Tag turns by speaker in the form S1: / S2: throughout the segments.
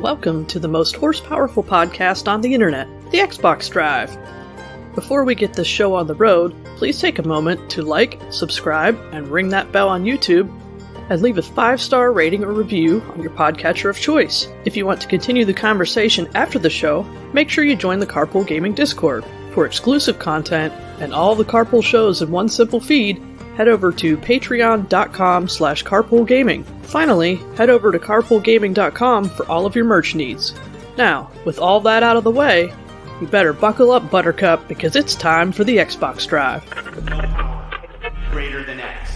S1: Welcome to the most horsepowerful podcast on the internet, the Xbox Drive. Before we get this show on the road, please take a moment to like, subscribe, and ring that bell on YouTube, and leave a 5-star rating or review on your podcatcher of choice. If you want to continue the conversation after the show, make sure you join the Carpool Gaming Discord. For exclusive content and all the Carpool shows in one simple feed, head over to patreon.com/carpoolgaming. Finally, head over to carpoolgaming.com for all of your merch needs. Now, with all that out of the way, you better buckle up, Buttercup, because it's time for the Xbox Drive.
S2: No power greater than X.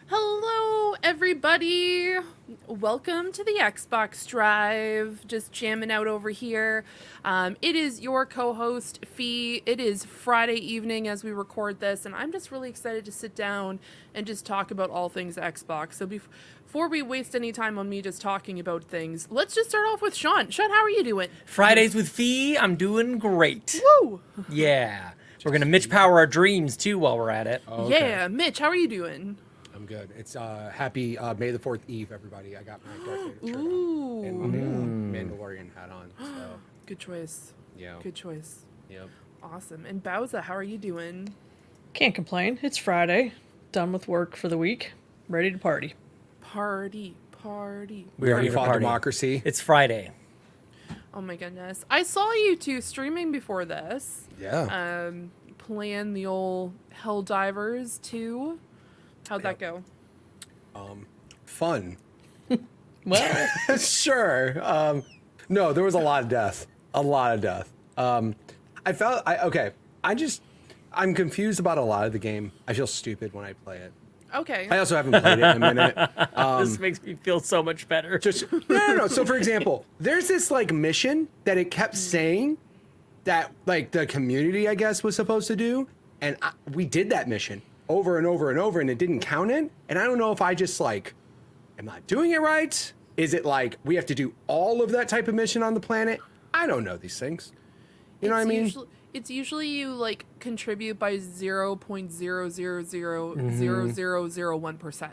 S3: Hello, everybody. Welcome to the Xbox Drive. Just jamming out over here. It is your co-host, Fee. It is Friday evening as we record this, and I'm just really excited to sit down and just talk about all things Xbox. So before we waste any time on me just talking about things, let's just start off with Sean. Sean, how are you doing?
S4: Fridays with Fee, I'm doing great.
S3: Woo!
S4: Yeah. We're going to Mitch power our dreams, too, while we're at it.
S5: Oh, okay.
S3: Yeah, Mitch, how are you doing?
S5: I'm good. It's happy May the 4th Eve, everybody. I got my Darth Vader shirt
S3: Ooh.
S5: on and my Mandalorian hat on. So
S3: Good choice.
S5: yeah,
S3: Good choice.
S5: yep.
S3: Awesome. And Bowsah, how are you doing?
S1: Can't complain, it's Friday, done with work for the week, ready to party.
S3: Party.
S4: We are
S5: We
S4: here to
S5: fought
S4: party.
S5: democracy.
S4: It's Friday.
S3: Oh my goodness. I saw you two streaming before this.
S5: Yeah.
S3: Playing the old Helldivers 2. How'd that go?
S5: Fun.
S1: Well,
S5: Sure. No, there was a lot of death. I'm confused about a lot of the game. I feel stupid when I play it.
S3: Okay.
S5: I also haven't played it in a minute.
S4: This makes me feel so much better.
S5: No. So for example, there's this like mission that it kept saying that like the community, I guess, was supposed to do, and we did that mission over and over and over, and it didn't count it. And I don't know if I just like am not doing it right. Is it like we have to do all of that type of mission on the planet? I don't know these things. You know what I mean?
S3: It's usually you like contribute by 0.0000001%.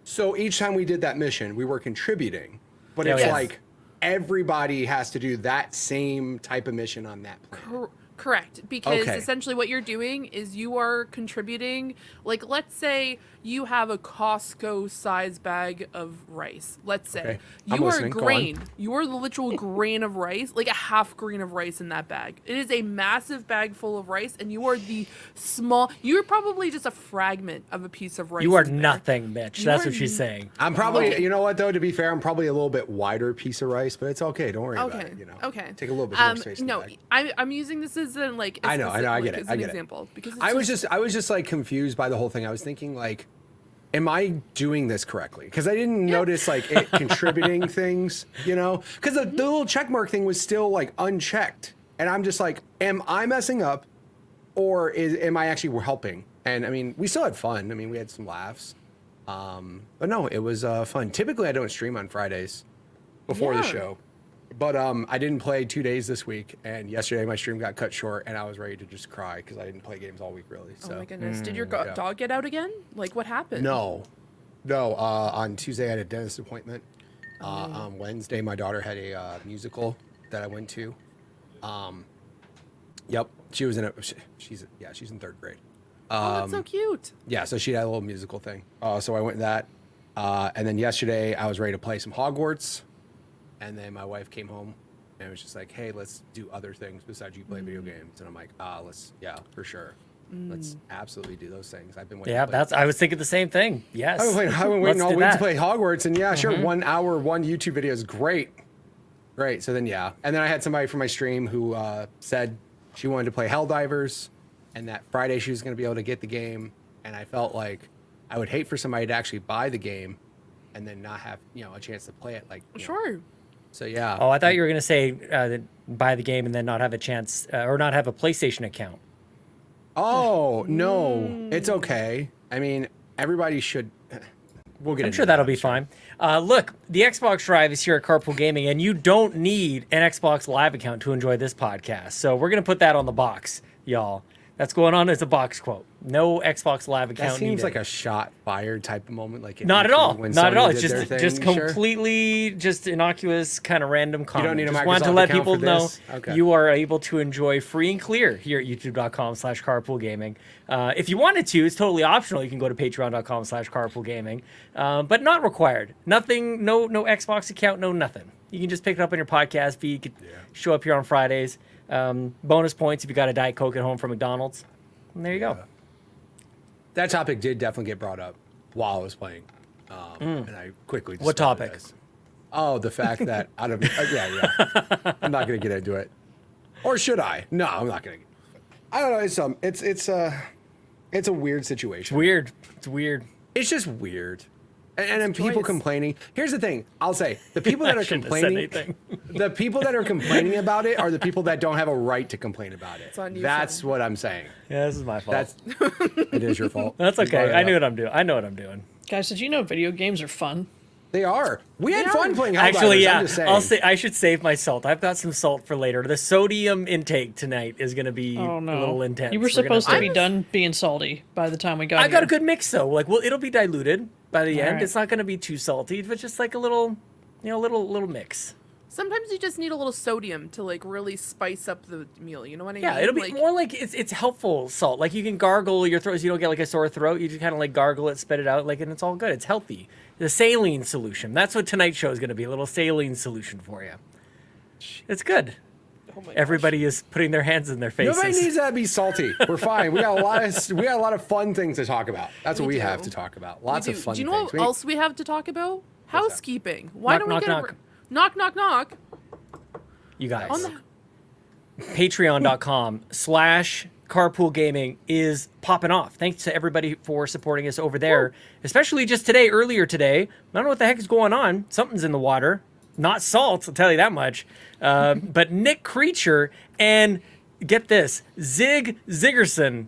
S5: So each time we did that mission, we were contributing, but
S4: Oh,
S5: it's
S4: yes.
S5: like everybody has to do that same type of mission on that planet.
S3: Correct, because
S5: Okay.
S3: essentially what you're doing is you are contributing, like let's say you have a Costco size bag of rice. Let's say
S5: Okay. I'm
S3: you are
S5: listening. Go on.
S3: grain. You are the literal grain of rice, like a half grain of rice in that bag. It is a massive bag full of rice, and you are the small. You're probably just a fragment of a piece of rice.
S4: You are
S3: in there.
S4: nothing, Mitch.
S3: You
S4: That's
S3: are
S4: what she's saying.
S5: I'm probably,
S3: Okay.
S5: you know what though, to be fair, I'm probably a little bit wider piece of rice, but it's okay. Don't worry about
S3: Okay.
S5: it. You know,
S3: Okay.
S5: take a little bit more space. in the
S3: No,
S5: bag.
S3: I'm using this as an like.
S5: I know, I get it,
S3: As
S5: I
S3: an
S5: get it.
S3: example because it's
S5: I was just like confused by the whole thing. I was thinking like, am I doing this correctly? Because I didn't notice like it contributing things, you know, because the little check mark thing was still like unchecked, and I'm just like, am I messing up, or am I actually helping? And I mean, we still had fun. I mean, we had some laughs, but no, it was fun. Typically, I don't stream on Fridays before the
S3: Yeah.
S5: show. But I didn't play 2 days this week, and yesterday my stream got cut short, and I was ready to just cry because I didn't play games all week, really. So.
S3: Oh my goodness! Did your
S5: yeah.
S3: dog get out again? Like what happened?
S5: No. On Tuesday I had a dentist appointment. On Wednesday my daughter had a musical that I went to. Yep, she was in a. She's in 3rd grade.
S3: Oh, that's so cute.
S5: Yeah, so she had a little musical thing. So I went to that, and then yesterday I was ready to play some Hogwarts. And then my wife came home and was just like, hey, let's do other things besides you play video games. And I'm like, for sure. Let's absolutely do those things. I've been waiting.
S4: Yeah,
S5: to play.
S4: I was thinking the same thing. Yes.
S5: I've been waiting all
S4: Let's do
S5: week to
S4: that.
S5: play Hogwarts. And yeah, sure, 1 hour, one YouTube video is great. Great. So then, yeah. And then I had somebody from my stream who said she wanted to play Helldivers and that Friday she was going to be able to get the game. And I felt like I would hate for somebody to actually buy the game and then not have, a chance to play it. Like,
S3: Sure.
S5: So yeah.
S4: Oh, I thought you were going to say that buy the game and then not have a chance or not have a PlayStation account.
S5: Oh, no, it's okay. I mean, everybody should. We'll get
S4: I'm
S5: into
S4: sure
S5: that,
S4: that'll be fine. Look, the Xbox Drive is here at Carpool Gaming, and you don't need an Xbox Live account to enjoy this podcast. So we're going to put that on the box, y'all. That's going on as a box quote. No Xbox Live account
S5: That seems
S4: needed.
S5: like a shot fired type of moment. Like
S4: Not at all.
S5: when
S4: Not at
S5: Sony
S4: all.
S5: did
S4: It's
S5: their
S4: just
S5: thing, sure?
S4: completely just innocuous kind of random comment.
S5: don't need a
S4: just wanted to
S5: Microsoft
S4: let
S5: account
S4: people
S5: for
S4: know
S5: this? Okay.
S4: you are able to enjoy free and clear here at youtube.com/carpoolgaming. If you wanted to, it's totally optional. You can go to patreon.com/carpoolgaming, but not required. Nothing, no Xbox account, no nothing. You can just pick it up on your podcast feed. You could show up here on Fridays. Bonus points if you got a Diet Coke at home from McDonald's. And there you go.
S5: That topic did definitely get brought up while I was playing, and I quickly.
S4: What
S5: dispelled
S4: topic?
S5: it as- Oh, the fact that out of yeah. I'm not gonna get into it, or should I? No, I'm not gonna. I don't know. It's a weird situation.
S4: Weird. It's weird.
S5: It's just weird. And then people
S3: choice.
S5: complaining. Here's the thing. I'll say the people that are
S4: shouldn't have said
S5: complaining,
S4: anything.
S5: the people that are complaining about it are the people that don't have a right to complain about it.
S3: on you,
S5: That's
S3: Sean.
S5: what I'm saying.
S4: Yeah, this is my fault.
S5: That's it is your fault.
S4: That's
S5: You
S4: okay.
S5: brought it
S4: I knew
S5: up.
S4: what I'm doing. I know what I'm doing.
S1: Guys, did you know video games are fun?
S5: They are. We had
S3: They
S5: fun
S3: are.
S5: playing.
S4: Actually,
S5: Helldivers,
S4: yeah.
S5: I'm just saying.
S4: I'll say I should save my salt. I've got some salt for later. The sodium intake tonight is going to be
S1: Oh no.
S4: a little intense.
S1: You were
S4: We're gonna
S1: supposed to
S4: have
S1: be done being salty by the time we got
S4: I got a
S1: here.
S4: good mix though. Like, well, it'll be diluted by the end.
S1: right.
S4: It's not going to be too salty, but just like a little, little mix.
S3: Sometimes you just need a little sodium to like really spice up the meal. You know what I mean?
S4: Yeah, it'll be
S3: like,
S4: more like it's helpful salt. Like you can gargle your throat so you don't get like a sore throat. You just kind of like gargle it, spit it out, like, and it's all good. It's healthy. The saline solution. That's what tonight's show is going to be. A little saline solution for you. It's good.
S1: Oh my gosh.
S4: Everybody is putting their hands in their faces.
S5: Nobody needs to be salty. We're fine. We got a lot of fun things to talk about. That's what
S3: We
S5: we
S3: do.
S5: have to talk about.
S3: we
S5: Lots
S3: do.
S5: of fun
S3: Do you know
S5: things.
S3: what else we have to talk about?
S5: that?
S3: Housekeeping. Why
S4: Knock,
S3: don't we
S4: knock,
S3: get
S4: knock.
S3: knock knock knock
S4: You guys.
S3: on the
S4: Patreon.com/carpool gaming is popping off. Thanks to everybody for supporting us over there, especially just today, earlier today. I don't know what the heck is going on. Something's in the water. Not salt, I'll tell you that much. But Nick Creature and get this, Ziggerson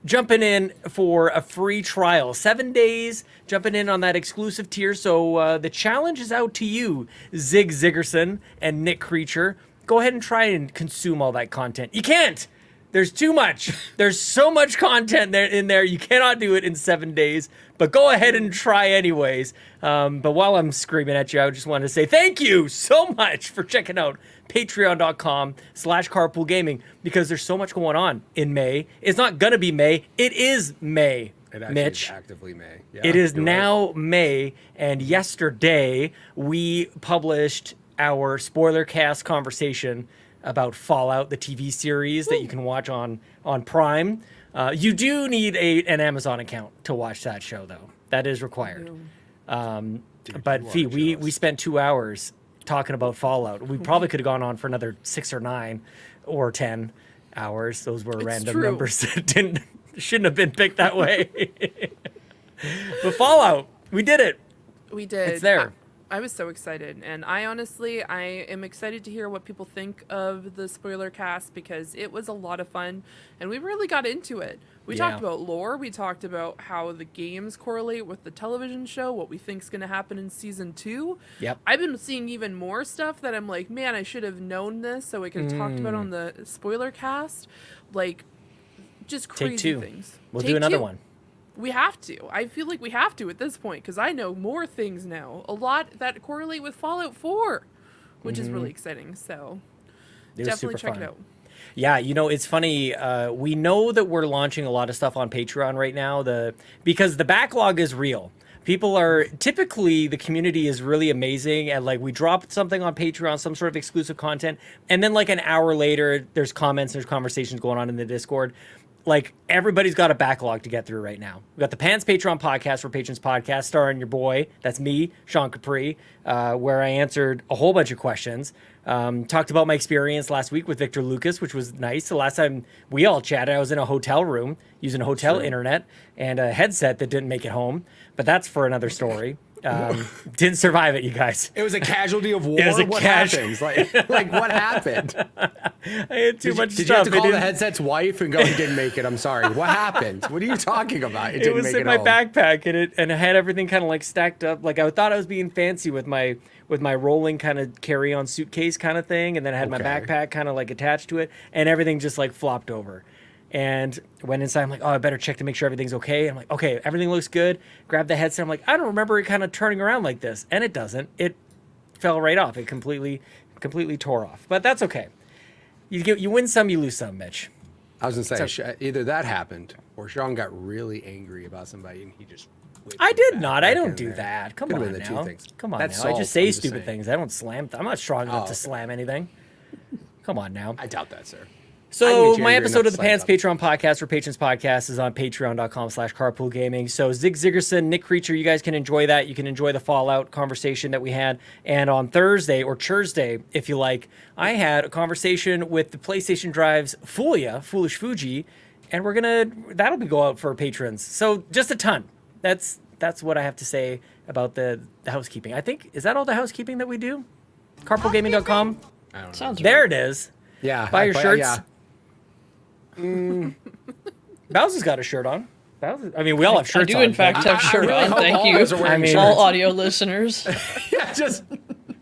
S4: jumping in for a free trial. 7 days, jumping in on that exclusive tier. So the challenge is out to you, Ziggerson and Nick Creature. Go ahead and try and consume all that content. You can't. There's too much. There's so much content in there. You cannot do it in 7 days. But go ahead and try anyways. But while I'm screaming at you, I just wanted to say thank you so much for checking out patreon.com/carpoolgaming because there's so much going on in May. It's not going to be May. It is May,
S5: It actually
S4: Mitch.
S5: is actively May. Yeah,
S4: It is
S5: you're right.
S4: now May, and yesterday we published our spoiler cast conversation about Fallout, the TV series that you can watch on Prime. You do need an Amazon account to watch that show, though. That is required. But
S5: you
S4: Fee,
S5: are
S4: we
S5: jealous.
S4: spent 2 hours talking about Fallout. We probably could have gone on for another 6 or 9 or 10 hours. Those were random
S3: true.
S4: numbers that shouldn't have been picked that way. But Fallout, we did it.
S3: We did.
S4: It's there.
S3: I was so excited, and I am excited to hear what people think of the spoiler cast because it was a lot of fun, and we really got into it. We
S4: Yeah.
S3: talked about lore. We talked about how the games correlate with the television show, what we think's going to happen in season 2.
S4: Yep.
S3: I've been seeing even more stuff that I'm like, man, I should have known this so we could have talked about on the spoiler cast. Like, just crazy
S4: Take 2.
S3: things.
S4: We'll
S3: Take
S4: do another
S3: 2.
S4: one.
S3: We have to. I feel like we have to at this point because I know more things now. A lot that correlate with Fallout 4, which is really exciting. So
S4: It was
S3: definitely
S4: super
S3: check
S4: fun.
S3: it out.
S4: Yeah, it's funny. We know that we're launching a lot of stuff on Patreon right now. Because the backlog is real. People are typically the community is really amazing, and like we drop something on Patreon, some sort of exclusive content, and then like an hour later, there's comments, there's conversations going on in the Discord. Like everybody's got a backlog to get through right now. We got the Pants Patreon podcast for Patrons podcast, starring your boy. That's me, Sean Capri, where I answered a whole bunch of questions. Talked about my experience last week with Victor Lucas, which was nice. The last time we all chatted, I was in a hotel room using a hotel internet and a headset that didn't make it home. But that's for another story. Didn't survive it, you guys.
S5: It was a casualty of war.
S4: It was a
S5: What
S4: casu-
S5: happens? Like what happened?
S4: I had too much
S5: Did you
S4: stuff.
S5: have to
S4: It
S5: call the
S4: didn't-
S5: headset's wife and go, "He didn't make it. I'm sorry." What happened? What are you talking about? It
S4: It
S5: didn't
S4: was
S5: make
S4: in
S5: it
S4: my
S5: home.
S4: backpack, and I had everything kind of like stacked up. Like I thought I was being fancy with my rolling kind of carry-on suitcase kind of thing, and then I had my
S5: Okay.
S4: backpack kind of like attached to it, and everything just like flopped over. And went inside. I'm like, oh, I better check to make sure everything's okay. I'm like, okay, everything looks good. Grab the headset. I'm like, I don't remember it kind of turning around like this, and it doesn't. It fell right off. It completely tore off. But that's okay. You win some, you lose some, Mitch.
S5: I was gonna say either that happened or Sean got really angry about somebody and he just.
S4: I did not. I don't do that. Come on now. Come on now. I just say stupid things. I don't slam. I'm not strong enough to slam anything. Come on now.
S5: I doubt that, sir.
S4: So my episode of the Pants Patreon podcast for Patrons podcast is on patreon.com/carpoolgaming. So Zig Ziggerson, Nick Creature, you guys can enjoy that. You can enjoy the Fallout conversation that we had. And on Thursday or Thursday, if you like, I had a conversation with the PlayStation Drive's Foolish Fuji, and that'll be go out for patrons. So just a ton. That's what I have to say about the housekeeping. I think, is that all the housekeeping that we do? Carpoolgaming.com?
S5: I don't know.
S1: Sounds
S4: There
S1: right.
S4: it is.
S5: Yeah.
S4: Buy your shirts.
S5: Yeah.
S4: Bowsah's got a shirt on. I mean, we all have
S1: I
S4: shirts
S1: do,
S4: on.
S1: in fact, have shirt on. Thank you.
S5: I mean,
S1: all audio listeners.
S5: yeah, just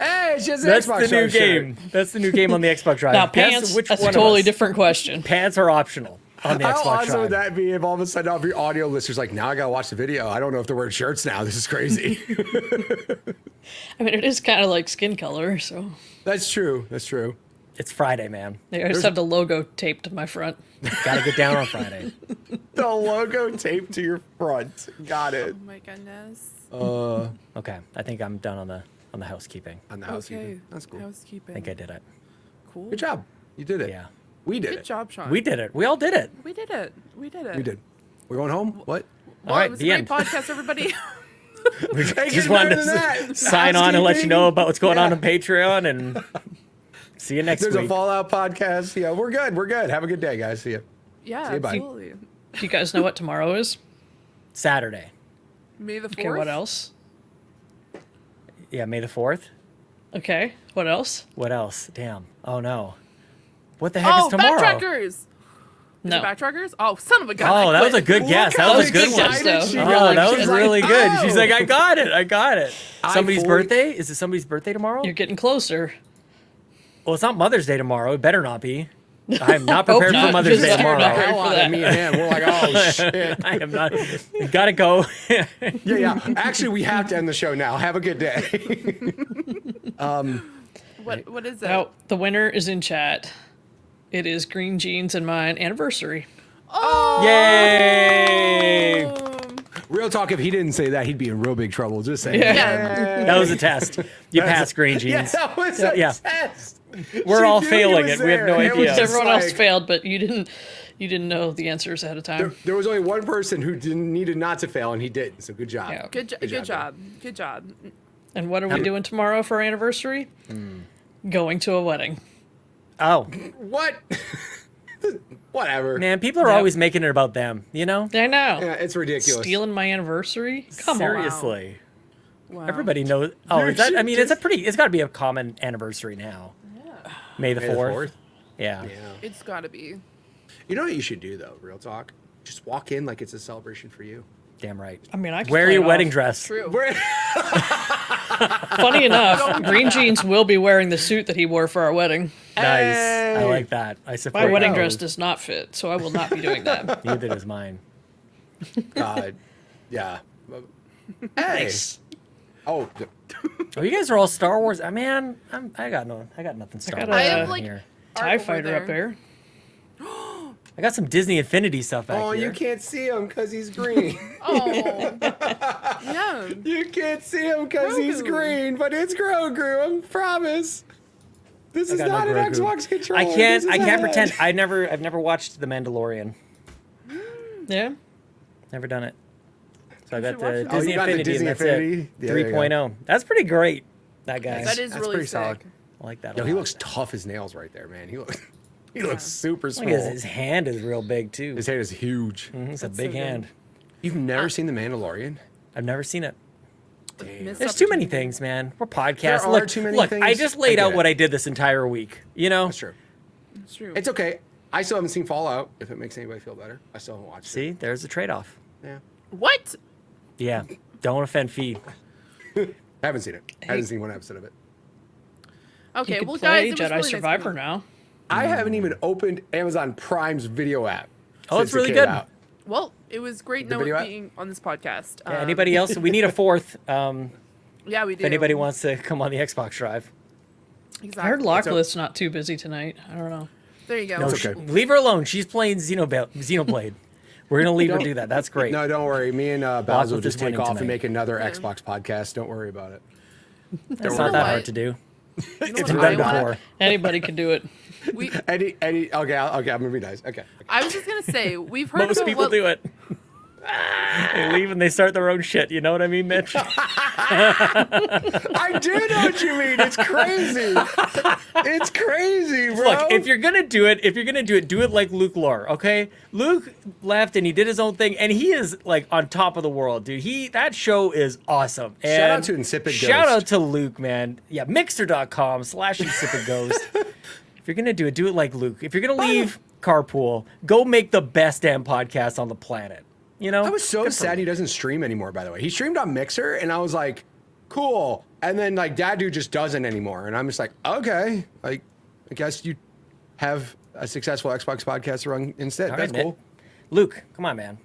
S5: hey, it's just
S4: That's
S5: Xbox
S4: the new
S5: Drive
S4: game.
S5: shirt.
S4: That's the new game on the Xbox Drive.
S1: Now,
S4: Guess
S1: pants,
S4: which
S1: that's a
S4: one of
S1: totally
S4: us.
S1: different question.
S4: Pants are optional on the
S5: How
S4: Xbox
S5: awesome
S4: Drive.
S5: would that be if all of a sudden all of your audio listeners like, now I gotta watch the video. I don't know if they're wearing shirts now. This is crazy.
S1: I mean, it is kind of like skin color, so
S5: That's true. That's true.
S4: It's Friday, man.
S1: I just have the logo taped to my front.
S4: Gotta get down on Friday.
S5: The logo taped to your front. Got it.
S3: Oh my goodness.
S4: Okay, I think I'm done on the housekeeping.
S5: On the
S3: Okay.
S5: housekeeping. That's cool.
S4: I
S3: Housekeeping.
S4: think I did it.
S3: Cool.
S5: Good job. You did it.
S4: Yeah,
S5: We did
S3: Good
S5: it.
S3: job, Sean.
S4: we did it. We all did it.
S3: We did it. We did it.
S5: We did. We're going home? What?
S3: Well,
S4: All right,
S3: it was
S4: the
S3: a great
S4: end.
S3: podcast, everybody.
S4: We
S5: Hey,
S4: just
S5: get
S4: wanted
S5: better
S4: to
S5: than that.
S4: sign on and let you
S5: Housekeeping.
S4: know about what's going on
S5: Yeah.
S4: on Patreon, and see you next
S5: There's a
S4: week.
S5: Fallout podcast. Yeah, we're good. We're good. Have a good day, guys. See you.
S3: Yeah,
S5: See you, bye.
S3: absolutely.
S1: Do you guys know what tomorrow is?
S4: Saturday.
S3: May the 4th.
S1: Okay, what else?
S4: Yeah, May the 4th.
S1: Okay, what else?
S4: What else? Damn. Oh no. What the heck
S3: Oh,
S4: is tomorrow?
S3: Backtrackers.
S1: No.
S3: Backtrackers? Oh, son of a gun.
S4: Oh,
S3: I
S4: that was a
S3: quit.
S4: good guess. That
S5: how
S4: was a good one.
S5: excited
S1: one.
S5: she
S1: Oh,
S5: got.
S4: Oh, that was
S5: She's like,
S4: really good.
S5: "Oh."
S4: She's like, I got it.
S5: I
S4: Somebody's
S5: fully-
S4: birthday? Is it somebody's birthday tomorrow?
S1: You're getting closer.
S4: Well, it's not Mother's Day tomorrow. It better not be. I'm not prepared
S1: not.
S4: for Mother's
S1: Just
S4: Day
S1: not
S4: tomorrow.
S1: prepared.
S5: Hell
S1: for
S5: out
S1: that.
S5: of me and him. We're like, oh shit.
S4: I am not. Gotta go.
S5: Yeah. Actually, we have to end the show now. Have a good day.
S3: What is it?
S1: Now, the winner is in chat. It is Green Jeans and mine anniversary.
S3: Oh!
S4: Yay!
S5: Real talk. If he didn't say that, he'd be in real big trouble. Just saying.
S1: Yeah.
S4: That was a test. You passed, Green
S5: Yeah,
S4: Jeans.
S5: that was a
S4: Yeah.
S5: test.
S4: We're
S5: She
S4: all
S5: knew he
S4: failing
S5: was
S4: it. We have no
S5: there. It was
S4: idea.
S5: just
S1: Everyone else
S5: like-
S1: failed, but you didn't know the answers ahead of time.
S5: There was only one person who needed not to fail, and he did. So good job.
S1: Yeah.
S3: Good job. Good job.
S1: And what are we doing tomorrow for our anniversary? Going to a wedding.
S4: Oh,
S5: What? Whatever.
S4: man, people are
S1: Yep.
S4: always making it about them, you know?
S1: I know.
S5: Yeah, it's ridiculous.
S1: Stealing my anniversary? Come on.
S4: Seriously.
S3: Wow.
S4: Everybody knows. Oh, is that, I mean, it's got to be a common anniversary now. May the
S5: May the
S4: 4th.
S5: 4th?
S4: Yeah.
S5: Yeah.
S3: It's gotta be.
S5: You know what you should do though? Real talk. Just walk in like it's a celebration for you.
S4: Damn right.
S1: I mean, I can
S4: Wear
S1: play
S4: your
S1: it
S4: wedding
S1: off.
S4: dress.
S3: True.
S1: Funny enough, Green Jeans will be wearing the suit that he wore for our wedding.
S4: Nice. I
S5: Hey.
S4: like that. I support
S1: My wedding
S4: that.
S1: dress does not fit, so I will not be doing that.
S4: Neither does mine.
S5: Yeah. Hey. Oh,
S4: Oh, you guys are all Star Wars. Man, I got nothing Star
S1: got
S4: Wars
S3: I
S1: a-
S3: have
S4: in
S3: like
S4: here.
S1: TIE
S3: over
S1: fighter up there.
S4: I got some Disney Infinity stuff back
S5: oh,
S4: here.
S5: you can't see him because he's green.
S3: Oh. Yeah.
S5: You can't see him because he's
S3: Grogu.
S5: green, but it's Grogu. I promise. This is
S4: got no
S5: not an
S4: Grogu.
S5: Xbox controller.
S4: I
S5: This is
S4: can't
S5: a
S4: pretend.
S5: head.
S4: I've never watched The Mandalorian.
S1: Yeah.
S4: Never done it. So I got
S3: should watch
S4: the
S3: it.
S5: Oh, you
S4: Disney
S5: got the
S4: Infinity,
S5: Disney
S4: and that's
S5: Infinity?
S4: it.
S5: Yeah, there you go.
S4: 3.0. That's pretty great. That guy.
S3: That is
S5: That's
S3: really
S5: pretty
S3: sick.
S5: solid.
S4: I like that.
S5: Yo,
S4: a
S5: he
S4: lot.
S5: looks tough as nails right there, man. He looks super
S4: Look
S5: small.
S4: at his hand is real big too.
S5: His hand is huge.
S4: It's a
S3: That's
S4: big
S3: so good.
S4: hand.
S5: You've never seen The Mandalorian?
S4: I've never seen it.
S3: Missed
S4: There's too many
S3: opportunity.
S4: things, man. We're podcasts.
S5: There are
S4: Look,
S5: too many
S4: look.
S5: things.
S4: I just
S5: I
S4: laid
S5: get
S4: out
S5: it.
S4: what I did this entire week. You know.
S5: That's true.
S3: It's true.
S5: It's okay. I still haven't seen Fallout, if it makes anybody feel better. I still haven't watched it.
S4: See, there's a trade-off.
S5: Yeah.
S3: What?
S4: Yeah. Don't offend Fee.
S5: I haven't seen it. I haven't seen one episode of it.
S3: Okay,
S1: You could
S3: well,
S1: play
S3: guys, it was
S1: Jedi
S3: really nice
S1: Survivor
S3: meeting you.
S1: now.
S5: I haven't even opened Amazon Prime's video app.
S4: Oh, it's
S5: since it
S4: really
S5: came
S4: good.
S5: out.
S3: Well, it was great
S5: The video out?
S3: being on this podcast.
S4: Yeah, anybody else? We need a fourth.
S3: Yeah, we do.
S4: If anybody wants to come on the Xbox Drive.
S3: Exactly.
S1: I heard Lachlan's not too busy tonight. I don't know.
S3: There you go.
S4: No,
S5: It's okay.
S4: leave her alone. She's playing Xenoblade. We're gonna leave her do that. That's great.
S5: No, don't worry. Me and Bowsah will
S4: with
S5: just
S4: is
S5: take
S4: winning
S5: off
S4: tonight.
S5: and make another Xbox podcast. Don't worry about it.
S4: It's
S3: You
S4: not
S3: know
S4: that
S3: what?
S4: hard to do.
S3: You know
S4: It's
S3: what
S4: been
S3: I
S4: done
S3: wanna-
S4: before.
S1: Anybody can do it.
S3: We,
S5: Okay, I'm gonna be nice. Okay.
S3: I was just gonna say we've heard
S4: Most
S3: about
S4: people
S3: what,
S4: do it. They leave and they start their own shit. You know what I mean, Mitch?
S5: I do know what you mean. It's crazy. It's crazy, bro.
S4: Look, if you're gonna do it, do it like Luke Lore, okay? Luke left and he did his own thing, and he is like on top of the world, dude. That show is awesome. And
S5: Shout out to Insipid
S4: Shout
S5: Ghost.
S4: out to Luke, man. Yeah, Mixer.com/Insipid Ghost. If you're gonna do it like Luke. If you're gonna leave Carpool, go make the best damn podcast on the planet. You know?
S5: I was so sad he doesn't stream anymore, by the way. He streamed on Mixer, and I was like, cool. And then, like, that dude just doesn't anymore. And I'm just like, okay. Like, I guess you have a successful Xbox podcast to run instead.
S4: All
S5: That's
S4: right,
S5: cool.
S4: Luke, come on, man.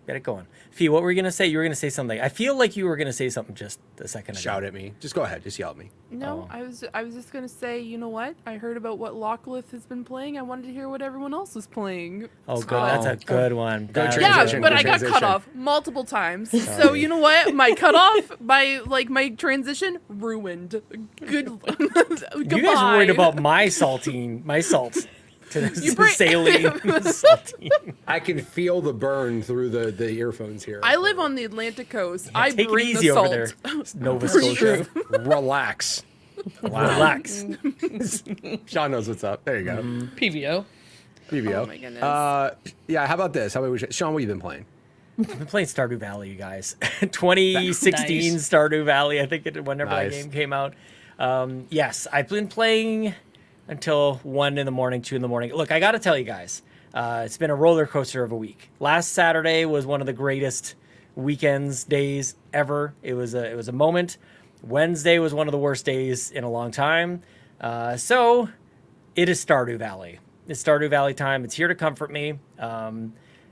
S4: Get it going. Fee, what were you gonna say? You were gonna say something. I feel like you were gonna say something just a second ago.
S5: Shout at me. Just go ahead. Just yell at me.
S3: No, I was just gonna say, you know what? I heard about what Lachlan has been playing. I wanted to hear what everyone else was playing.
S4: Oh, good. That's a good one. That-
S5: transition.
S3: Yeah, but
S5: Good
S3: I got cut
S5: transition.
S3: off multiple times. So you know what? My cutoff, my transition ruined. Good. Goodbye.
S4: You guys were worried about my salt to
S3: You bring-
S4: saline saltine.
S5: I can feel the burn through the earphones here.
S3: I live on the Atlantic coast. I
S4: Take it
S3: bring
S4: easy
S3: the
S4: over
S3: salt.
S4: there, Nova
S3: Pretty
S4: Scotia.
S5: Relax.
S4: Relax.
S5: Sean knows what's up. There you go.
S1: PVO.
S5: PVO.
S3: Oh my goodness.
S5: Yeah, how about this? How about Sean, what have you been playing?
S4: I've been playing Stardew Valley, you guys. 2016
S1: Nice.
S4: Stardew Valley. I think whenever that
S5: Nice.
S4: game came out. Yes, I've been playing until 1 in the morning, 2 in the morning. Look, I got to tell you guys, it's been a roller coaster of a week. Last Saturday was one of the greatest days ever. It was a moment. Wednesday was one of the worst days in a long time. So it is Stardew Valley. It's Stardew Valley time. It's here to comfort me.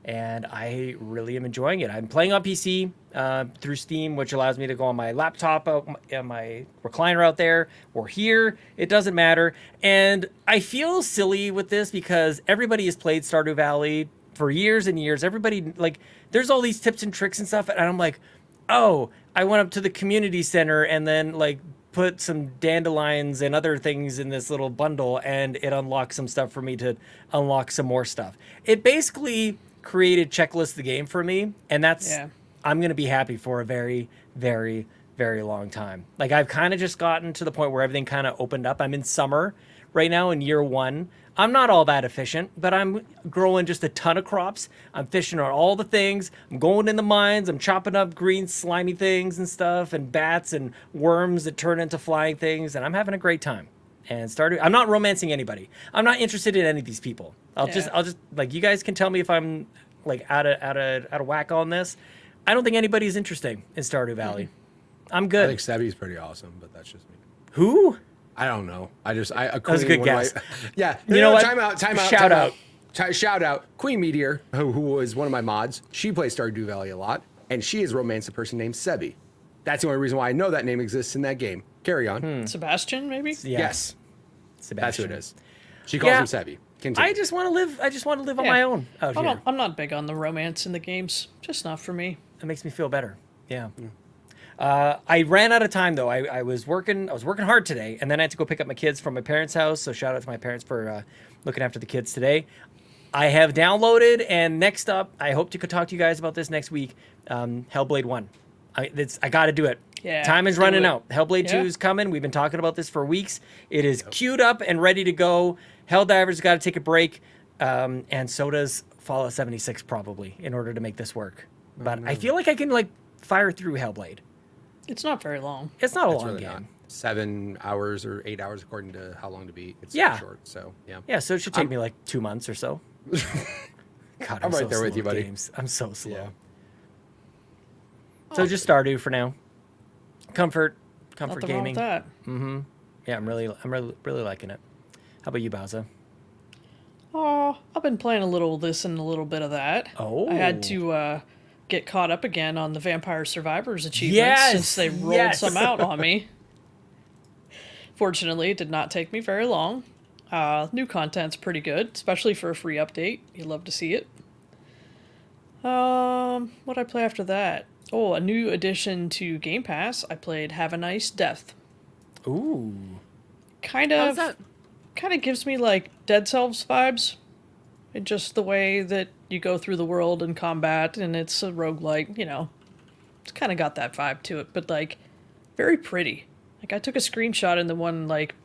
S4: And I really am enjoying it. I'm playing on PC through Steam, which allows me to go on my laptop, my recliner out there, or here. It doesn't matter. And I feel silly with this because everybody has played Stardew Valley for years and years. Everybody, like, there's all these tips and tricks and stuff. And I'm like, oh, I went up to the community center and then, like, put some dandelions and other things in this little bundle, and it unlocks some stuff for me to unlock some more stuff. It basically created checklist the game for me, and that's I'm gonna be happy for a very, very, very long time. Like, I've kind of just gotten to the point where everything kind of opened up. I'm in summer right now in year 1. I'm not all that efficient, but I'm growing just a ton of crops. I'm fishing on all the things. I'm going in the mines. I'm chopping up green slimy things and stuff, and bats and worms that turn into flying things, and I'm having a great time. And I'm not romancing anybody. I'm not interested in any of these people. I'll just like, you guys can tell me if I'm like out of whack on this. I don't think anybody's interesting in Stardew Valley. I'm
S5: I
S4: good.
S5: think Sebby's pretty awesome, but that's just me.
S4: Who?
S5: I don't know. That
S4: was a good guess.
S5: Yeah.
S4: You know what?
S5: Time out.
S4: Shout out.
S5: Shout out. Queen Meteor, who was one of my mods. She plays Stardew Valley a lot, and she has romanced a person named Sebby. That's the only reason why I know that name exists in that game. Carry on.
S1: Sebastian, maybe?
S4: Yeah.
S5: Yes.
S4: Sebastian.
S5: That's who it is. She calls
S4: Yeah.
S5: him Sebby. Continue.
S4: I just want to live on
S1: Yeah.
S4: my own out here.
S1: I'm not big on the romance in the games. Just not for me.
S4: It makes me feel better. Yeah. I ran out of time though. I was working hard today, and then I had to go pick up my kids from my parents' house. So shout out to my parents for looking after the kids today. I have downloaded, and next up, I hope to talk to you guys about this next week. Hellblade 1. I got to do it.
S1: Yeah,
S4: Time is
S1: do
S4: running
S1: it.
S4: out. Hellblade 2
S1: Yeah.
S4: is coming. We've been talking about this for weeks. It is queued up and ready to go. Helldivers got to take a break, and so does Fallout 76 probably in order to make this work. But I feel like I can like fire through Hellblade.
S1: It's not very long.
S4: It's not a
S5: It's
S4: long
S5: really
S4: game.
S5: not. 7 hours or 8 hours according to how long to beat. It's
S4: Yeah.
S5: short. So yeah.
S4: Yeah, so it should take me like 2 months or so. God,
S5: I'm right there
S4: slow
S5: with you, buddy.
S4: Games. I'm so slow.
S5: Yeah.
S4: So just Stardew for now. Comfort
S1: Nothing wrong
S4: gaming.
S1: with that.
S4: Yeah, I'm really liking it. How about you, Bowsah?
S1: Oh, I've been playing a little of this and a little bit of that.
S4: Oh.
S1: I had to get caught up again on the Vampire Survivors achievements
S4: Yes,
S1: since they rolled
S4: yes.
S1: some out on me. Fortunately, it did not take me very long. New content's pretty good, especially for a free update. You love to see it. What'd I play after that? Oh, a new addition to Game Pass. I played Have a Nice Death.
S4: Ooh.
S1: Kind
S3: How's
S1: of
S3: that?
S1: gives me like Dead Cells vibes. It just the way that you go through the world and combat, and it's a roguelike, you know. It's kind of got that vibe to it, but like very pretty. Like I took a screenshot in the one like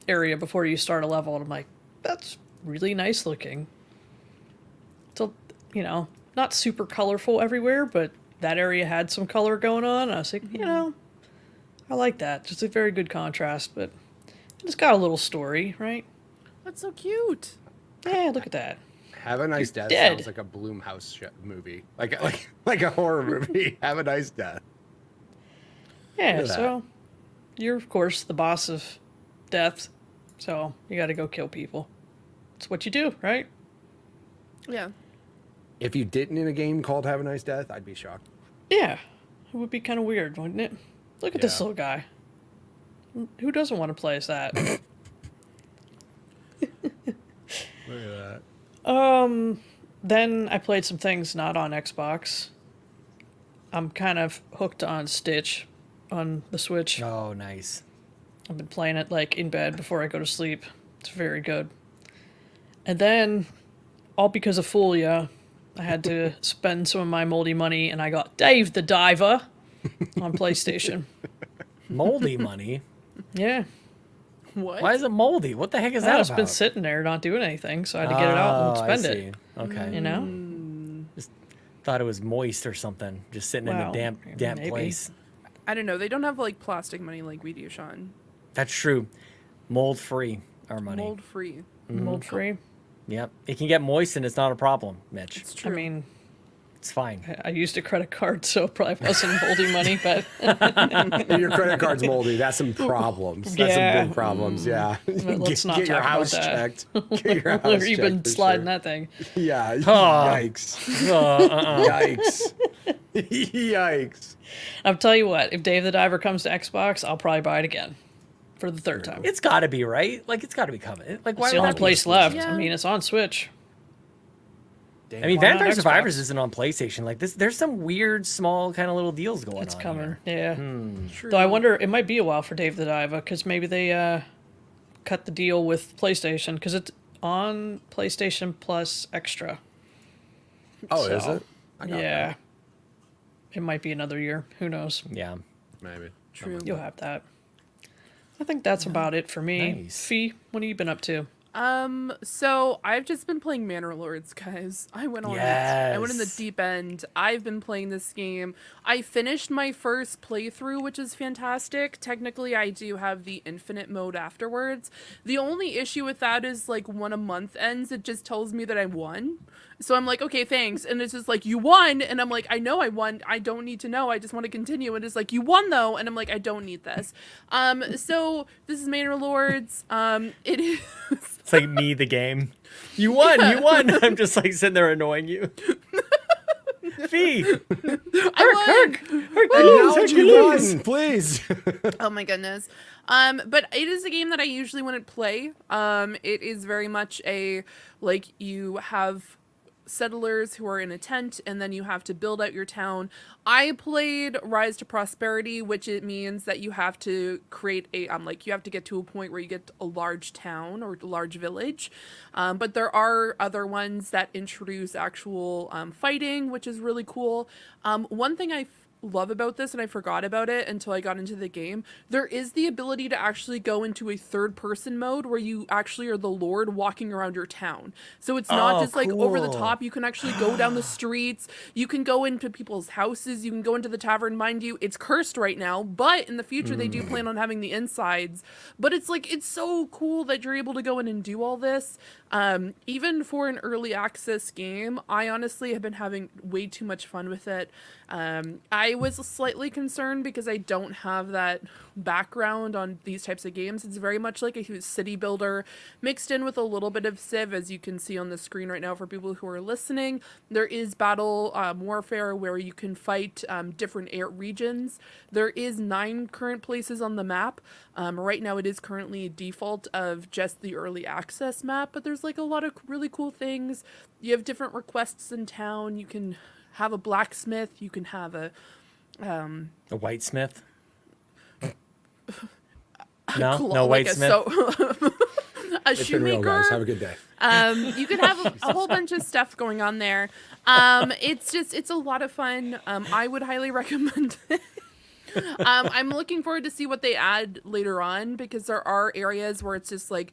S1: area before you start a level, and I'm like, that's really nice looking. So, you know, not super colorful everywhere, but that area had some color going on. I was like, you know, I like that. Just a very good contrast, but it's got a little story, right?
S3: That's so cute.
S1: Yeah, look at that.
S5: Have a Nice Death
S1: dead.
S5: sounds like a Blumhouse movie, like a horror movie. Have a Nice Death.
S1: Yeah,
S5: Look at
S1: so you're of course the boss of death, so you got to go kill people. It's what you do, right?
S3: Yeah.
S5: If you didn't in a game called Have a Nice Death, I'd be shocked.
S1: Yeah, it would be kind of weird, wouldn't it? Look at this
S5: Yeah.
S1: little guy. Who doesn't want to play as that?
S5: Look at that.
S1: Then I played some things not on Xbox. I'm kind of hooked on Stitch on the Switch.
S4: Oh, nice.
S1: I've been playing it like in bed before I go to sleep. It's very good. And then, all because of Fulia, I had to spend some of my moldy money, and I got Dave the Diver on PlayStation.
S4: Moldy money?
S1: Yeah.
S3: What?
S4: Why is it moldy? What the heck is
S1: Well,
S4: that
S1: it's
S4: about?
S1: been sitting there not doing anything, so I had to get it out and
S4: I
S1: spend
S4: see.
S1: it.
S4: Okay.
S1: You know?
S4: Thought it was moist or something. Just sitting in
S1: Well,
S4: a damp
S1: maybe.
S4: place.
S3: I don't know. They don't have like plastic money like we do, Sean.
S4: That's true. Mold free, our money.
S3: Mold free.
S1: Mold free.
S4: Yep. It can get moist and it's not a problem, Mitch.
S3: It's true.
S1: I mean,
S4: It's fine.
S1: I used a credit card, so it probably wasn't moldy money, but
S5: Your credit card's moldy. That's some problems. That's
S1: Yeah.
S5: some big problems. Yeah.
S1: let's not
S5: get your
S1: talk about
S5: house
S1: that.
S5: checked. Get your house
S1: or even
S5: checked for
S1: sliding
S5: sure.
S1: that thing.
S5: Yeah.
S4: Oh.
S5: Yikes.
S4: Uh-uh.
S5: Yikes. Yikes.
S1: I'll tell you what, if Dave the Diver comes to Xbox, I'll probably buy it again for the third time.
S4: It's got to be, right? Like, it's got to be coming. Like, why
S1: It's the
S4: would
S1: only
S4: that be
S1: place
S4: exclusive?
S1: left.
S3: Yeah.
S1: I mean, it's on Switch.
S4: I mean,
S1: Why not
S4: Vampire
S1: Xbox?
S4: Survivors isn't on PlayStation. Like, this, there's some weird, small kind of little deals going
S1: It's
S4: on.
S1: coming.
S4: here.
S1: Yeah.
S3: True.
S1: Though I wonder, it might be a while for Dave the Diver, because maybe they cut the deal with PlayStation, because it's on PlayStation Plus Extra.
S5: Oh, is
S1: So,
S5: it? I got
S1: Yeah. It might be another year. Who knows?
S4: Yeah.
S5: that. Maybe.
S3: True.
S1: You'll have that. I think that's about it for me.
S4: Nice.
S1: Fee, what have you been up to?
S3: So I've just been playing Manor Lords, guys. I went in the
S4: Yes.
S3: deep end. I've been playing this game. I finished my first playthrough, which is fantastic. Technically, I do have the infinite mode afterwards. The only issue with that is like when a month ends, it just tells me that I won. So I'm like, okay, thanks. And it's just like, you won. And I'm like, I know I won. I don't need to know. I just want to continue. And it's like, you won though. And I'm like, I don't need this. So this is Manor Lords. It is.
S4: It's like me, the game. You won. You won. I'm just like sitting there annoying you. Fee.
S3: I won.
S5: Acknowledge you won, please.
S3: Oh my goodness. But it is a game that I usually wouldn't play. It is very much a, like, you have settlers who are in a tent and then you have to build out your town. I played Rise to Prosperity, which it means that you have to create a like you have to get to a point where you get a large town or a large village. But there are other ones that introduce actual fighting, which is really cool. One thing I love about this, and I forgot about it until I got into the game, there is the ability to actually go into a third person mode where you actually are the lord walking around your town. So it's not just like over the
S4: cool.
S3: top. You can actually go down the streets, you can go into people's houses, you can go into the tavern. Mind you, it's cursed right now, but in the future they do plan on having the insides. But it's like, it's so cool that you're able to go in and do all this. Even for an early access game, I honestly have been having way too much fun with it. I I was slightly concerned because I don't have that background on these types of games. It's very much like a city builder mixed in with a little bit of Civ, as you can see on the screen right now for people who are listening. There is battle warfare where you can fight different regions. There is 9 current places on the map. Right now it is currently a default of just the early access map, but there's like a lot of really cool things. You have different requests in town. You can have a blacksmith. You can have a
S4: whitesmith.
S3: no
S4: whitesmith.
S3: A
S5: It's been real, guys.
S3: shoemaker.
S5: Have a good day.
S3: You can have a whole bunch of stuff going on there. It's a lot of fun. I would highly recommend it. I'm looking forward to see what they add later on, because there are areas where it's just like,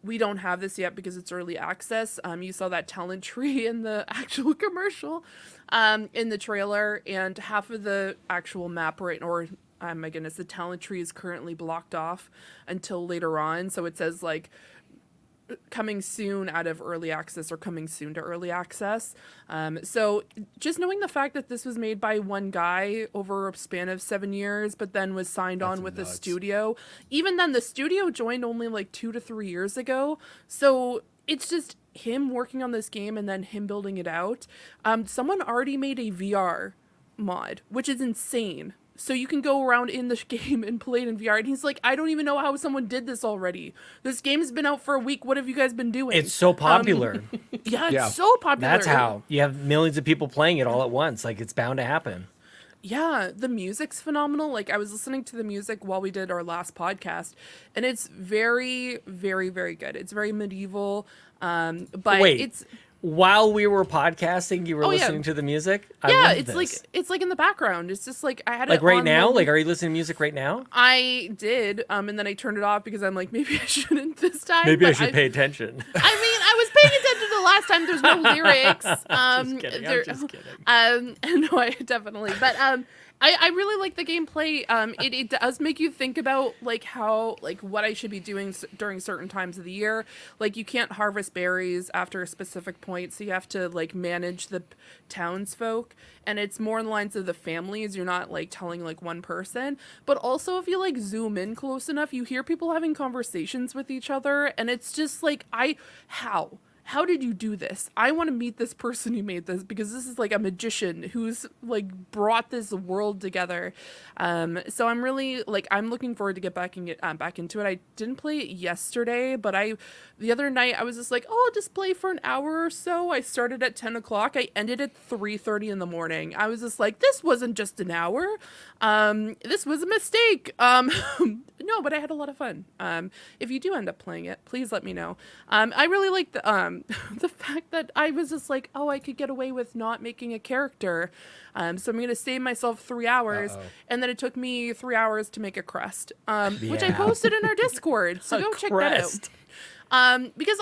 S3: we don't have this yet because it's early access. You saw that talent tree in the actual commercial, in the trailer, and half of the actual map my goodness, the talent tree is currently blocked off until later on. So it says like coming soon out of early access or coming soon to early access. So just knowing the fact that this was made by one guy over a span of 7 years, but then was signed on with the studio. Even then, the studio joined only like 2 to 3 years ago. So it's just him working on this game and then him building it out. Someone already made a VR mod, which is insane. So you can go around in the game and play it in VR. And he's like, I don't even know how someone did this already. This game's been out for a week. What have you guys been doing?
S4: It's so popular.
S3: Yeah, it's so popular.
S4: That's how. You have millions of people playing it all at once. Like, it's bound to happen.
S3: Yeah, the music's phenomenal. Like, I was listening to the music while we did our last podcast, and it's very, very, very good. It's very medieval, but it's...
S4: While we were podcasting, you were listening to the music?
S3: It's like in the background. It's just like I had it
S4: like right
S3: on
S4: now?
S3: while-
S4: Like, are you listening to music right now?
S3: I did, and then I turned it off because I'm like, maybe I shouldn't this time.
S4: Maybe I
S3: but
S4: should pay attention.
S3: I mean, I was paying attention to the last time. There's no lyrics.
S4: Just kidding. I'm just kidding.
S3: No, I definitely. But I really like the gameplay. It does make you think about like how what I should be doing during certain times of the year. Like, you can't harvest berries after a specific point, so you have to like manage the townsfolk, and it's more in the lines of the families. You're not like telling like one person, but also if you like zoom in close enough, you hear people having conversations with each other, and it's just like, how did you do this? I want to meet this person who made this, because this is like a magician who's like brought this world together. So I'm really I'm looking forward to get back into it. I didn't play it yesterday, but the other night I was just like, I'll just play for an hour or so. I started at 10 o'clock. I ended at 3:30 in the morning. I was just like, this wasn't just an hour. This was a mistake. No, but I had a lot of fun. If you do end up playing it, please let me know. I really like the fact that I was just like, I could get away with not making a character. So I'm going to save myself 3 hours. And then it took me 3 hours to make a crest, which I posted in our Discord. So go check that out. Because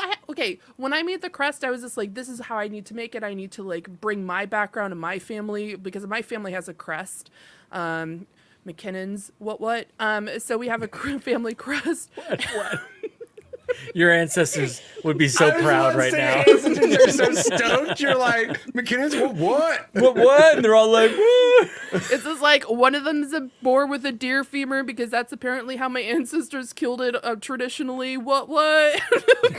S3: when I made the crest, I was just like, this is how I need to make it. I need to like bring my background and my family, because my family has a crest. McKinnon's what so we have a family crest.
S4: What? Your ancestors would be so proud right now.
S5: You're so stoked. You're like, McKinnon's what?
S4: What? And they're all like, woo!
S3: It's just like, one of them's a boar with a deer femur, because that's apparently how my ancestors killed it traditionally. What?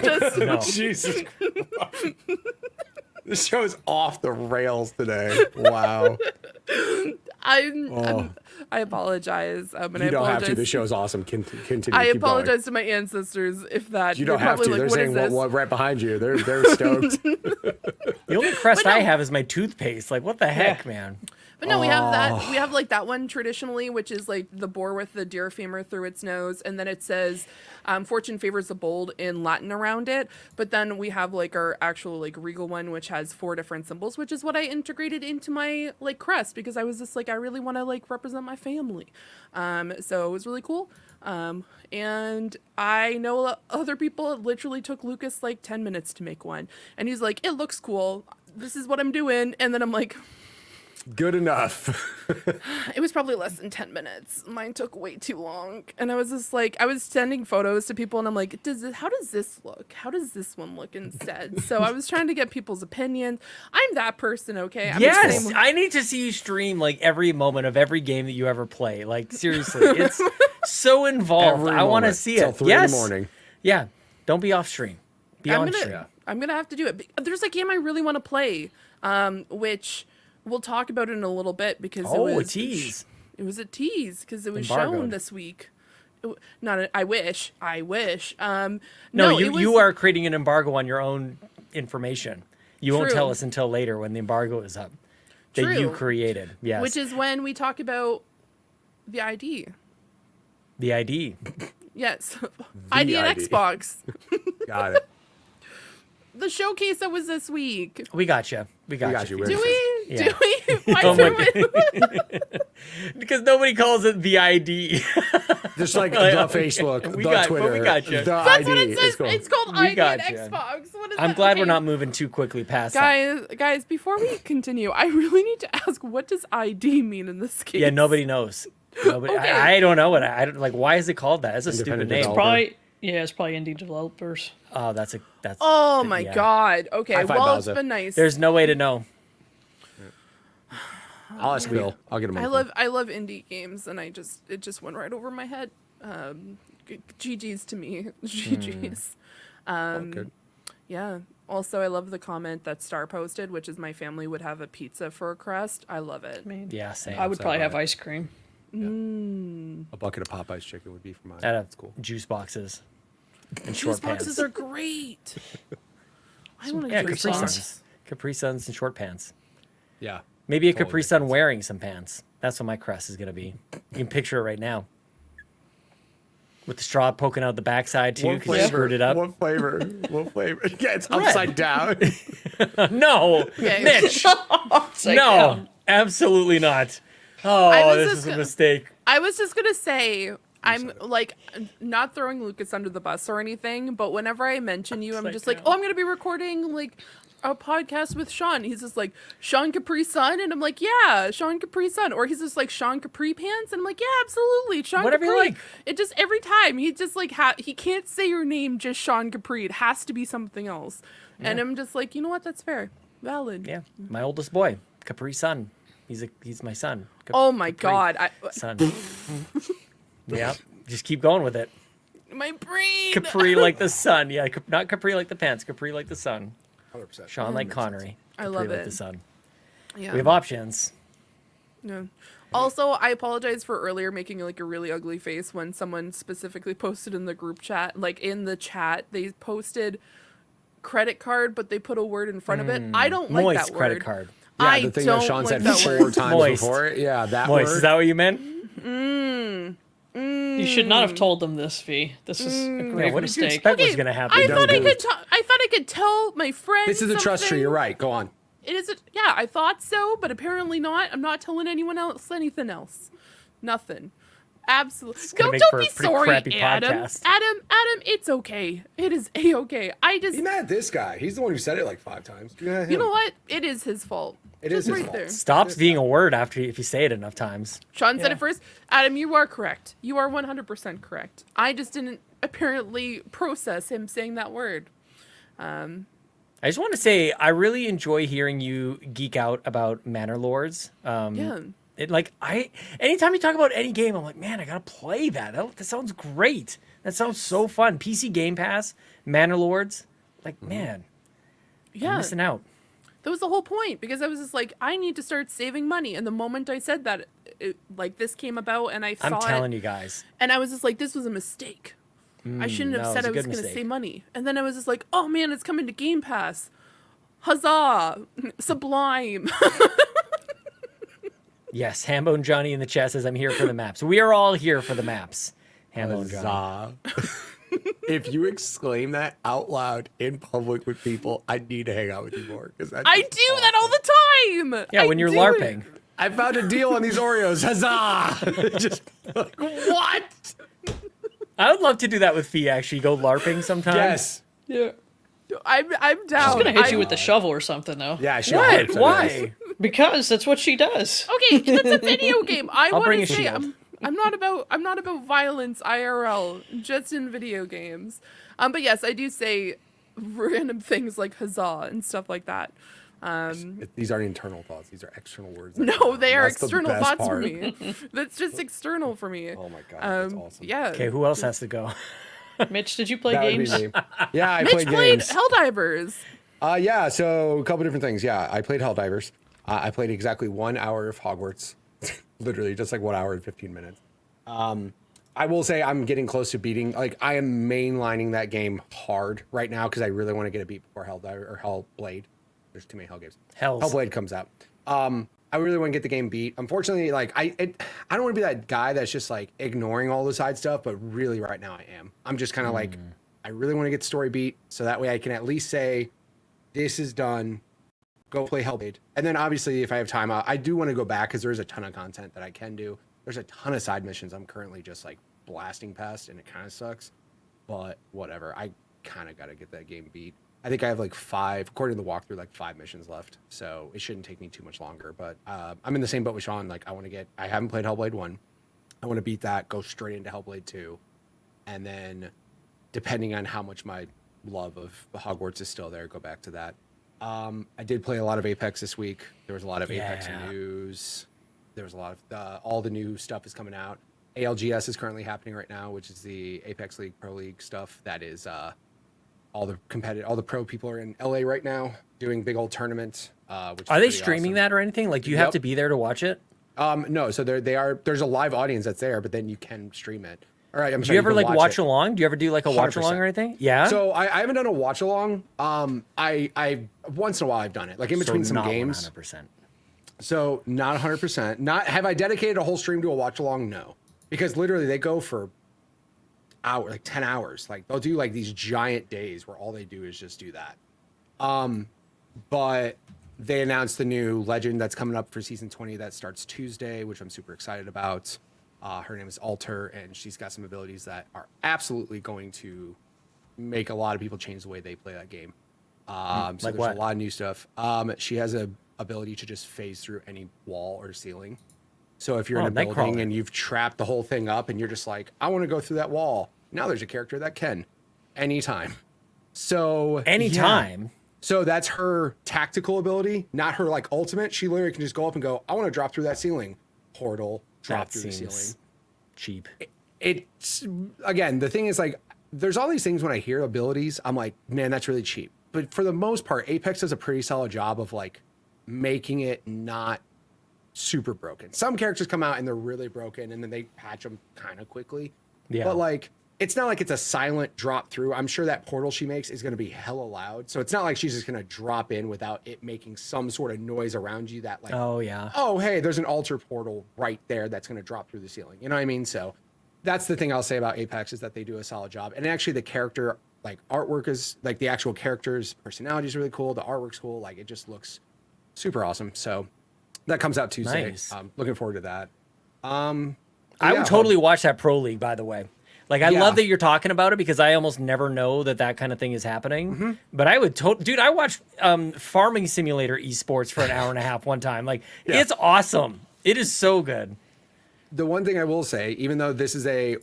S3: Just,
S4: No.
S5: Jesus Christ. This show is off the rails today. Wow.
S3: I apologize. And
S5: You don't have to. The show's awesome. Continue.
S3: I
S5: Keep
S3: apologize to my ancestors if that.
S5: You don't have to.
S3: Like,
S5: They're
S3: what
S5: saying
S3: is this?
S5: what right behind you. They're stoked.
S4: The only crest I have is my toothpaste. Like, what the heck, man?
S3: But no, we have that. We have like that one traditionally, which is like the boar with the deer femur through its nose, and then it says, "Fortune favors the bold" in Latin around it. But then we have like our actual like regal one, which has 4 different symbols, which is what I integrated into my like crest, because I was just like, I really want to like represent my family. So it was really cool. And I know other people. It literally took Lucas like 10 minutes to make one, and he's like, "It looks cool. This is what I'm doing." And then I'm like,
S5: Good enough.
S3: It was probably less than 10 minutes. Mine took way too long. And I was just like, I was sending photos to people and I'm like, how does this look? How does this one look instead? So I was trying to get people's opinions. I'm that person, okay? I'm
S4: Yes, I need to see you stream like every moment of every game that you ever play. Like seriously, it's so involved.
S5: Every
S4: I want to
S5: moment,
S4: see
S5: till
S4: it.
S5: 3 in the morning.
S4: Yeah. Don't be off stream. Be on stream.
S3: I'm going to have to do it. There's a game I really want to play, which we'll talk about it in a little bit because it was
S4: a tease.
S3: It was a tease because it was
S4: Embargoed.
S3: shown this week. I wish.
S4: No,
S3: it was,
S4: you are creating an embargo on your own information. You won't
S3: True.
S4: tell us until later when the embargo is up that you
S3: True.
S4: created. Yes.
S3: Which is when we talk about the ID.
S4: the ID.
S3: Yes. ID and
S5: ID.
S3: Xbox.
S5: Got it.
S3: The showcase that was this week.
S4: We got you. We got you.
S5: We're
S3: Do we?
S4: Yeah.
S3: Do we? Why
S4: Oh
S3: is
S4: my
S3: it-
S4: Because nobody calls it the ID.
S5: Just like the Facebook,
S4: We
S5: the
S4: got- but
S5: Twitter,
S4: we got you.
S5: the
S3: That's
S5: ID.
S3: what it says.
S5: It's cool.
S3: It's called
S4: We
S3: ID and
S4: got you.
S3: Xbox. What is
S4: I'm
S3: that?
S4: glad we're
S3: Okay.
S4: not moving too quickly past that.
S3: Guys, before we continue, I really need to ask, what does ID mean in this case?
S4: Yeah, nobody knows. Nobody,
S3: Okay.
S4: I don't know what I don't like. Why is it called that? That's a stupid
S5: Independent
S4: name.
S5: developer.
S1: It's probably indie developers.
S4: Oh, that's.
S3: Oh my
S4: yeah.
S3: God. Okay,
S5: High five,
S3: well, it's
S5: Bowsah.
S3: been nice.
S4: There's no way to know.
S5: I'll ask Bill. I'll get him on.
S3: I love indie games, and it just went right over my head. GG's to me. GG's.
S5: Good.
S3: Yeah. Also, I love the comment that Star posted, which is my family would have a pizza for a crust. I love it.
S1: I mean,
S4: Yeah, same.
S1: I would
S5: so
S1: probably
S5: bad.
S1: have ice cream.
S5: A bucket of Popeye's chicken would be for mine.
S4: I'd have
S5: That's cool.
S4: juice boxes and
S3: Juice
S4: short
S3: boxes
S4: pants.
S3: are great. I want to
S4: Yeah,
S3: Capri
S4: Capri
S3: Suns.
S4: Suns. Capri Suns and short pants.
S5: Yeah.
S4: Maybe a
S5: Totally
S4: Capri
S5: makes
S4: Sun
S5: sense.
S4: wearing some pants. That's what my crest is gonna be. You can picture it right now. With the straw poking out the backside too, because you screwed it up.
S5: What flavor? What flavor? Yeah, it's upside down.
S4: No,
S3: Okay.
S4: Mitch.
S1: It's like,
S4: No,
S1: yeah.
S4: absolutely not.
S3: I
S4: Oh,
S3: was
S4: this
S3: just
S4: is a
S3: gonna-
S4: mistake.
S3: I was just gonna say, I'm like not throwing Lucas under the bus or anything, but whenever I mention you, I'm
S4: Upside
S3: just like,
S4: down.
S3: oh, I'm gonna be recording like a podcast with Sean. He's just like, Sean Capri Sun, and I'm like, yeah, Sean Capri Sun. Or he's just like, Sean Capri Pants, and I'm like, yeah, absolutely, Sean
S4: Whatever
S3: Capri.
S4: you like.
S3: It just every time he just like he can't say your name just Sean Capri. It has to be something else. And I'm just like, you know what? That's fair, valid.
S4: Yeah, my oldest boy, Capri Sun. He's my son.
S3: Oh my
S4: Capri
S3: God,
S4: Sun. Yeah, just keep going with it.
S3: my brain.
S4: Capri like the sun. Yeah, not Capri like the pants. Capri like the sun.
S5: 100%.
S4: Sean like Connery.
S3: I
S4: Capri
S3: love
S4: like
S3: it.
S4: the sun.
S3: Yeah.
S4: We have options.
S3: Yeah. Also, I apologize for earlier making like a really ugly face when someone specifically posted in the group chat, like in the chat, they posted credit card, but they put a word in front of it. I don't like
S4: Moist
S3: that
S4: credit
S3: word.
S4: card.
S5: Yeah,
S3: I
S5: the thing
S3: don't
S5: that Sean
S3: like
S5: said
S3: that
S5: 4
S3: word.
S5: times
S4: Moist.
S5: before it. Yeah, that
S4: Moist,
S5: word.
S4: is that what you meant?
S1: You should not have told them this, V. This is a grave
S4: Yeah, what did you
S1: mistake.
S4: expect was going to happen?
S3: I
S5: Done
S3: thought I
S5: good.
S3: could. I thought I could tell my friends.
S5: This is a trust tree.
S3: something.
S5: You're right. Go on.
S3: It is. Yeah, I thought so, but apparently not. I'm not telling anyone else anything else. Nothing. Absolutely.
S4: gonna
S3: No,
S4: make
S3: don't
S4: for a
S3: be
S4: pretty
S3: sorry,
S4: crappy
S3: Adam.
S4: podcast.
S3: Adam, it's okay. It is a-okay. I just.
S5: Be mad at this guy. He's the one who said it like 5 times. Be mad at
S3: You
S5: him.
S3: know what? It is his fault.
S5: It
S3: Just
S5: is his
S3: right
S5: fault.
S3: there.
S4: Stops being a word if you say it enough times.
S3: Sean said
S1: Yeah.
S3: it first. Adam, you are correct. You are 100% correct. I just didn't apparently process him saying that word.
S4: I just want to say I really enjoy hearing you geek out about Manor Lords.
S3: Yeah.
S4: Anytime you talk about any game, I'm like, man, I gotta play that. That sounds great. That sounds so fun. PC Game Pass, Manor Lords, like man, I'm
S3: Yeah.
S4: missing out.
S3: That was the whole point, because I was just like, I need to start saving money. And the moment I said that, like this came about and I saw
S4: I'm telling
S3: it,
S4: you guys.
S3: and I was just like, this was a mistake. I shouldn't have
S4: no,
S3: said
S4: it
S3: I
S4: was a
S3: was
S4: good
S3: going to
S4: mistake.
S3: save money. And then I was just like, oh man, it's coming to Game Pass. Huzzah! Sublime.
S4: Yes, Hambone Johnny in the chat says I'm here for the maps. We are all here for the maps. Hambone Johnny.
S5: Huzzah. If you exclaim that out loud in public with people, I need to hang out with you more.
S3: I do that all the time.
S4: Yeah,
S3: I
S4: when you're
S3: do
S4: LARPing.
S3: it.
S5: I found a deal on these Oreos. Huzzah! Just like, what?
S4: I would love to do that with Fee. Actually, go LARPing sometime.
S5: Yes.
S1: Yeah.
S3: I'm down.
S1: She's gonna hit
S3: I-
S1: you with the shovel or something, though.
S5: Yeah, she
S4: What?
S5: 100% is.
S4: Why?
S1: Because that's what she does.
S3: Okay, that's a video game. I want
S4: bring
S3: to
S4: a
S3: say
S4: shield.
S3: I'm not about violence IRL, just in video games. But yes, I do say random things like huzzah and stuff like that.
S5: These aren't internal thoughts. These are external words.
S3: No, they are
S5: That's the
S3: external
S5: best
S3: thoughts for
S5: part.
S3: me. That's just external for me.
S5: Oh my god, that's awesome.
S3: Yeah.
S4: Okay, who else has to go?
S1: Mitch, did you play
S5: That would be
S1: games?
S5: me. Yeah, I
S3: Mitch
S5: played
S3: played
S5: games.
S3: Helldivers.
S5: Yeah, so a couple different things. Yeah, I played Helldivers. I played exactly 1 hour of Hogwarts. Literally, just like 1 hour and 15 minutes. I will say I'm getting close to beating. Like, I am mainlining that game hard right now because I really want to get a beat before Helldiver or Hellblade. There's too many Hell games. Hellblade comes out. I really want to get the game beat. Unfortunately, like I don't want to be that guy that's just like ignoring all the side stuff, but really right now I am. I'm just kind of like, I really want to get the story beat so that way I can at least say, this is done. Go play Hellblade. And then obviously if I have time, I do want to go back because there's a ton of content that I can do. There's a ton of side missions I'm currently just like blasting past and it kind of sucks, but whatever. I kind of got to get that game beat. I think I have like 5, according to the walkthrough, like 5 missions left. So it shouldn't take me too much longer, but I'm in the same boat with Sean. Like I haven't played Hellblade 1. I want to beat that, go straight into Hellblade 2. And then depending on how much my love of Hogwarts is still there, go back to that. I did play a lot of Apex this week. There was a lot of Apex news. There was a lot of all the new stuff is coming out. ALGS is currently happening right now, which is the Apex League Pro League stuff. That is all the pro people are in LA right now doing big old tournaments. Which
S4: Are
S5: is
S4: they
S5: pretty
S4: streaming
S5: awesome.
S4: that or anything? Like, do you have to be there to watch it?
S5: No, so there's a live audience that's there, but then you can stream it. All right,
S4: Do you ever like watch along? Do you ever do like a watch
S5: 100%.
S4: along or anything? Yeah.
S5: So I haven't done a watch along. I once in a while I've done it, like in between some
S4: not
S5: games.
S4: 100%.
S5: So not 100%. Not have I dedicated a whole stream to a watch along? No, because literally they go for hours, like 10 hours. Like they'll do like these giant days where all they do is just do that. But they announced the new legend that's coming up for season 20 that starts Tuesday, which I'm super excited about. Her name is Alter, and she's got some abilities that are absolutely going to make a lot of people change the way they play that game. So
S4: like
S5: there's
S4: what?
S5: a lot of new stuff. She has a ability to just phase through any wall or ceiling. So if you're in a building
S4: Nightcrawler.
S5: and you've trapped the whole thing up and you're just like, I want to go through that wall. Now there's a character that can anytime. So
S4: Anytime.
S5: yeah. So that's her tactical ability, not her like ultimate. She literally can just go up and go, I want to drop through that ceiling. Portal, drop
S4: That
S5: through the
S4: seems
S5: ceiling.
S4: cheap.
S5: It's again, the thing is like, there's all these things when I hear abilities, I'm like, man, that's really cheap. But for the most part, Apex does a pretty solid job of like making it not super broken. Some characters come out and they're really broken and then they patch them kind of quickly.
S4: Yeah.
S5: But like, it's not like it's a silent drop through. I'm sure that portal she makes is going to be hella loud. So it's not like she's just going to drop in without it making some sort of noise around you that like,
S4: Oh yeah.
S5: oh, hey, there's an altar portal right there that's going to drop through the ceiling. You know what I mean? So that's the thing I'll say about Apex is that they do a solid job. And actually the character, like artwork is like the actual character's personality is really cool. The artwork's cool. Like it just looks super awesome. So that comes out Tuesday.
S4: Nice.
S5: Looking forward to that.
S4: I
S5: yeah,
S4: would totally watch that Pro League, by the way. Like, I
S5: Yeah.
S4: love that you're talking about it because I almost never know that kind of thing is happening.
S5: Mm-hmm.
S4: But I would dude, I watched Farming Simulator esports for an hour and a half one time. Like,
S5: Yeah.
S4: it's awesome. It is so good.
S5: The one thing I will say, even though this is a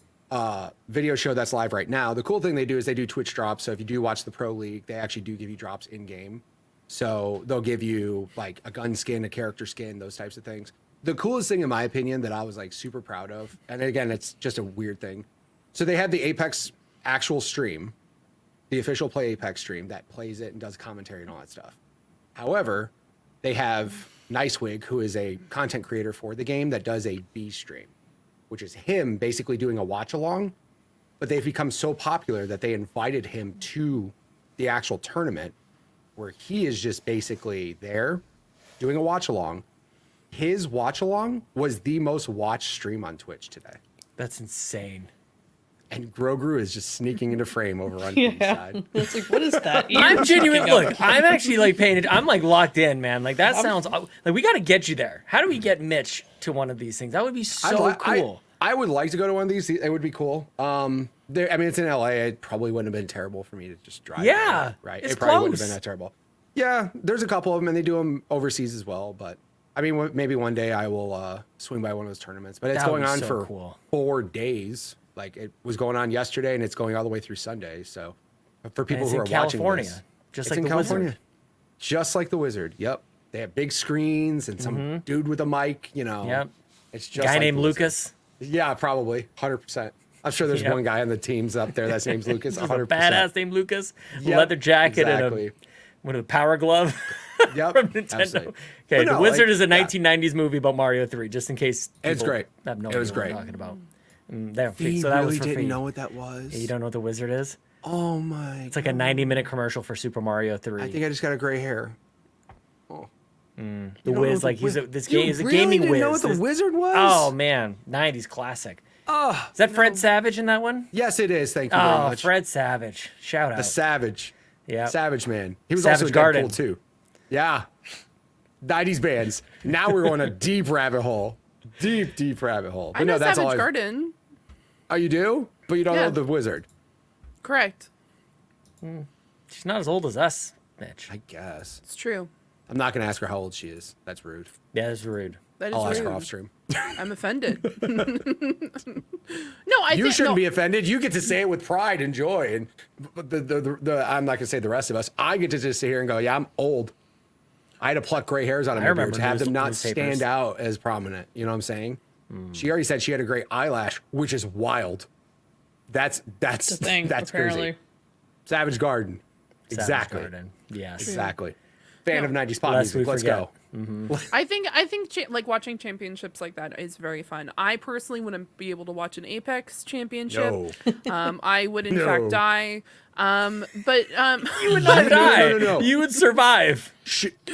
S5: video show that's live right now, the cool thing they do is they do Twitch drops. So if you do watch the Pro League, they actually do give you drops in game. So they'll give you like a gun skin, a character skin, those types of things. The coolest thing in my opinion that I was like super proud of, and again, it's just a weird thing. So they have the Apex actual stream, the official Play Apex stream that plays it and does commentary and all that stuff. However, they have Nicewig, who is a content creator for the game that does a B stream, which is him basically doing a watch along, but they've become so popular that they invited him to the actual tournament where he is just basically there doing a watch along. His watch along was the most watched stream on Twitch today.
S4: That's insane.
S5: And Grogru is just sneaking into frame over on the side.
S1: It's like, what is that?
S4: I'm
S1: ear
S4: genuine.
S1: sticking up?
S4: Look, I'm actually like paying it. I'm like locked in, man. Like that sounds like we got to get you there. How do we get Mitch to one of these things? That would be so cool.
S5: I would like to go to one of these. It would be cool. I mean, it's in LA. It probably wouldn't have been terrible for me to just drive.
S4: Yeah,
S5: there, right.
S4: it's
S5: It probably wouldn't
S4: close.
S5: have been that terrible. Yeah, there's a couple of them, and they do them overseas as well. But I mean, maybe one day I will swing by one of those tournaments, but it's
S4: That would
S5: going
S4: be
S5: on
S4: so
S5: for
S4: cool.
S5: 4 days. Like it was going on yesterday, and it's going all the way through Sunday. So for people
S4: it's
S5: who
S4: in
S5: are watching
S4: California,
S5: this,
S4: just
S5: it's
S4: like
S5: in
S4: the
S5: California,
S4: Wizard.
S5: just like the Wizard. Yep, they have big screens and some dude with a mic. You know,
S4: Yep.
S5: it's just
S4: Guy
S5: like
S4: named
S5: the Wizard.
S4: Lucas.
S5: Yeah, probably 100%. I'm sure there's
S4: Yep.
S5: one guy on the teams up there that's named Lucas.
S4: There's a
S5: 100%.
S4: badass named Lucas.
S5: Yep,
S4: Leather jacket
S5: exactly.
S4: and a power glove.
S5: Yep,
S4: From Nintendo.
S5: absolutely.
S4: Okay,
S5: But
S4: The
S5: no,
S4: Wizard
S5: like,
S4: is a
S5: yeah.
S4: 1990s movie about Mario 3, just in case
S5: It's
S4: people
S5: great.
S4: have no
S5: It
S4: idea
S5: was
S4: what
S5: great.
S4: we're talking about.
S5: He
S4: So that
S5: really
S4: was for
S5: didn't
S4: free.
S5: know what that was.
S4: Yeah, you don't know what The Wizard is?
S5: Oh my!
S4: It's like a 90-minute commercial for Super Mario 3.
S5: I think I just got a gray hair. Oh.
S4: The
S5: You don't know
S4: Wiz,
S5: what
S4: like
S5: the
S4: this
S5: You
S4: game is a
S5: really
S4: gaming
S5: didn't
S4: whiz.
S5: know what the
S4: This-
S5: Wizard was?
S4: Oh man, 90s classic.
S5: Oh,
S4: Is that Fred Savage in that one?
S5: yes, it is. Thank you very
S4: Oh,
S5: much.
S4: Fred Savage. Shout
S5: the
S4: out.
S5: Savage.
S4: Yeah.
S5: Savage Man. He was
S4: Savage
S5: also in
S4: Garden.
S5: Deadpool too. Yeah. 90s bands. Now we're going a deep rabbit hole. Deep rabbit hole. But
S3: I know
S5: no, that's
S3: Savage
S5: all.
S3: Garden.
S5: Oh, you do? But you don't
S3: Yeah.
S5: know the Wizard.
S3: Correct.
S4: She's not as old as us, Mitch.
S5: I guess.
S3: It's true.
S5: I'm not going to ask her how old she is. That's rude.
S4: Yeah, that's rude.
S3: That is
S5: I'll ask her
S3: rude.
S5: off stream.
S3: I'm offended. No, I
S5: You
S3: think
S5: shouldn't
S3: no,
S5: be offended. You get to say it with pride and joy. And the I'm not gonna say the rest of us. I get to just sit here and go, yeah, I'm old. I had to pluck gray hairs out of
S4: I
S5: my
S4: remember
S5: beard to have them not
S4: newspapers.
S5: stand out as prominent. You know what I'm saying? She already said she had a great eyelash, which is wild. That's
S1: The thing,
S5: that's
S1: apparently.
S5: crazy. Savage Garden.
S4: Savage
S5: Exactly.
S4: Garden. Yes.
S5: Exactly. Fan of 90s pop
S4: Lest we
S5: music. Let's
S4: forget.
S5: go.
S3: I think like watching championships like that is very fun. I personally wouldn't be able to watch an Apex championship.
S5: No.
S3: I would in
S5: No.
S3: fact die. But
S4: You would not die.
S5: no.
S4: You would survive.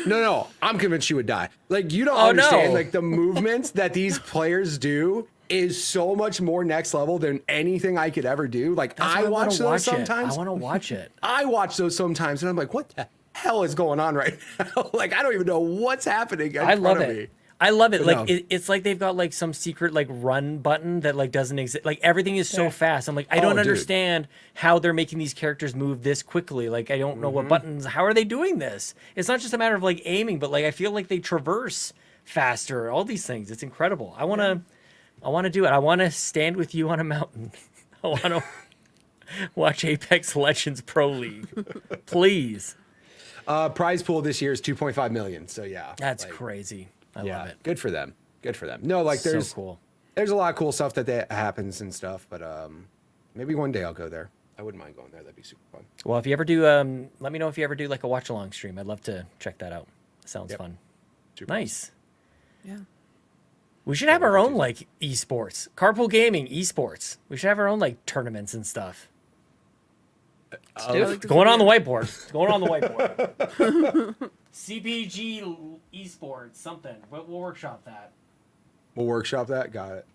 S5: No. I'm convinced she would die. Like, you don't
S4: Oh,
S5: understand,
S4: no.
S5: like, the movements that these players do is so much more next level than anything I could ever do. Like,
S4: That's why
S5: I
S4: wanna
S5: watch those
S4: it.
S5: sometimes.
S4: I want to watch it.
S5: I watch those sometimes, and I'm like, what the hell is going on right now? Like, I don't even know what's happening in
S4: I love
S5: front of
S4: it.
S5: me.
S4: I love it.
S5: But
S4: Like
S5: no.
S4: it's like they've got like some secret like run button that like doesn't exist. Like everything is so
S1: Yeah.
S4: fast. I'm like, I
S5: Oh,
S4: don't
S5: dude.
S4: understand how they're making these characters move this quickly. Like I don't know
S5: Mm-hmm.
S4: what buttons. How are they doing this? It's not just a matter of like aiming, but like I feel like they traverse faster. All these things. It's incredible. I want to do it. I want to stand with you on a mountain. I want to watch Apex Legends Pro League. Please.
S5: Prize pool this year is 2.5 million. So, yeah.
S4: That's
S5: like,
S4: crazy. I
S5: yeah,
S4: love it.
S5: good for them. Good for them. No, like,
S4: So
S5: there's
S4: cool.
S5: there's a lot of cool stuff that happens and stuff, but maybe one day I'll go there. I wouldn't mind going there. That'd be super fun.
S4: Well, if you ever do, let me know if you ever do like a watch along stream. I'd love to check that out. Sounds
S5: Yep.
S4: fun.
S5: Super
S4: Nice.
S3: yeah.
S4: We should have our own like esports, carpool gaming, esports. We should have our own like tournaments and stuff.
S1: do it.
S4: It's going on the whiteboard. It's going on the whiteboard. CPG esports, something. We'll workshop that.
S5: We'll workshop that. Got it.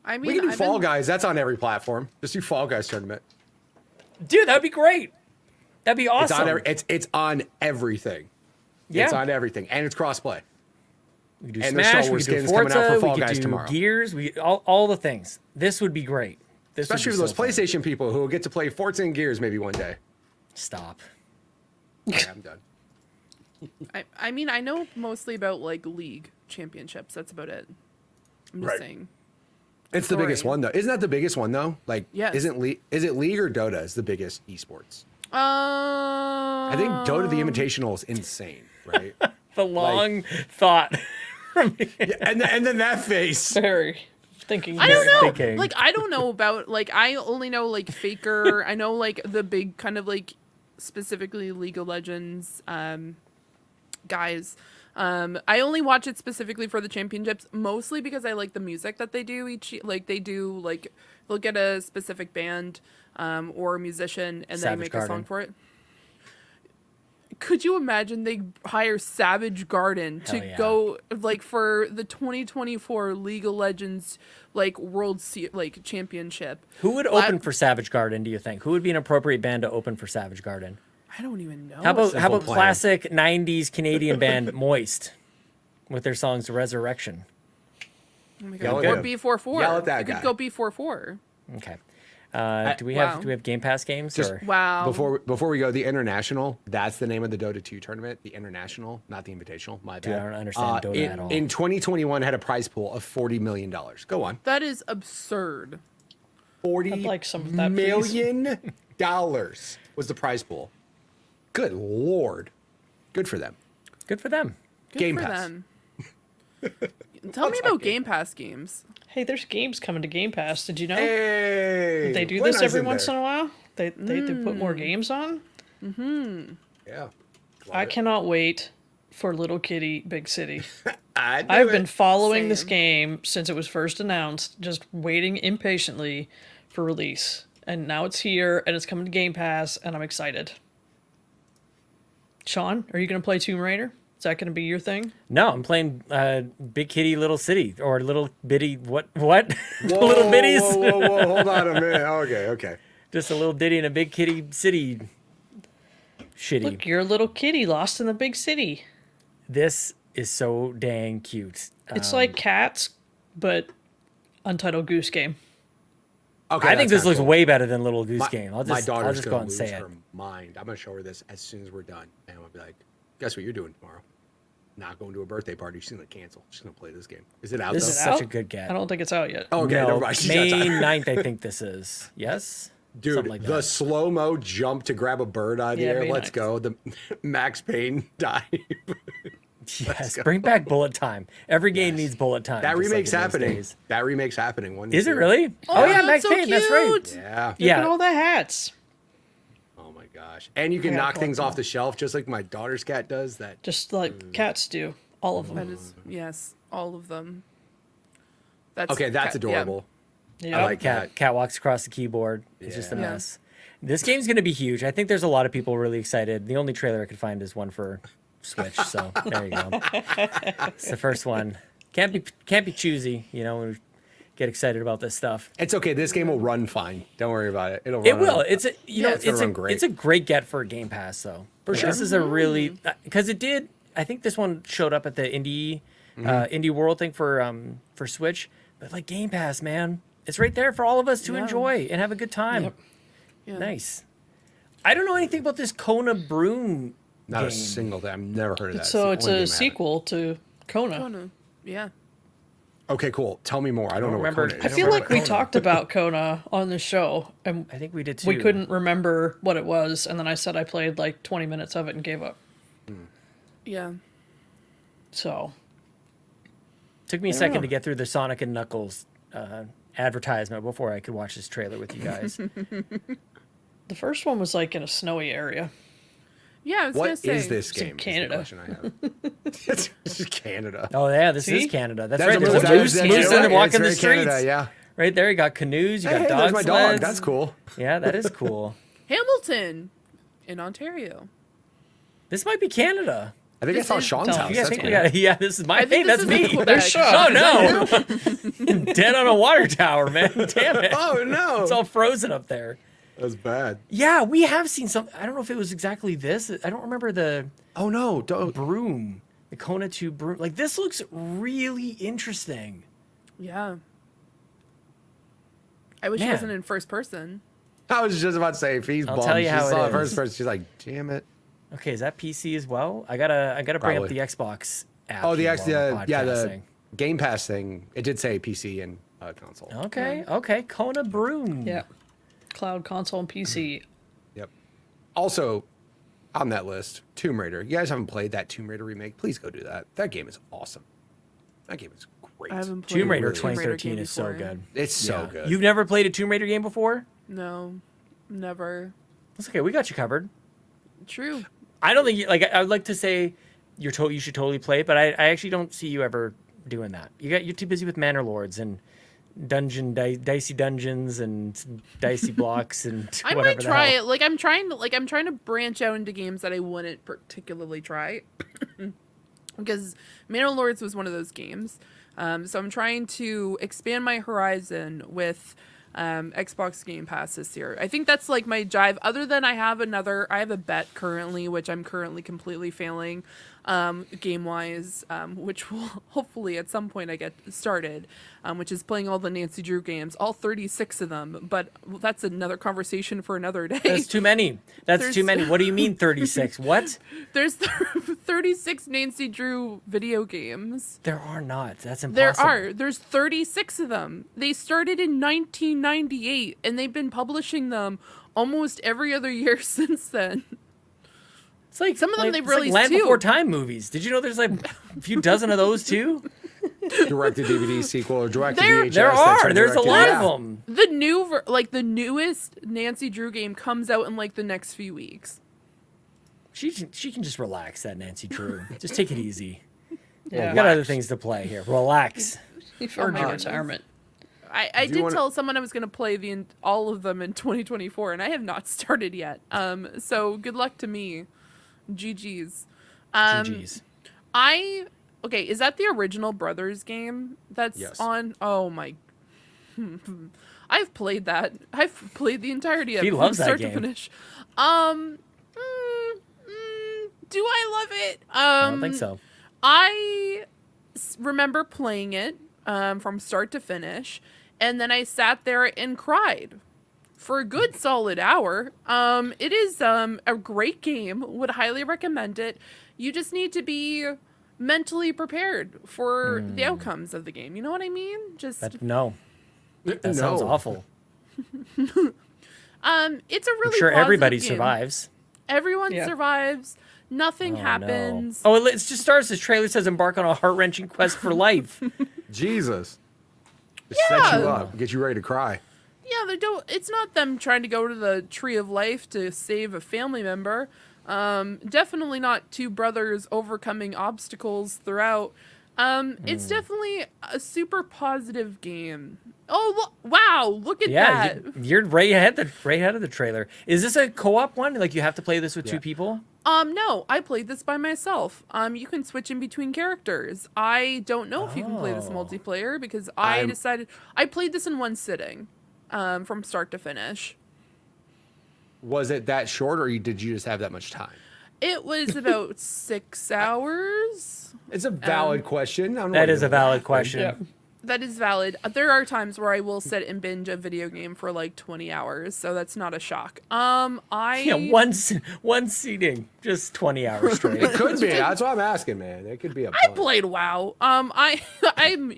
S3: I mean,
S5: We can do
S3: I've
S5: Fall
S3: been-
S5: Guys. That's on every platform. Just do Fall Guys tournament.
S4: Dude, that'd be great. That'd be
S5: It's
S4: awesome.
S5: on it's on everything.
S4: Yeah.
S5: It's on everything, and it's crossplay.
S4: We could do
S5: and there's
S4: Smash,
S5: Star
S4: we
S5: Wars
S4: could do
S5: skins coming
S4: Forza,
S5: out for Fall
S4: we could
S5: Guys
S4: do
S5: tomorrow.
S4: Gears, all the things. This would be great. This would
S5: Especially
S4: be
S5: for those
S4: so fun.
S5: PlayStation people who will get to play Forza and Gears maybe one day.
S4: Stop.
S5: Okay, I'm done.
S3: I mean, I know mostly about like league championships. That's about it. I'm just
S5: Right.
S3: saying.
S5: It's the biggest
S3: Sorry.
S5: one though. Isn't that the biggest one though? Like,
S3: Yes.
S5: is it League or Dota is the biggest esports?
S3: I
S5: I think Dota the Invitational is insane, right?
S4: The long thought.
S5: and then that face.
S1: Very thinking.
S3: I don't
S1: very-
S3: know.
S4: thinking.
S3: Like I don't know about like I only know like Faker. I know like the big kind of like specifically League of Legends guys. I only watch it specifically for the championships, mostly because I like the music that they do like they'll get a specific band or a musician and then
S4: Savage
S3: make
S4: Garden.
S3: a song for it. Could you imagine they hire Savage Garden to
S4: Hell yeah.
S3: go like for the 2024 League of Legends like like championship?
S4: Who would open for Savage Garden, do you think? Who would be an appropriate band to open for Savage Garden?
S3: I don't even know.
S4: How about
S5: simple plan.
S4: classic 90s Canadian band Moist with their songs Resurrection?
S3: Oh my
S5: Yell
S3: God.
S5: at
S3: Or
S5: him.
S3: B44.
S5: Yell at that
S3: You
S5: guy.
S3: could go B44.
S4: Okay. Do we have Game Pass games?
S5: Just
S4: or?
S3: Wow.
S5: Before we go, the International, that's the name of the Dota 2 tournament. The International, not the Invitational. My bad.
S4: Dude, I don't understand Dota at all.
S5: In 2021, had a prize pool of $40 million. Go on.
S3: That is absurd.
S5: $40
S1: like some of that,
S5: million dollars was the prize pool. Good Lord. Good for them.
S4: Good for them.
S3: Good
S5: Game
S3: for
S5: Pass.
S3: them. Tell me about Game Pass games.
S1: Hey, there's games coming to Game Pass. Did you know?
S5: Hey,
S1: They do
S5: when
S1: this
S5: I was
S1: every
S5: in
S1: once
S5: there.
S1: in a while. They put more games on.
S5: Yeah. Love
S1: I
S5: it.
S1: cannot wait for Little Kitty Big City.
S5: I knew
S1: I've
S5: it.
S1: been following this
S3: Same.
S1: game since it was first announced, just waiting impatiently for release. And now it's here, and it's coming to Game Pass, and I'm excited. Sean, are you going to play Tomb Raider? Is that going to be your thing?
S4: No, I'm playing Big Kitty Little City or Little Bitty what?
S5: Whoa,
S4: Little Bitties.
S5: Whoa, hold on a minute. Okay.
S4: Just a little ditty in a Big Kitty City. Shitty.
S1: Look, you're a little kitty lost in the big city.
S4: This is so dang cute.
S1: It's like Cats, but Untitled Goose Game.
S5: Okay.
S4: I think
S5: that's
S4: this looks
S5: kinda cool.
S4: way better than Little Goose
S5: My,
S4: Game.
S5: my
S4: I'll
S5: daughter's
S4: just go
S5: gonna
S4: and
S5: lose
S4: say it.
S5: her mind. I'm gonna show her this as soon as we're done, and I'll be like, "Guess what you're doing tomorrow? Not going to a birthday party. She's gonna cancel. She's gonna play this game. Is it out?
S4: This
S5: though?
S4: is
S1: it
S4: such
S1: out?
S4: a good get.
S1: I don't think it's out yet.
S5: Oh, okay,
S4: no,
S5: never mind. She's got
S4: May
S5: time.
S4: 9th, I think this is. Yes?
S5: Dude,
S4: Something like
S5: the
S4: that.
S5: slow mo jump to grab a bird out of the
S1: Yeah,
S5: air.
S1: May
S5: Let's
S1: 9th.
S5: go. The Max Payne dive.
S4: Yes, bring back bullet time. Every game needs bullet time.
S5: That
S4: just like
S5: remake's
S4: in those
S5: happening.
S4: days.
S5: That remake's happening. One
S4: Is it
S5: year.
S4: really? Oh, yeah,
S3: that's
S4: Max
S3: so
S4: Payne. That's right.
S3: cute.
S5: Yeah.
S1: Look at
S4: Yeah.
S1: all the hats.
S5: Oh my gosh. And you can
S1: I gotta
S5: knock
S1: collect
S5: things
S1: them.
S5: off the shelf just like my daughter's cat does. That
S1: Just like cats do. All of
S3: That
S1: them.
S3: is, yes, all of them. That's
S5: okay, that's
S3: yeah.
S5: adorable.
S1: Yeah.
S5: I like that.
S4: Cat walks across the keyboard. It's just a
S5: Yeah.
S4: mess. This game's going to be huge. I think there's a lot of people really excited. The only trailer I could find is one for Switch. So there you go. It's the first one. Can't be choosy. You know, when we get excited about this stuff.
S5: It's okay. This game will run fine. Don't worry about it. It'll run.
S4: It will. It's a
S5: it's gonna run great.
S4: it's a great get for a Game Pass though.
S5: For sure.
S4: This is a really because it did. I think this one showed up at the indie world thing for Switch. But like Game Pass, man, it's right there for all of us to
S3: Yeah.
S4: enjoy and have a good time.
S1: Yep.
S3: Yeah.
S4: Nice. I don't know anything about this Kona Broom
S5: Not
S4: game.
S5: a single thing. I've never heard of that.
S1: So
S5: the
S1: it's
S5: only game I
S1: a
S5: haven't.
S1: sequel to Kona.
S3: Oh, no. Yeah.
S5: Okay, cool. Tell me more. I don't know what
S4: remember-
S5: Kona
S1: I
S5: is.
S1: feel like we
S4: Kona.
S1: talked about Kona on the show, and
S4: I think we did too.
S1: we couldn't remember what it was, and then I said I played like 20 minutes of it and gave up.
S3: Yeah.
S1: So,
S4: Took me a
S1: don't
S4: second
S1: know.
S4: to get through the Sonic and Knuckles advertisement before I could watch this trailer with you guys.
S1: the first one was like in a snowy area.
S3: Yeah, I was going
S5: What
S3: to say.
S5: is this
S1: It's in
S5: game?
S1: Canada.
S5: Is the question I have. It's Canada.
S4: Oh yeah, this
S1: See?
S4: is Canada. That's,
S5: That's
S4: right.
S5: what
S4: There's
S5: it
S4: a
S5: was-
S4: moose,
S5: that's
S4: moose
S5: right.
S4: and walking the
S5: It's very
S4: streets.
S5: Canada, yeah.
S4: Right there, you got canoes, you got
S5: Hey,
S4: dog
S5: there's my dog.
S4: sleds.
S5: That's cool.
S4: Yeah, that is cool.
S3: Hamilton in Ontario.
S4: This might be Canada.
S5: I think I
S3: This
S5: saw
S3: is-
S5: Sean's
S1: Tell
S5: house.
S1: me.
S4: Yeah, I
S5: That's
S4: think
S5: cool.
S4: we got. Yeah, this is my.
S3: I
S4: Hey,
S3: think
S4: that's
S3: this is
S4: me.
S3: in Quebec.
S4: Oh no! Dead on a water tower, man. Damn it!
S5: Oh no.
S4: It's all frozen up there.
S5: That's bad.
S4: Yeah, we have seen some. I don't know if it was exactly this. I don't remember the
S5: Oh no. Don't.
S4: broom, the Kona 2 broom. Like this looks really interesting.
S3: Yeah. I wish
S4: Man.
S3: it wasn't in first person.
S5: I was just about to say, if he's
S4: I'll
S5: bummed,
S4: tell you
S5: she
S4: how it
S5: saw it
S4: is.
S5: first person. She's like, damn it.
S4: Okay, is that PC as well? I gotta bring up
S5: Probably.
S4: the Xbox app.
S5: Oh, the
S4: here
S5: X,
S4: while we're
S5: yeah, the
S4: podcasting.
S5: Game Pass thing. It did say PC and console.
S4: Okay, Kona broom.
S1: Yeah. Cloud console and PC.
S5: Yep. Also, on that list, Tomb Raider. You guys haven't played that Tomb Raider remake? Please go do that. That game is awesome. That game is great.
S3: I haven't played
S4: Tomb Raider
S3: a Tomb Raider
S4: 2013
S3: game
S4: is so
S3: before.
S4: good.
S5: It's so
S4: Yeah.
S5: good.
S4: You've never played a Tomb Raider game before?
S3: No, never.
S4: That's okay. We got you covered.
S3: True.
S4: I don't think I would like to say you should totally play it, but I actually don't see you ever doing that. You're too busy with Manor Lords and dicey dungeons and dicey blocks and
S3: I
S4: whatever
S3: might
S4: the
S3: try
S4: hell.
S3: it. Like I'm trying to branch out into games that I wouldn't particularly try. Because Manor Lords was one of those games. So I'm trying to expand my horizon with Xbox Game Pass this year. I think that's like my jive. Other than I have a bet currently, which I'm currently completely failing. game-wise, which will hopefully at some point I get started, which is playing all the Nancy Drew games, all 36 of them, but that's another conversation for another day.
S4: That's too many. That's
S3: There's-
S4: too many. What do you mean 36? What?
S3: There's 36 Nancy Drew video games.
S4: There are not. That's impossible.
S3: There are. There's 36 of them. They started in 1998, and they've been publishing them almost every other year since then.
S4: It's like
S3: Some of them they've
S4: it's like
S3: released
S4: Land
S3: too.
S4: Before Time movies. Did you know there's like a few dozen of those too?
S5: Direct to DVD sequel or direct to
S3: There-
S5: VHS.
S4: There
S5: that
S4: are.
S5: turned
S4: There's a
S5: direct to-
S4: lot
S5: yeah.
S4: of them.
S3: The new, the newest Nancy Drew game comes out in like the next few weeks.
S4: She can just relax, that Nancy Drew. Just take it easy.
S1: Yeah.
S4: We got other things to play here. Relax.
S1: Earn your
S3: goodness.
S1: retirement.
S3: I
S5: Do you
S3: did
S5: wanna-
S3: tell someone I was going to play all of them in 2024, and I have not started yet. So good luck to me. GG's.
S4: GG's.
S3: Okay, is that the original Brothers game that's
S5: Yes.
S3: on? Oh my. I've played that. I've played the entirety of
S4: He
S3: it
S4: loves
S3: from
S4: that
S3: start
S4: game.
S3: to finish. Do I love it?
S4: I don't think so.
S3: I remember playing it from start to finish, and then I sat there and cried for a good solid hour. It is a great game. Would highly recommend it. You just need to be mentally prepared for the outcomes of the game. You know what I mean? Just
S4: No. That sounds awful.
S3: it's a really
S4: I'm sure
S3: positive
S4: everybody
S3: game.
S4: survives.
S3: Everyone
S1: Yeah.
S3: survives. Nothing
S4: Oh,
S3: happens.
S4: No. Oh, it just starts. This trailer says embark on a heart-wrenching quest for life.
S5: Jesus. It sets you
S3: Yeah.
S5: up, get you ready to cry.
S3: Yeah, they don't. It's not them trying to go to the Tree of Life to save a family member. Definitely not two brothers overcoming obstacles throughout. It's definitely a super positive game. Oh, wow! Look at
S4: Yeah,
S3: that.
S4: you're right ahead of the trailer. Is this a co-op one? Like you have to play this with two people?
S3: No, I played this by myself. You can switch in between characters. I don't know if you can play this
S4: Oh.
S3: multiplayer because I
S5: I'm-
S3: decided I played this in one sitting, from start to finish.
S5: Was it that short, or did you just have that much time?
S3: It was about 6 hours.
S5: It's a valid question. I'm
S4: That
S5: not
S4: is a
S5: gonna
S4: valid
S5: laugh.
S4: question.
S1: Yeah.
S3: That is valid. There are times where I will sit and binge a video game for like 20 hours, so that's not a shock.
S4: Yeah, one seating, just 20 hours straight.
S5: It could be. That's what I'm asking, man. It could be a
S3: I
S5: bunch.
S3: played WoW. I'm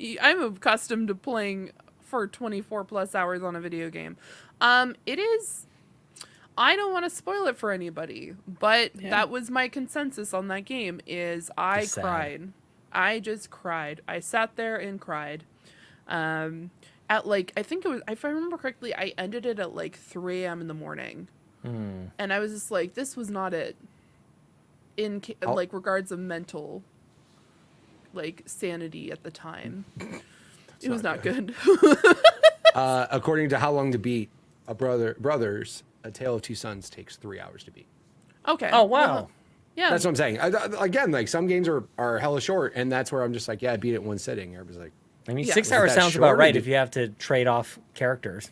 S3: accustomed to playing for 24 plus hours on a video game. It is. I don't want to spoil it for anybody, but
S1: Yeah.
S3: that was my consensus on that game. Is I
S4: It's sad.
S3: cried. I just cried. I sat there and cried. At like I think it was, if I remember correctly, I ended it at like 3 a.m. in the morning, and I was just like, this was not it.
S5: I'll-
S3: Like regards of mental, like sanity at the time, it was not good.
S5: According to How Long to Beat, Brothers, A Tale of Two Sons takes 3 hours to beat.
S3: Okay.
S4: Oh, wow.
S3: Well, yeah.
S5: That's what I'm saying. Again, like some games are hella short, and that's where I'm just like, yeah, I beat it in one sitting. Everybody's like,
S4: I mean,
S3: Yeah.
S4: 6
S3: Was
S4: hours
S5: that
S4: sounds
S5: short,
S4: about
S5: or
S4: right
S5: did-
S4: if you have to trade off characters.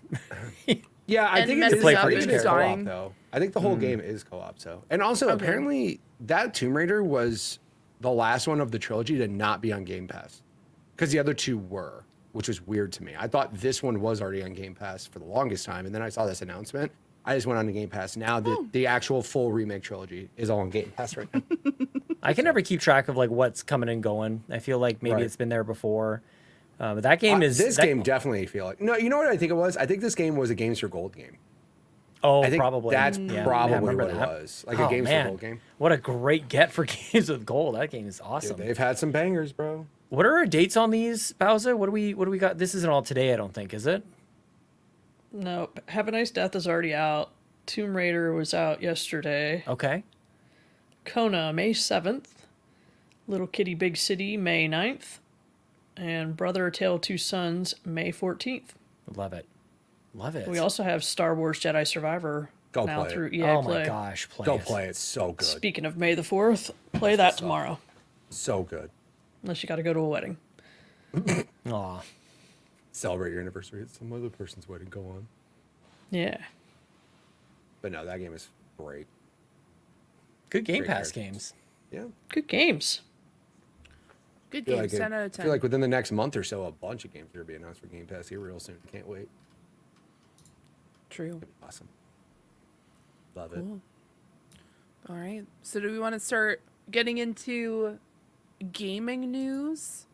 S5: yeah, I
S3: And
S5: think
S3: messes
S5: it is,
S4: up
S5: I think
S4: and
S5: it is
S3: dying.
S5: co-op though. I think the whole game is co-op. So, and also
S3: Okay.
S5: apparently that Tomb Raider was the last one of the trilogy to not be on Game Pass, because the other two were, which was weird to me. I thought this one was already on Game Pass for the longest time, and then I saw this announcement. I just went on to Game Pass. Now the actual full remake trilogy is all on Game Pass right now.
S4: I can never keep track of like what's coming and going. I feel like maybe
S5: Right.
S4: it's been there before. But that game is
S5: this
S4: that-
S5: game definitely feel like no. You know what I think it was? I think this game was a Games for Gold game.
S4: Oh,
S5: I think
S4: probably.
S5: that's
S4: Yeah,
S5: probably
S4: I remember
S5: what it
S4: that.
S5: was. Like
S4: Oh,
S5: a Games
S4: man.
S5: for Gold game.
S4: What a great get for games with gold. That game is
S5: Dude,
S4: awesome.
S5: they've had some bangers, bro.
S4: What are our dates on these, Bowsah? What do we got? This isn't all today, I don't think, is it?
S1: No, Have a Nice Death is already out. Tomb Raider was out yesterday.
S4: Okay.
S1: Kona, May 7th. Little Kitty Big City, May 9th. And Brother, A Tale of Two Sons, May 14th.
S4: Love it. Love it.
S1: We also have Star Wars Jedi Survivor
S5: Go
S1: now
S5: play it.
S1: through EA
S4: oh
S1: Play.
S4: my gosh, play
S5: Go
S4: it.
S5: play it. So good.
S1: Speaking of May the 4th, play that tomorrow.
S5: So good.
S1: Unless you got to go to a wedding.
S4: Aw.
S5: Celebrate your anniversary at some other person's wedding. Go on.
S1: Yeah.
S5: But no, that game is great.
S4: Good Game
S5: Great
S4: Pass
S5: characters.
S4: games.
S5: Yeah.
S1: Good games.
S3: Good
S5: I feel
S3: games.
S5: like
S3: 10 out of
S5: I
S3: 10.
S5: feel like within the next month or so, a bunch of games are going to be announced for Game Pass here real soon. Can't wait.
S3: True.
S5: Awesome. Love it.
S3: Cool. All right. So do we want to start getting into gaming news?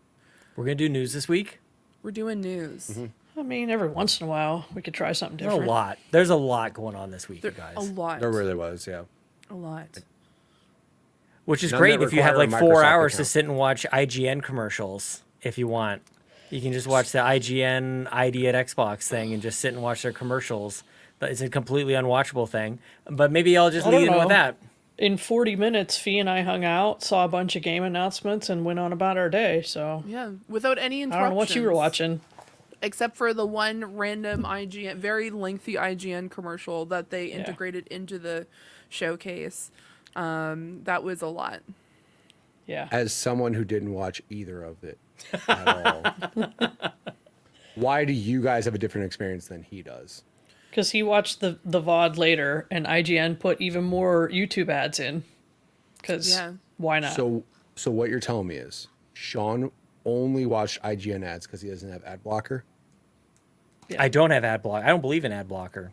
S4: We're gonna do news this week.
S3: We're doing news.
S1: I mean, every once in a while, we could try something
S4: There's
S1: different.
S4: a lot. There's a lot going on this week,
S3: There,
S4: you guys.
S3: a lot.
S5: There really was, yeah.
S3: A lot.
S4: Which is
S5: None
S4: great
S5: that
S4: if you have
S5: require
S4: like
S5: a
S4: 4
S5: Microsoft
S4: hours to
S5: account.
S4: sit and watch IGN commercials if you want. You can just watch the IGN ID at Xbox thing and just sit and watch their commercials. But it's a completely unwatchable thing. But maybe I'll just
S1: I don't
S4: lead in with
S1: know.
S4: that.
S1: In 40 minutes, Fee and I hung out, saw a bunch of game announcements, and went on about our day. So
S3: Yeah. Without any
S1: I
S3: interruptions.
S1: don't know what you were watching.
S3: Except for the one random IGN, very lengthy IGN commercial that they integrated into the showcase. That was a lot.
S1: Yeah.
S5: As someone who didn't watch either of it at all, why do you guys have a different experience than he does?
S1: Because he watched the VOD later, and IGN put even more YouTube ads in. Because
S3: Yeah.
S1: why not?
S5: So what you're telling me is Sean only watched IGN ads because he doesn't have ad blocker?
S4: I don't have ad block. I don't believe in ad blocker.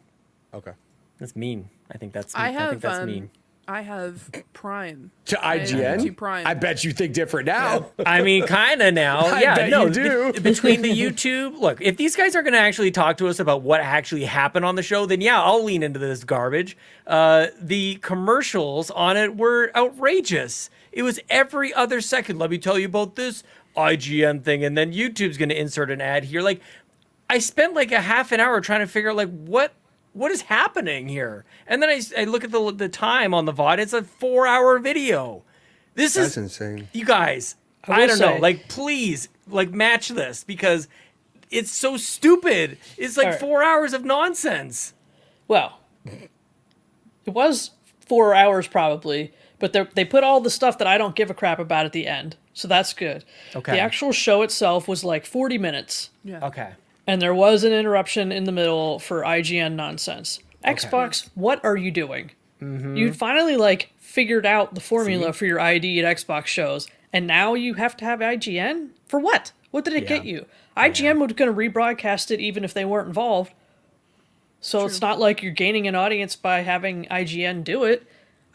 S5: Okay.
S4: That's mean. I think that's
S3: I
S4: think
S3: have
S4: that's mean.
S3: I have Prime.
S5: To
S3: I have
S5: IGN?
S3: YouTube Prime.
S5: I bet you think different now.
S4: I mean, kind of now.
S5: I
S4: Yeah,
S5: bet
S4: no.
S5: you do.
S4: Between the YouTube, look, if these guys are going to actually talk to us about what actually happened on the show, then yeah, I'll lean into this garbage. The commercials on it were outrageous. It was every other second. Let me tell you about this IGN thing, and then YouTube's going to insert an ad here. Like, I spent like a half an hour trying to figure out like what is happening here, and then I look at the time on the VOD. It's a 4-hour video. This
S5: That's
S4: is
S5: insane.
S4: you guys.
S1: I
S4: I
S1: will
S4: don't know.
S1: say-
S4: Like, please, like match this because it's so stupid. It's like
S1: All right.
S4: 4 hours of nonsense.
S1: Well, it was 4 hours probably, but they put all the stuff that I don't give a crap about at the end. So that's good.
S4: Okay.
S1: The actual show itself was like 40 minutes.
S3: Yeah.
S4: Okay.
S1: And there was an interruption in the middle for IGN nonsense. Xbox, what are you doing? You finally like figured out the formula for your ID at Xbox shows, and now you have to have IGN for what? What did it get you? IGN was going to rebroadcast it even if they weren't involved. So it's not like you're gaining an audience by having IGN do it.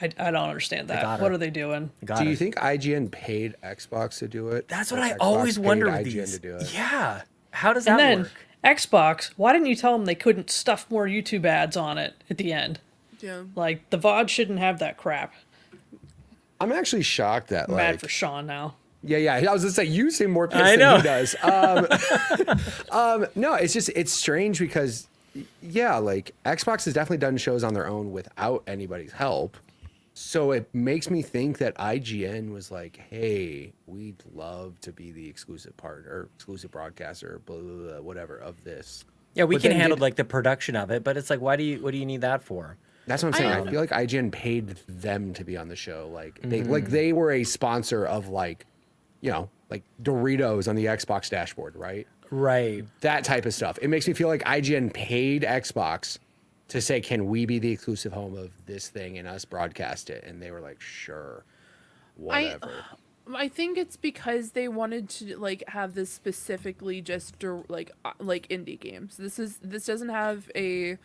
S1: I don't understand that.
S4: got
S1: What
S4: her.
S1: are they doing?
S4: Got
S5: Do you
S4: it.
S5: think IGN paid Xbox to do it?
S4: That's
S5: Or
S4: what I
S5: Xbox
S4: always
S5: paid
S4: wonder with
S5: IGN
S4: these.
S5: to do it?
S4: Yeah. How does
S1: And
S4: that
S1: then
S4: work?
S1: Xbox, why didn't you tell them they couldn't stuff more YouTube ads on it at the end?
S3: Yeah.
S1: Like, the VOD shouldn't have that crap.
S5: I'm actually shocked that
S1: I'm mad
S5: like
S1: for Sean now.
S5: yeah. I was gonna say you seem more pissed
S4: I
S5: than
S4: know.
S5: he does. No, it's strange because like Xbox has definitely done shows on their own without anybody's help. So it makes me think that IGN was like, "Hey, we'd love to be the exclusive partner, exclusive broadcaster, blah, blah, blah, whatever of this."
S4: Yeah, we
S5: But
S4: can
S5: then
S4: handle
S5: did-
S4: like the production of it, but it's like, what do you need that for?
S5: That's what I'm saying. I
S3: I-
S5: feel like IGN paid them to be on the show. Like they were a sponsor of like Doritos on the Xbox dashboard, right?
S4: Right.
S5: That type of stuff. It makes me feel like IGN paid Xbox to say, "Can we be the exclusive home of this thing and us broadcast it?" And they were like, "Sure, whatever."
S3: I think it's because they wanted to like have this specifically just like indie games. This doesn't have a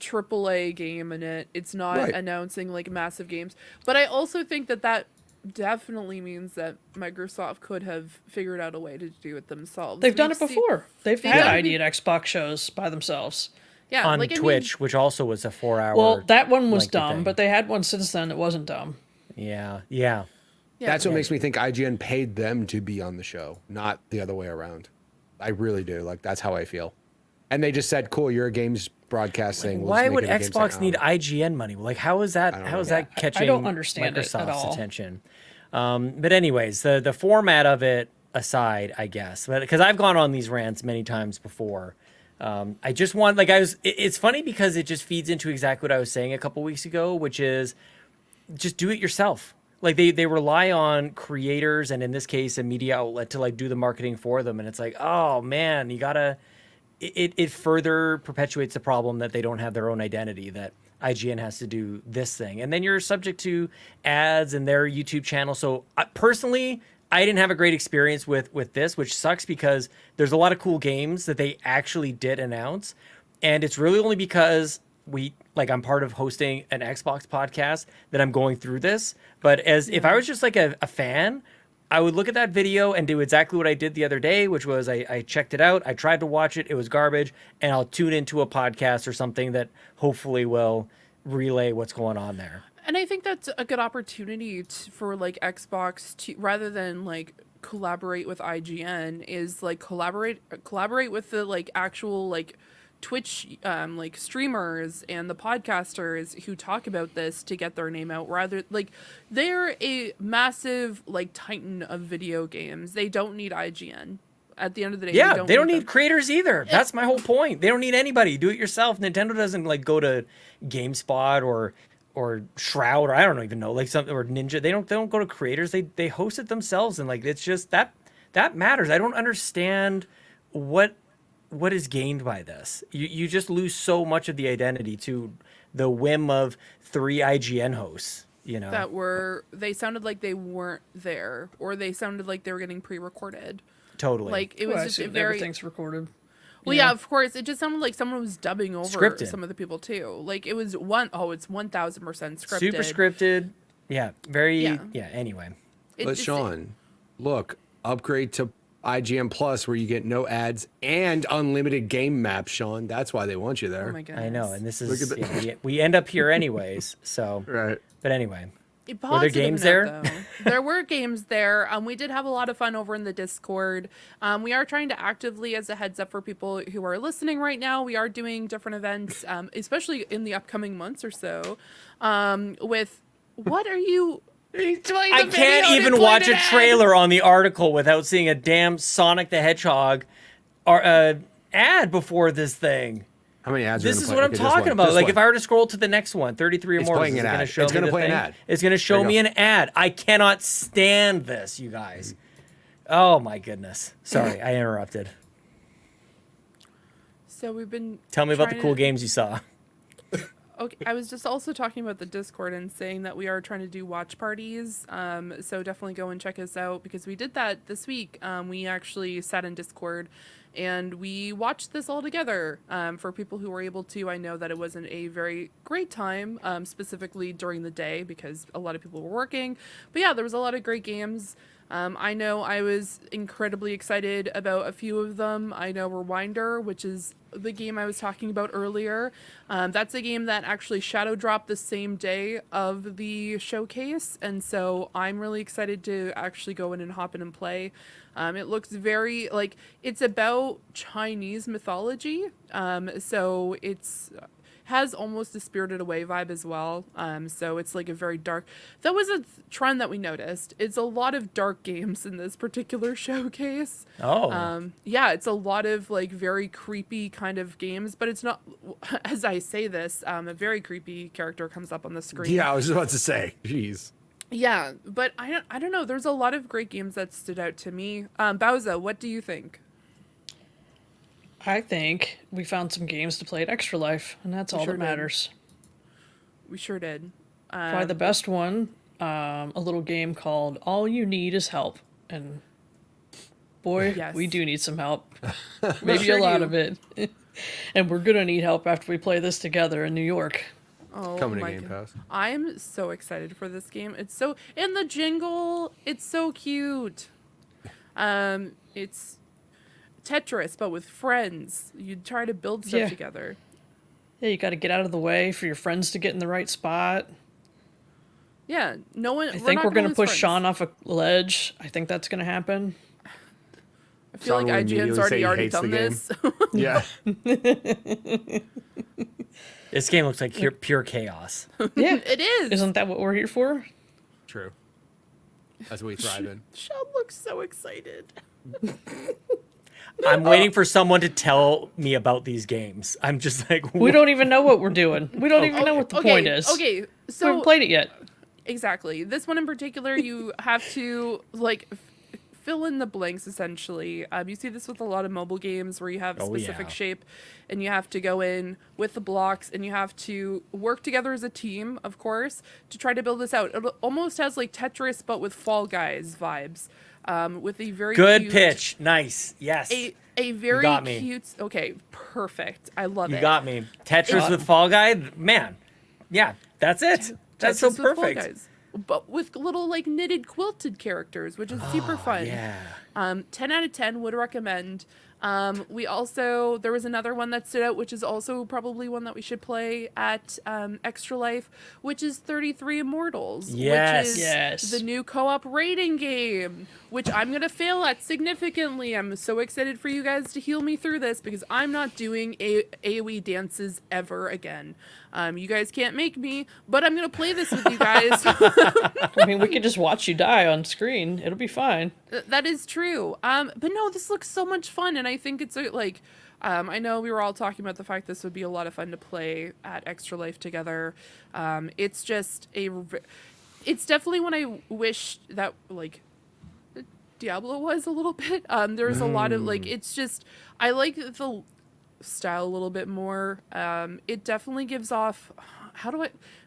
S3: AAA game in it. It's not
S5: Right.
S3: announcing like massive games. But I also think that definitely means that Microsoft could have figured out a way to do it themselves.
S1: They've done it
S3: We've seen-
S1: before. They've
S3: They've
S1: had
S3: done it
S1: ID at Xbox shows by themselves.
S3: Yeah,
S4: On
S3: like, I mean,
S4: Twitch, which also was a 4-hour.
S1: Well, that one was
S4: lengthy
S1: dumb,
S4: thing.
S1: but they had one since then that wasn't dumb.
S4: Yeah.
S3: yeah.
S5: That's what makes me think IGN paid them to be on the show, not the other way around. I really do. Like that's how I feel. And they just said, "Cool, you're a games broadcasting." We'll
S4: Why
S5: just
S4: would
S5: make it a games
S4: Xbox
S5: thing."
S4: need IGN money? Like, how is that? How is
S5: know.
S4: that catching?
S1: I don't understand it
S4: Microsoft's
S1: at all.
S4: attention. But anyways, the format of it aside, I guess, because I've gone on these rants many times before. I just want it's funny because it just feeds into exactly what I was saying a couple weeks ago, which is just do it yourself. Like they rely on creators and in this case a media outlet to like do the marketing for them, and it's like, oh man, it further perpetuates the problem that they don't have their own identity, that IGN has to do this thing. And then you're subject to ads and their YouTube channel. So personally, I didn't have a great experience with this, which sucks because there's a lot of cool games that they actually did announce. And it's really only because I'm part of hosting an Xbox podcast that I'm going through this. But if I was just like a fan, I would look at that video and do exactly what I did the other day, which was I checked it out. I tried to watch it. It was garbage. And I'll tune into a podcast or something that hopefully will relay what's going on there.
S3: And I think that's a good opportunity for like Xbox to, rather than like collaborate with IGN, is like collaborate with the like actual like Twitch like streamers and the podcasters who talk about this to get their name out. Rather, like, they're a massive like titan of video games. They don't need IGN. At the end of the day,
S4: they don't need creators either. That's my whole point. They don't need anybody. Do it yourself. Nintendo doesn't like go to GameSpot or Shroud, or I don't even know, like something, or Ninja. They don't go to creators. They host it themselves, and like it's just that matters. I don't understand what is gained by this. You just lose so much of the identity to the whim of 3 IGN hosts, you know.
S3: They sounded like they weren't there, or they sounded like they were getting pre-recorded.
S4: Totally.
S3: Like it was just
S1: everything's recorded.
S3: Well, yeah, of course. It just sounded like someone was dubbing over
S4: Scripted.
S3: some of the people too. Like it was it's 1000% scripted.
S4: Super scripted. Yeah. Very. Yeah. Anyway.
S5: But Sean, look, upgrade to IGN Plus where you get no ads and unlimited game maps, Sean. That's why they want you there.
S3: Oh my goodness.
S4: I know, and this is we end up here anyways. So.
S5: Right.
S4: But anyway.
S3: Were
S4: there games there?
S3: There were games there. We did have a lot of fun over in the Discord. We are trying to actively, as a heads up for people who are listening right now, we are doing different events, especially in the upcoming months or so. With what are you?
S4: I can't even watch a trailer on the article without seeing a damn Sonic the Hedgehog ad before this thing.
S5: How many ads?
S4: This is what I'm talking about. Like if I were to scroll to the next one, 33 or more,
S5: is it going to show me the thing?
S4: It's going to show me an ad. I cannot stand this, you guys. Oh my goodness. Sorry, I interrupted.
S3: So we've been.
S4: Tell me about the cool games you saw.
S3: Okay, I was just also talking about the Discord and saying that we are trying to do watch parties. So definitely go and check us out because we did that this week. We actually sat in Discord and we watched this all together. For people who were able to, I know that it wasn't a very great time, specifically during the day because a lot of people were working. But yeah, there was a lot of great games. I know I was incredibly excited about a few of them. I know Rewinder, which is the game I was talking about earlier. That's a game that actually shadow dropped the same day of the showcase. And so I'm really excited to actually go in and hop in and play. It looks very like it's about Chinese mythology. So it's has almost a Spirited Away vibe as well. So it's like a very dark. That was a trend that we noticed. It's a lot of dark games in this particular showcase.
S4: Oh.
S3: Yeah, it's a lot of like very creepy kind of games, but it's not. As I say this, a very creepy character comes up on the screen.
S5: Yeah, I was about to say. Jeez.
S3: Yeah, but I don't know. There's a lot of great games that stood out to me. Bowsah, what do you think?
S1: I think we found some games to play at Extra Life, and that's all that matters.
S3: We sure did.
S1: Probably the best one, a little game called All You Need Is Help. And boy,
S3: Yes.
S1: we do need some help. Maybe a lot of it. And we're going to need help after we play this together in New York.
S3: Oh,
S5: Coming to
S3: my
S5: Game
S3: God.
S5: Pass.
S3: I'm so excited for this game. It's so in the jingle. It's so cute. It's Tetris, but with friends. You try to build stuff together.
S1: Yeah, you got to get out of the way for your friends to get in the right spot.
S3: Yeah, no one.
S1: I think we're going to push Sean off a ledge. I think that's going to happen.
S3: I feel
S5: Sean
S3: like
S5: will
S3: IGN's
S5: immediately
S3: already
S5: say he
S3: done
S5: hates
S3: this.
S5: Yeah.
S4: This game looks like pure chaos.
S1: Yeah,
S3: It is.
S1: Isn't that what we're here for?
S5: True. That's what we thrive in.
S3: Sean looks so excited.
S4: I'm waiting for someone to tell me about these games. I'm just like,
S1: We don't even know what we're doing. We don't even know what the point is.
S3: Okay,
S1: We
S3: so
S1: haven't played it yet.
S3: exactly. This one in particular, you have to like fill in the blanks, essentially. You see this with a lot of mobile games where you have a specific shape and you have to go in with the blocks and you have to work together as a team, of course, to try to build this out. It almost has like Tetris, but with Fall Guys vibes. With a very
S4: good
S3: cute,
S4: pitch. Nice. Yes.
S3: A very
S4: got me.
S3: cute. Okay, perfect. I love it.
S4: You got me. Tetris with Fall Guy, man. Yeah, that's it. That's so
S3: Tetris with Fall
S4: perfect.
S3: Guys, but with little like knitted quilted characters, which is super fun.
S4: Yeah.
S3: 10 out of 10 would recommend. We also, there was another one that stood out, which is also probably one that we should play at Extra Life, which is 33 Immortals,
S4: Yes.
S3: which is
S1: Yes.
S3: the new co-op raiding game, which I'm going to fail at significantly. I'm so excited for you guys to heal me through this because I'm not doing AoE dances ever again. You guys can't make me, but I'm going to play this with you guys.
S1: I mean, we could just watch you die on screen. It'll be fine.
S3: That is true. But no, this looks so much fun, and I think it's I know we were all talking about the fact this would be a lot of fun to play at Extra Life together. It's just it's definitely when I wish that Diablo was a little bit. There's a lot of it's just I like the style a little bit more. It definitely gives off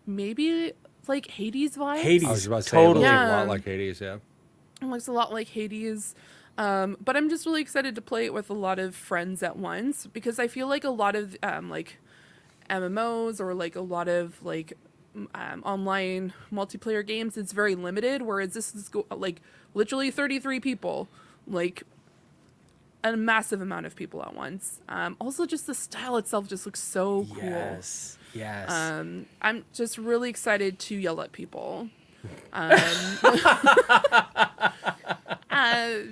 S3: maybe like Hades vibes.
S4: Hades.
S5: I was about to say,
S4: Totally.
S5: it looks
S3: Yeah.
S5: a lot like Hades, yeah.
S3: It looks a lot like Hades. But I'm just really excited to play it with a lot of friends at once because I feel like a lot of MMOs or like a lot of online multiplayer games, it's very limited, whereas this is literally 33 people, like a massive amount of people at once. Also just the style itself just looks so cool.
S4: Yes. Yes.
S3: I'm just really excited to yell at people.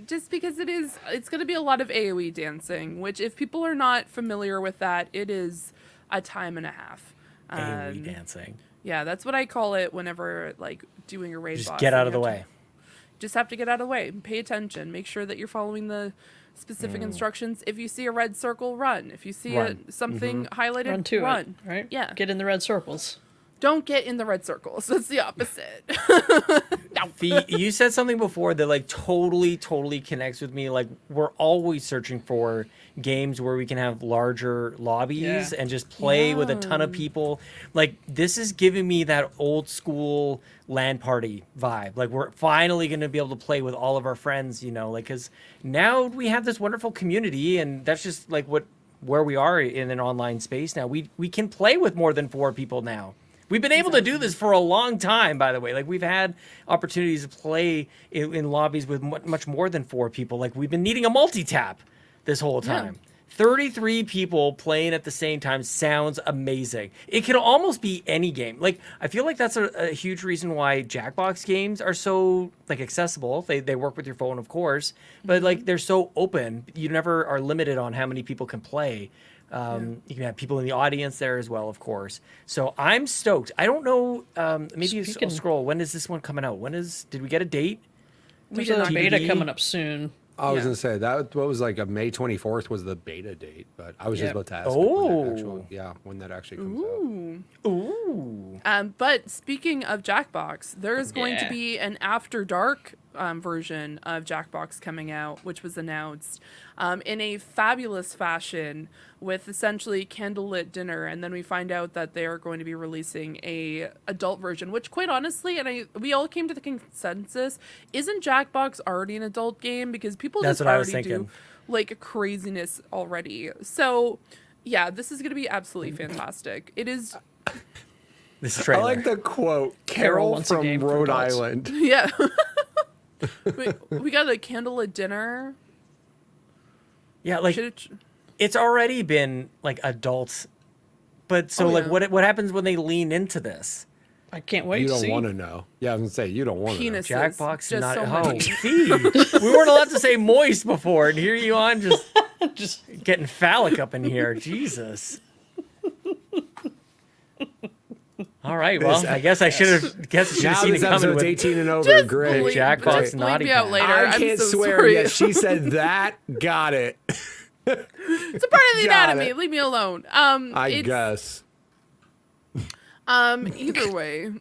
S3: Just because it's going to be a lot of AoE dancing, which if people are not familiar with that, it is a time and a half.
S4: AoE dancing.
S3: Yeah, that's what I call it whenever doing a raid boss.
S4: Just get out of the way.
S3: Just have to get out of the way. Pay attention. Make sure that you're following the specific instructions. If you see a red circle, run. If you see something highlighted,
S1: Run to
S3: run.
S1: it, right?
S3: Yeah.
S1: Get in the red circles.
S3: Don't get in the red circles. That's the opposite.
S4: You said something before that totally connects with me. Like, we're always searching for games where we can have larger lobbies and just play with a ton of people. Like, this is giving me that old school LAN party vibe. Like, we're finally going to be able to play with all of our friends, because now we have this wonderful community, and that's just where we are in an online space now. We can play with more than 4 people now. We've been able to do this for a long time, by the way. We've had opportunities to play in lobbies with much more than 4 people. We've been needing a multi-tap this whole time. 33 people playing at the same time sounds amazing. It could almost be any game. I feel like that's a huge reason why Jackbox games are so accessible. They work with your phone, of course, but they're so open. You never are limited on how many people can play. You can have people in the audience there as well, of course. So I'm stoked. I don't know. Maybe I'll scroll. When is this one coming out? Did we get a date?
S1: There's
S3: did
S1: a
S3: not.
S1: beta coming up soon.
S5: I was going to say, that was May 24th was the beta date, but I was just about to ask when that actually comes out.
S4: Ooh.
S3: But speaking of Jackbox, there is going to be an After Dark version of Jackbox coming out, which was announced in a fabulous fashion with essentially candlelit dinner, and then we find out that they are going to be releasing a adult version, which quite honestly, we all came to the consensus, isn't Jackbox already an adult game? Because people
S4: That's
S3: just
S4: what I was
S3: already do craziness already. So yeah, this is going to be absolutely fantastic. It is.
S4: This trailer.
S5: I like the quote, Carol
S1: wants a
S5: from
S1: game for
S5: Rhode
S1: adults.
S5: Island.
S3: Yeah. we got a candlelit dinner.
S4: Yeah, it's already been adults, but so what happens when they lean into this?
S1: I can't wait
S5: You
S1: to
S5: don't
S1: see.
S5: want to know. Yeah, I was going to say, you don't want to know.
S3: Penises.
S4: Jackbox
S3: Just
S4: not
S3: so many.
S4: Fee. We weren't allowed to say moist before, and here you on just getting phallic up in here. Jesus. All right, well, I guess I should have seen
S5: Now
S4: it
S5: this
S4: coming
S5: episode's
S4: with
S5: 18 and over.
S3: Just
S5: Great.
S3: believe-
S4: Jackbox
S3: just bleep
S4: naughty
S3: me out
S4: pack.
S3: later.
S5: I
S3: I'm
S5: can't
S3: so
S5: swear.
S3: sorry.
S5: Yes, she said that. Got it.
S3: It's a part of the
S5: Got
S3: anatomy.
S5: it.
S3: Leave me alone.
S5: I guess.
S3: Either way.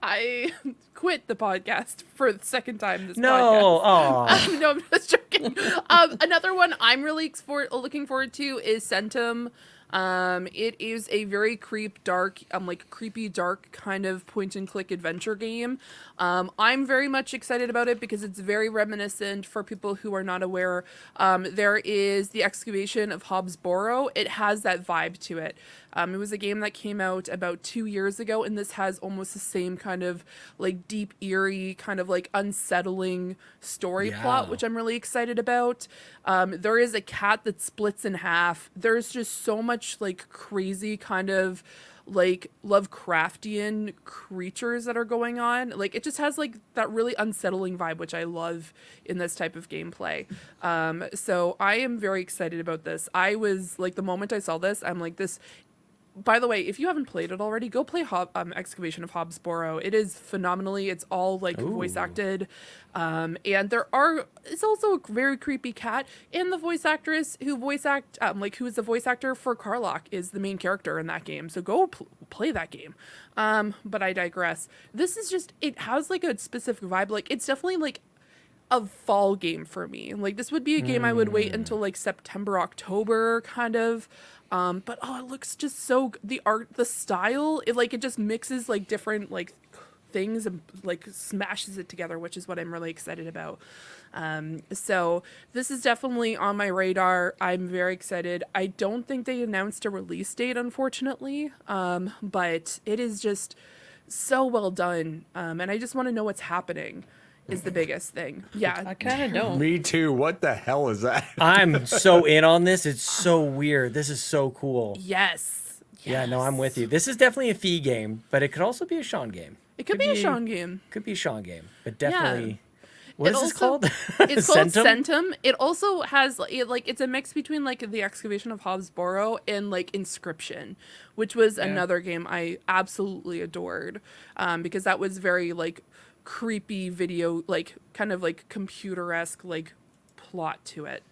S3: I quit the podcast for the second time this
S4: No,
S3: podcast. No, I'm just joking. Another one I'm really looking forward to is Centum. It is a very creepy, dark kind of point and click adventure game. I'm very much excited about it because it's very reminiscent. For people who are not aware, there is the excavation of Hobbs Borough. It has that vibe to it. It was a game that came out about 2 years ago, and this has almost the same kind of like deep, eerie, kind of like unsettling story plot, which I'm really excited about. There is a cat that splits in half. There's just so much like crazy kind of like Lovecraftian creatures that are going on. Like it just has like that really unsettling vibe, which I love in this type of gameplay. So I am very excited about this. I was like, the moment I saw this, I'm like, this. By the way, if you haven't played it already, go play Excavation of Hobbs Borough. It is phenomenally. It's all like voice acted, and it's also a very creepy cat. And the voice actress who who is the voice actor for Carlock is the main character in that game. So go play that game. But I digress. This is just, it has like a specific vibe. Like it's definitely like a fall game for me. Like this would be a game I would wait until like September, October kind of. But it looks just so, the art, the style, it just mixes like different like things and like smashes it together, which is what I'm really excited about. So this is definitely on my radar. I'm very excited. I don't think they announced a release date, unfortunately. But it is just so well done. And I just want to know what's happening is the biggest thing. Yeah.
S1: I kind of don't.
S5: Me too. What the hell is that?
S4: I'm so in on this. It's so weird. This is so cool.
S3: Yes.
S4: Yeah, no, I'm with you. This is definitely a Fee game, but it could also be a Sean game.
S3: It could be a Sean game.
S4: Could be a Sean game, but definitely. What
S3: It
S4: is this
S3: also-
S4: called?
S3: It's called
S4: Centum?
S3: Centum. It also has it's a mix between like the excavation of Hobbs Borough and like Inscription, which was another game I absolutely adored, because that was very like creepy video, like kind of like computer-esque like plot to it.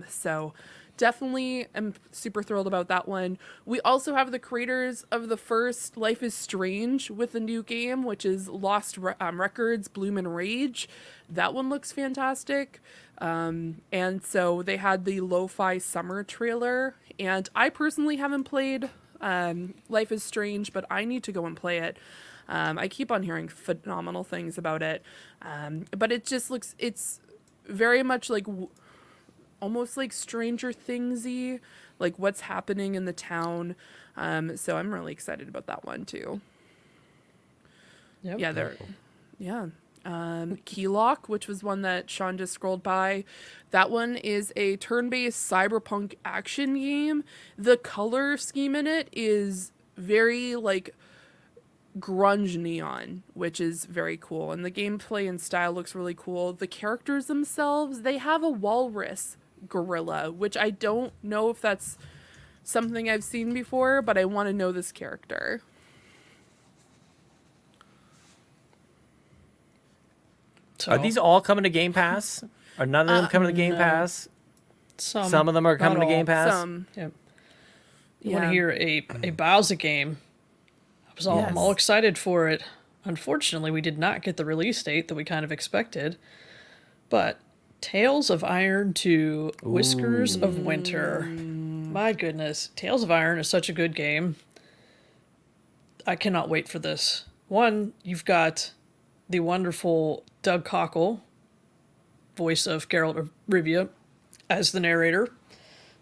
S3: So definitely am super thrilled about that one. We also have the creators of the first Life is Strange with a new game, which is Lost Records, Bloom and Rage. That one looks fantastic. And so they had the Lo-Fi Summer trailer, and I personally haven't played Life is Strange, but I need to go and play it. I keep on hearing phenomenal things about it. But it just looks, it's very much like almost like Stranger Things-y, like what's happening in the town. So I'm really excited about that one too.
S1: Yep.
S3: Yeah. Keylock, which was one that Sean just scrolled by. That one is a turn-based cyberpunk action game. The color scheme in it is very like grunge neon, which is very cool, and the gameplay and style looks really cool. The characters themselves, they have a walrus gorilla, which I don't know if that's something I've seen before, but I want to know this character.
S1: So,
S4: Are these all coming to Game Pass? Are none of them coming to Game Pass? Some of them are coming to
S1: not
S4: Game
S1: all.
S4: Pass.
S1: Yep. You want to hear a Bowsah game? I'm
S4: Yes.
S1: all excited for it. Unfortunately, we did not get the release date that we kind of expected. But Tales of Iron 2 Whiskers of Winter. My goodness. Tales of Iron is such a good game. I cannot wait for this. One, you've got the wonderful Doug Cockle, voice of Geralt of Rivia, as the narrator.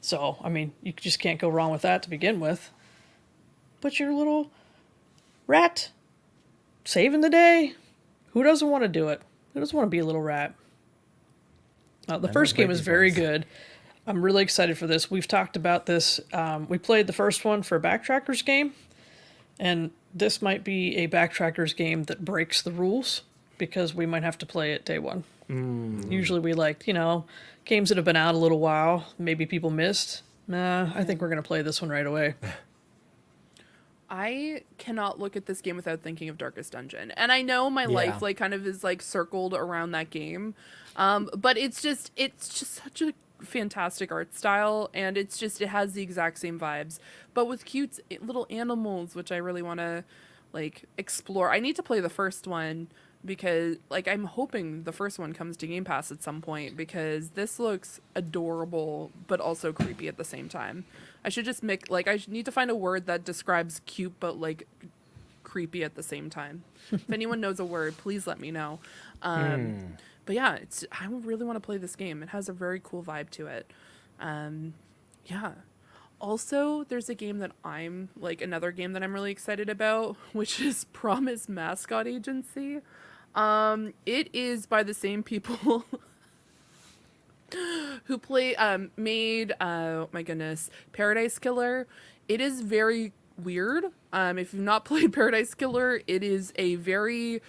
S1: So, I mean, you just can't go wrong with that to begin with. But your little rat saving the day. Who doesn't want to do it? Who doesn't want to be a little rat? The first game is very good. I'm really excited for this. We've talked about this. We played the first one for a Backtrackers game, and this might be a Backtrackers game that breaks the rules because we might have to play it day one. Usually we like, games that have been out a little while, maybe people missed. Nah, I think we're going to play this one right away.
S3: I cannot look at this game without thinking of Darkest Dungeon. And I know my life kind of is circled around that game. But it's just such a fantastic art style, and it has the exact same vibes, but with cute little animals, which I really want to like explore. I need to play the first one because like I'm hoping the first one comes to Game Pass at some point because this looks adorable but also creepy at the same time. I should just make like I need to find a word that describes cute but like creepy at the same time. If anyone knows a word, please let me know. But yeah, I really want to play this game. It has a very cool vibe to it. Yeah. Also, there's a game that another game that I'm really excited about, which is Promise Mascot Agency. It is by the same people who made, oh my goodness, Paradise Killer. It is very weird. If you've not played Paradise Killer, it is a very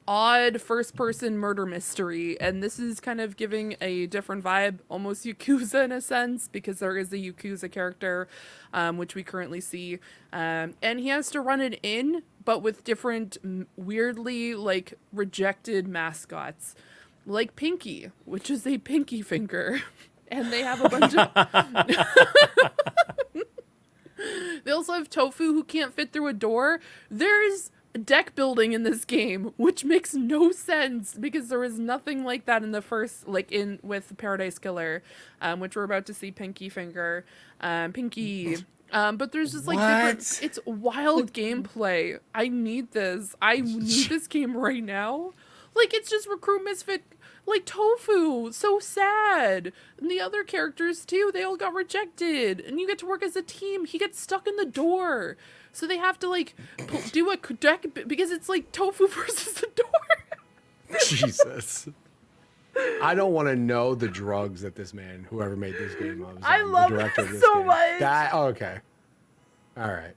S3: odd first-person murder mystery, and this is kind of giving a different vibe, almost Yakuza in a sense, because there is a Yakuza character, which we currently see, and he has to run it in, but with different weirdly, like, rejected mascots, like Pinky, which is a pinky finger, and they have a bunch of... They also have Tofu, who can't fit through a door. There's deck building in this game, which makes no sense because there was nothing like that in the first, like in with Paradise Killer, which we're about to see Pinky Finger, Pinky. But there's just like different, it's wild gameplay. I need this. I need this game right now. Like it's just Recruit Misfit, like Tofu, so sad. And the other characters too, they all got rejected. And you get to work as a team. He gets stuck in the door. So they have to like do a deck because it's like Tofu versus the door.
S5: Jesus. I don't want to know the drugs that this man, whoever made this game, was.
S3: I love it so much.
S5: Okay. All right.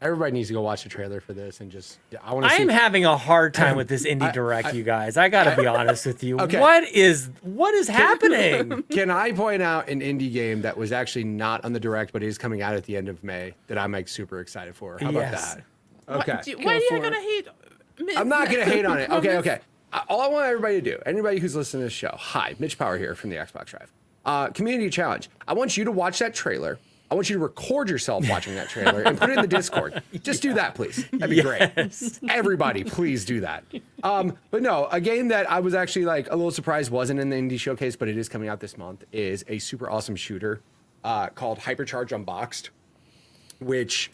S5: Everybody needs to go watch the trailer for this and just. I
S4: am having a hard time with this indie direct, you guys. I gotta be honest with you.
S5: Okay.
S4: What is happening?
S5: Can I point out an indie game that was actually not on the direct, but is coming out at the end of May that I'm like super excited for? How about that? Okay.
S3: Why are you gonna hate?
S5: I'm not gonna hate on it. Okay. All I want everybody to do, anybody who's listening to this show, hi, Mitch Power here from the Xbox Drive. Community challenge. I want you to watch that trailer. I want you to record yourself watching that trailer and put it in the Discord. Just do that, please. That'd be great. Everybody, please do that. But no, a game that I was actually like a little surprised wasn't in the Indie Showcase, but it is coming out this month, is a super awesome shooter called Hypercharge Unboxed, which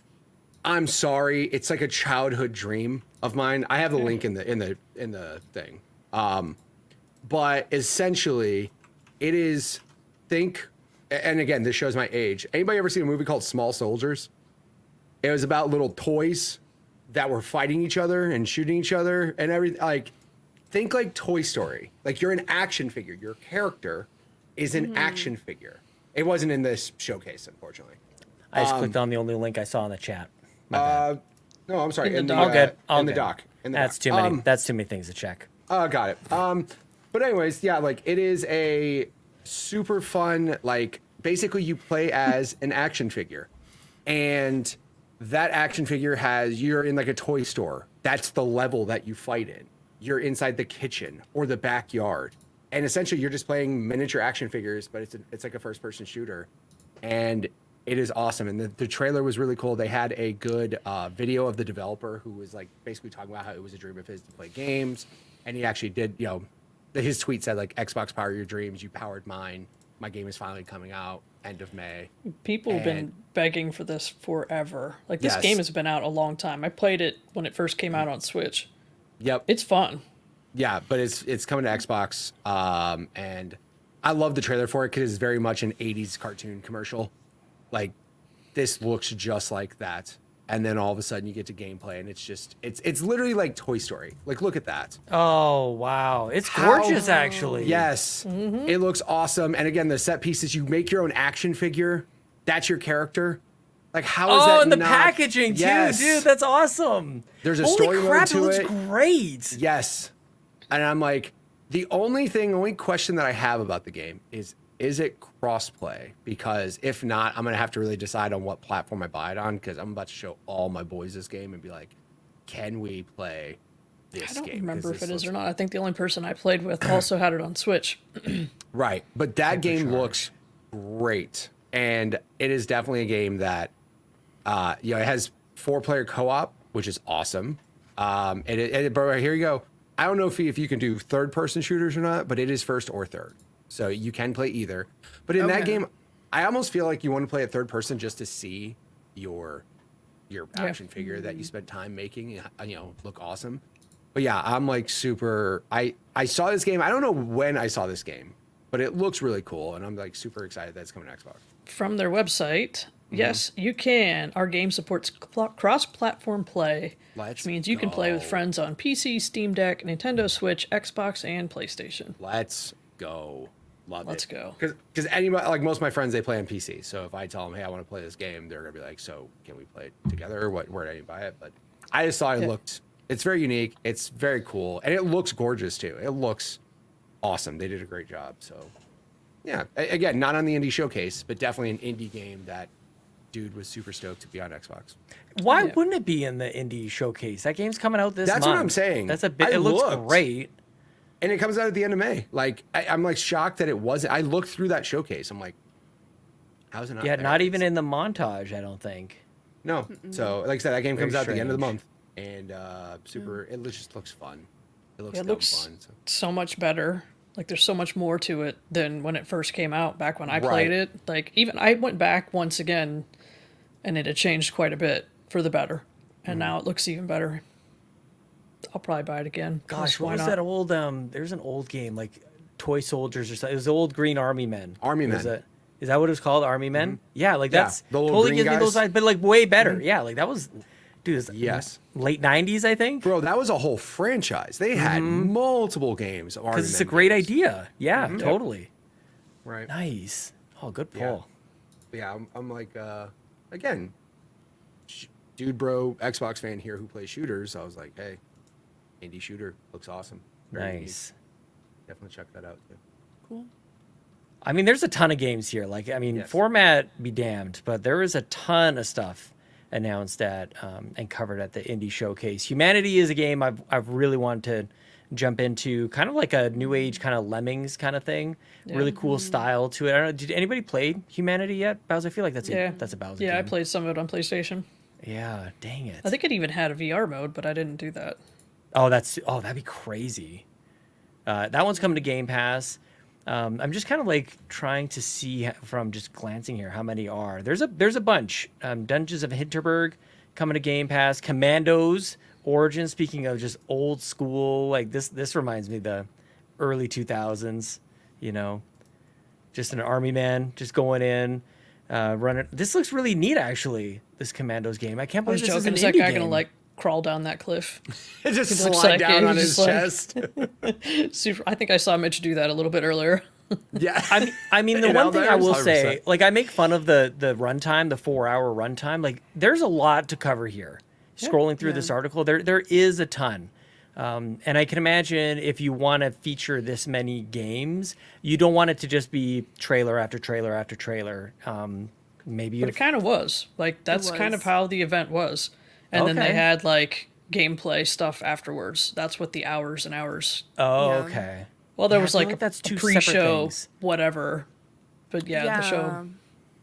S5: I'm sorry, it's like a childhood dream of mine. I have the link in the thing. But essentially, it is and again, this shows my age. Anybody ever seen a movie called Small Soldiers? It was about little toys that were fighting each other and shooting each other and everything. Like, think like Toy Story. Like you're an action figure. Your character is an action figure. It wasn't in this showcase, unfortunately.
S4: I just clicked on the only link I saw in the chat. My bad.
S5: No, I'm sorry.
S4: In the
S5: doc.
S4: That's too many. That's too many things to check.
S5: Got it. But anyways, yeah, like it is a super fun, like basically you play as an action figure, and that action figure you're in like a toy store. That's the level that you fight in. You're inside the kitchen or the backyard, and essentially you're just playing miniature action figures, but it's like a first person shooter, and it is awesome. And the trailer was really cool. They had a good video of the developer who was like basically talking about how it was a dream of his to play games, and he actually did, his tweet said like, Xbox power your dreams, you powered mine. My game is finally coming out end of May.
S1: People have been begging for this forever. Like this game has been out a long time. I played it when it first came out on Switch.
S5: Yep.
S1: It's fun.
S5: Yeah, but it's coming to Xbox. And I love the trailer for it because it's very much an 80s cartoon commercial. Like this looks just like that. And then all of a sudden you get to gameplay and it's literally like Toy Story. Like, look at that.
S4: Oh, wow. It's gorgeous, actually.
S5: Yes. Mm-hmm. It looks awesome. And again, the set pieces, you make your own action figure. That's your character. Like, how is that
S4: and the packaging, too, dude. That's awesome.
S5: There's a story mode to it.
S4: It looks great.
S5: Yes. And I'm like, the only question that I have about the game is it crossplay? Because if not, I'm going to have to really decide on what platform I buy it on, because I'm about to show all my boys this game and be like, can we play this game?
S1: I don't remember if it is or not. I think the only person I played with also had it on Switch.
S5: Right. But that game looks great. And it is definitely a game that, it has 4-player co-op, which is awesome. But here you go. I don't know if you can do third-person shooters or not, but it is first or third, so you can play either. But in that game, I almost feel like you want to play it third person just to see your action figure that you spent time making, look awesome. But yeah, I'm like super. I saw this game. I don't know when I saw this game, but it looks really cool, and I'm like super excited that it's coming to Xbox.
S1: From their website, yes, you can. Our game supports cross-platform play, which means you can play with friends on PC, Steam Deck, Nintendo Switch, Xbox, and PlayStation.
S5: Let's go.
S1: Let's go.
S5: Because anybody, like most of my friends, they play on PC. So if I tell them, hey, I want to play this game, they're gonna be like, so can we play it together? Where did I buy it? But I just thought it's very unique. It's very cool, and it looks gorgeous too. It looks awesome. They did a great job. So yeah, again, not on the indie showcase, but definitely an indie game that dude was super stoked to be on Xbox.
S4: Why wouldn't it be in the indie showcase? That game's coming out this month.
S5: That's what I'm saying.
S4: That's a bit. It looks great.
S5: And it comes out at the end of May. Like, I'm like shocked that it wasn't. I looked through that showcase. I'm like, how's it not?
S4: Yeah, not even in the montage, I don't think.
S5: No. So, like I said, that game comes out at the end of the
S4: strange.
S5: month. And it just looks fun.
S1: It looks
S5: fun.
S1: so much better. Like, there's so much more to it than when it first came out, back when I played it. Like, even I went back once again, and it had changed quite a bit for the better. And now it looks even better. I'll probably buy it again.
S4: Gosh, what was that old? There's an old game like Toy Soldiers or something. It was the old Green Army Men.
S5: Army Men.
S4: Is that what it was called? Army Men? Yeah, like that's
S5: the little
S4: totally
S5: green
S4: gives me those
S5: guys.
S4: vibes, but like way better. Yeah, like that was, dude.
S5: Yes.
S4: Late '90s, I think.
S5: Bro, that was a whole franchise. They had multiple games.
S4: Because it's a great idea. Yeah, totally.
S5: Right.
S4: Nice. Oh, good pull.
S5: Yeah, I'm like, again, dude, bro, Xbox fan here who plays shooters. I was like, hey, indie shooter looks awesome. Very
S4: Nice.
S5: unique. Definitely check that out too.
S3: Cool.
S4: I mean, there's a ton of games here. Like, I mean, format be damned, but there is a ton of stuff announced at and covered at the indie showcase. Humanity is a game I've really wanted to jump into, kind of like a new age kind of Lemmings kind of thing. Really cool style to it. I don't know. Did anybody play Humanity yet, Bowsah? I feel like that's a Bowsah game.
S1: Yeah, I played some of it on PlayStation.
S4: Yeah, dang it.
S1: I think it even had a VR mode, but I didn't do that.
S4: Oh, that'd be crazy. That one's coming to Game Pass. I'm just kind of like trying to see from just glancing here how many are. There's a bunch. Dungeons of Hinterberg coming to Game Pass. Commandos Origin. Speaking of just old school, like this reminds me of the early 2000s. You know, just an army man just going in, running. This looks really neat, actually. This Commandos game. I can't
S1: I was
S4: believe this
S1: joking.
S4: is
S1: Is
S4: an
S1: that
S4: indie
S1: guy
S4: game.
S1: gonna like crawl down that cliff?
S5: It just
S1: He looks
S5: slide
S1: like
S5: down
S1: it.
S5: on
S1: He's
S5: his
S1: just
S5: chest.
S1: Super. I think I saw Mitch do that a little bit earlier.
S5: Yeah.
S4: I mean, the
S5: In
S4: one thing I will
S5: 100%.
S4: say, like, I make fun of the runtime, the 4-hour runtime. Like, there's a lot to cover here. Scrolling through this article, there is a ton. And I can imagine if you want to feature this many games, you don't want it to just be trailer after trailer after trailer. Maybe
S1: But it kind of was. Like, that's kind of how the event was. And then they
S4: Okay.
S1: had, like, gameplay stuff afterwards. That's what the hours and hours.
S4: Oh,
S3: Yeah.
S4: okay.
S1: Well, there
S4: Yeah, I
S1: was,
S4: feel
S1: like,
S4: like that's
S1: a
S4: two separate
S1: pre-show,
S4: things.
S1: whatever. But, the show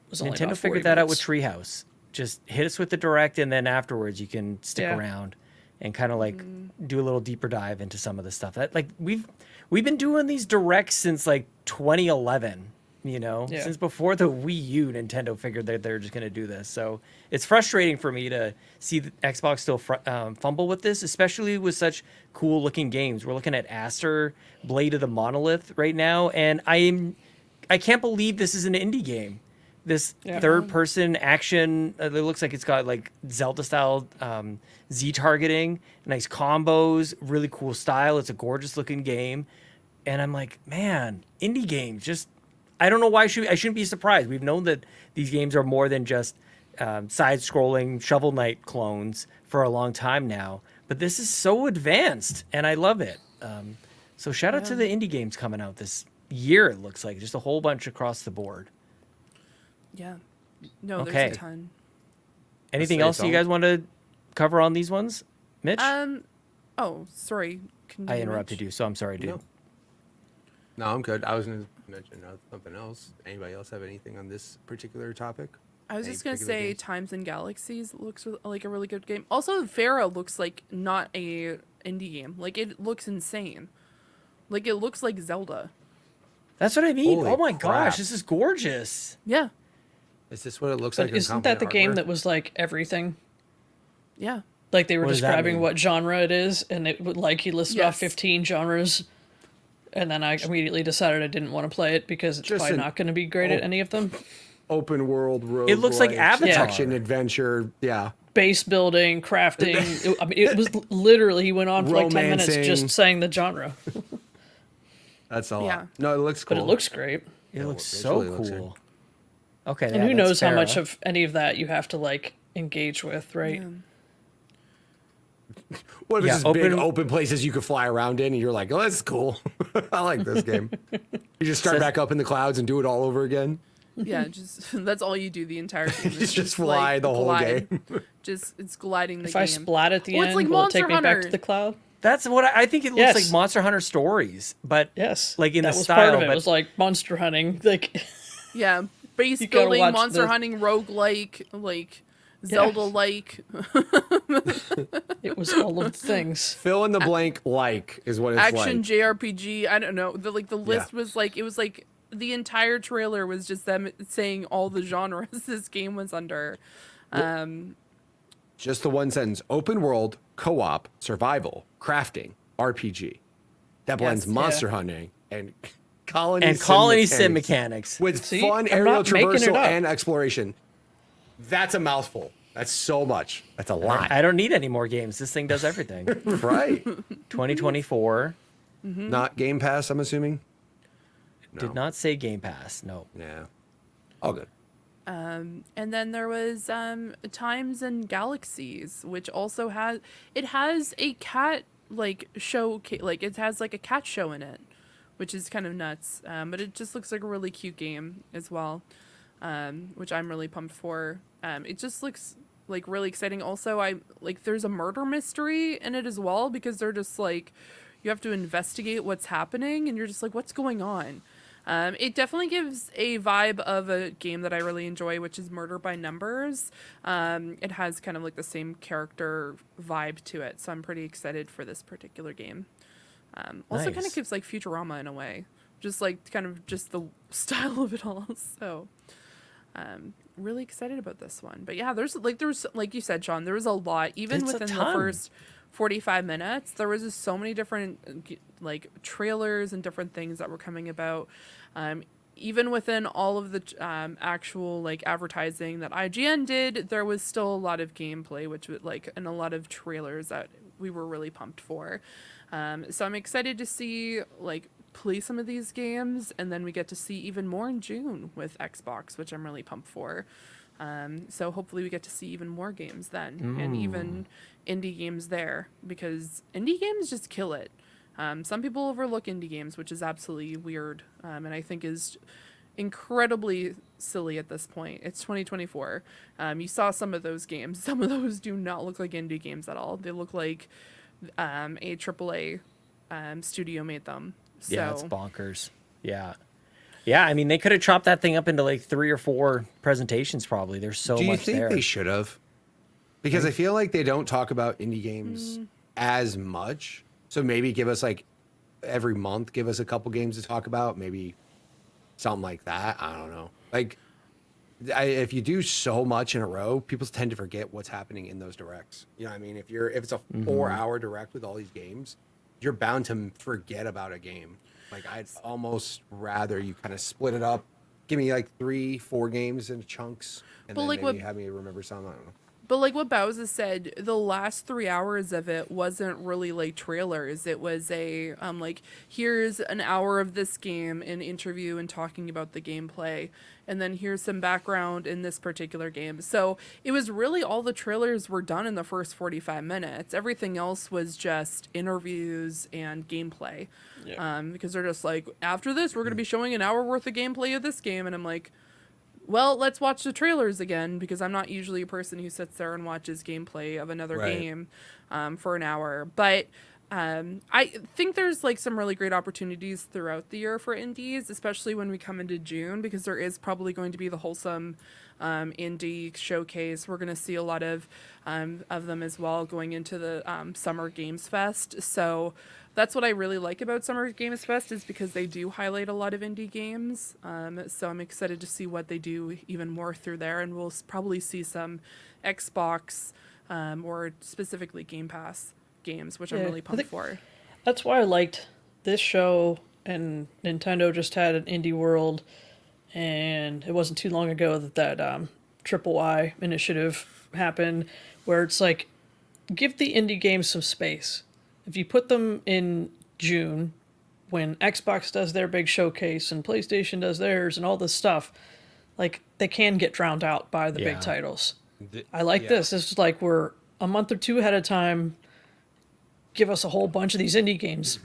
S1: was only
S4: Nintendo
S1: about 40
S4: figured that out with
S1: minutes.
S4: Treehouse. Just hit us with the direct, and then afterwards you can stick
S1: Yeah.
S4: around and kind of like do a little deeper dive into some of the stuff. That like we've been doing these directs since like 2011. You know,
S1: Yeah.
S4: since before the Wii U, Nintendo figured that they're just going to do this. So it's frustrating for me to see the Xbox still fumble with this, especially with such cool looking games. We're looking at Aster, Blade of the Monolith right now, and I can't believe this is an indie game. This third person action, it looks like it's got like Zelda style Z targeting, nice combos, really cool style. It's a gorgeous looking game. And I'm like, man, indie games, just, I don't know why I shouldn't be surprised. We've known that these games are more than just side scrolling Shovel Knight clones for a long time now. But this is so advanced and I love it. So shout out to the indie games coming out this year, it looks like. Just a whole bunch across the board.
S3: Yeah. No,
S4: Okay.
S3: there's a ton.
S4: Anything
S5: say
S4: else you
S5: so.
S4: guys want to cover on these ones? Mitch?
S3: Oh, sorry.
S4: I interrupted you, so I'm sorry, dude.
S5: No, I'm good. I was going to mention something else. Anybody else have anything on this particular topic?
S3: I was
S5: Any
S3: just gonna
S5: particular
S3: say,
S5: games?
S3: Times and Galaxies looks like a really good game. Also, Pharaoh looks like not a indie game. Like it looks insane. Like it looks like Zelda.
S4: That's what I mean.
S5: Holy
S4: Oh my
S5: crap.
S4: gosh, this is gorgeous.
S3: Yeah,
S5: Is this what it looks
S1: But
S5: like? in
S1: isn't that the
S5: combat
S1: game
S5: hardware?
S1: that was like everything?
S3: yeah.
S1: Like they were
S4: What does that
S1: describing
S4: mean?
S1: what genre it is, and it would like he listed off
S3: Yes.
S1: 15 genres, and then I immediately decided I didn't want to play it because it's
S5: Just
S1: probably
S5: an-
S1: not going to be great at any of them.
S5: open world road?
S4: It looks like Avatar.
S5: action adventure. Yeah.
S1: Base building, crafting. It was literally he went on for like 10 minutes
S5: Romancing.
S1: just saying the genre,
S5: That's a lot.
S3: Yeah.
S5: No, it looks cool.
S1: but it looks great.
S4: It looks
S5: visually
S4: so
S5: it looks good.
S4: cool. Okay,
S1: And
S4: yeah,
S1: who
S4: that's
S1: knows how much
S4: Pharaoh.
S1: of any of that you have to like engage with, right?
S5: What if
S4: Yeah,
S5: it's just big
S4: open-
S5: open places you could fly around in, and you're like, oh, that's cool. I like this game. You just start
S4: Says-
S5: back up in the clouds and do it all over again.
S3: Yeah, just that's all you do the entire game. is
S5: Just fly the whole
S3: glide.
S5: game.
S3: Just it's gliding the
S1: If
S3: game.
S1: I splat at the
S3: Well, it's
S1: end,
S3: like
S1: will it
S3: Monster
S1: take me back
S3: Hunter.
S1: to the cloud?
S4: That's what I think. It looks
S1: Yes.
S4: like Monster Hunter Stories, but
S1: Yes.
S4: like in
S1: that
S4: the
S1: was
S4: style.
S1: part of it.
S4: But
S1: It was like monster hunting. Like
S3: Yeah, base
S1: You gotta
S3: building,
S1: watch
S3: monster
S1: the-
S3: hunting, roguelike, like Zelda-like,
S1: it was all of the things.
S5: Fill in the blank like is what it's
S3: action
S5: like.
S3: JRPG. I don't know. The list was like it was like the entire trailer was just them saying all the genres this game was under.
S5: Just the one sentence. Open world, co-op, survival, crafting, RPG. That blends
S3: Yes.
S5: monster
S1: Yeah.
S5: hunting and colony
S4: and
S5: sim
S4: colony sim
S5: mechanics.
S4: mechanics.
S5: With
S1: See,
S5: fun
S1: I'm
S5: aerial
S1: not making it
S5: traversal
S1: up.
S5: and exploration. That's a mouthful. That's so much. That's a lot.
S4: I don't need any more games. This thing does everything.
S5: Right.
S4: 2024
S5: Not Game Pass, I'm assuming.
S4: did not say Game Pass. No.
S5: Yeah. All good.
S3: And then there was Times and Galaxies, which also has a cat like show, like it has like a cat show in it, which is kind of nuts. But it just looks like a really cute game as well, which I'm really pumped for. It just looks like really exciting. Also, I like there's a murder mystery in it as well because they're just like you have to investigate what's happening and you're just like what's going on. It definitely gives a vibe of a game that I really enjoy, which is Murder by Numbers. It has kind of like the same character vibe to it, so I'm pretty excited for this particular game. Also kind
S4: Nice.
S3: of gives like Futurama in a way, just like kind of just the style of it all. So really excited about this one. But yeah, there's like you said, Sean, there was a lot. Even
S4: It's a
S3: within the
S4: ton.
S3: first 45 minutes, there was just so many different like trailers and different things that were coming about. Even within all of the actual like advertising that IGN did, there was still a lot of gameplay, which would like and a lot of trailers that we were really pumped for. So I'm excited to see like play some of these games, and then we get to see even more in June with Xbox, which I'm really pumped for. So hopefully we get to see even more games then, and even indie games there, because indie games just kill it. Some people overlook indie games, which is absolutely weird, and I think is incredibly silly at this point. It's 2024. You saw some of those games. Some of those do not look like indie games at all. They look like a AAA studio made them. So,
S4: Yeah, it's bonkers. Yeah. Yeah, I mean, they could have chopped that thing up into like 3 or 4 presentations probably. There's so
S5: Do you
S4: much
S5: think
S4: there.
S5: they should have? Because I feel like they don't talk about indie games as much. So maybe give us like every month, give us a couple games to talk about. Maybe something like that. I don't know. Like if you do so much in a row, people tend to forget what's happening in those directs. You know what I mean? If it's a 4-hour direct with all these games, you're bound to forget about a game. Like I'd almost rather you kind of split it up. Give me like 3-4 games in chunks, and
S3: But
S5: then
S3: like
S5: maybe
S3: what-
S5: have me remember some. I don't know.
S3: But like what Bowsah said, the last 3 hours of it wasn't really like trailers. It was a like here's an hour of this game, an interview and talking about the gameplay, and then here's some background in this particular game. So it was really all the trailers were done in the first 45 minutes. Everything else was just interviews and gameplay. Because they're just like, after this, we're gonna be showing an hour worth of gameplay of this game, and I'm like, well, let's watch the trailers again, because I'm not usually a person who sits there and watches gameplay of another
S5: Right.
S3: game for an hour. But I think there's like some really great opportunities throughout the year for indies, especially when we come into June, because there is probably going to be the wholesome indie showcase. We're going to see a lot of them as well going into the Summer Games Fest. So that's what I really like about Summer Games Fest, is because they do highlight a lot of indie games. So I'm excited to see what they do even more through there, and we'll probably see some Xbox or specifically Game Pass games, which I'm really pumped for.
S1: That's why I liked this show, and Nintendo just had an Indie World, and it wasn't too long ago that Triple I initiative happened, where it's like, give the indie games some space. If you put them in June, when Xbox does their big showcase and PlayStation does theirs and all this stuff, like, they can get drowned out by the big titles. I like this. This is like, we're a month or two ahead of time. Give us a whole bunch of these indie games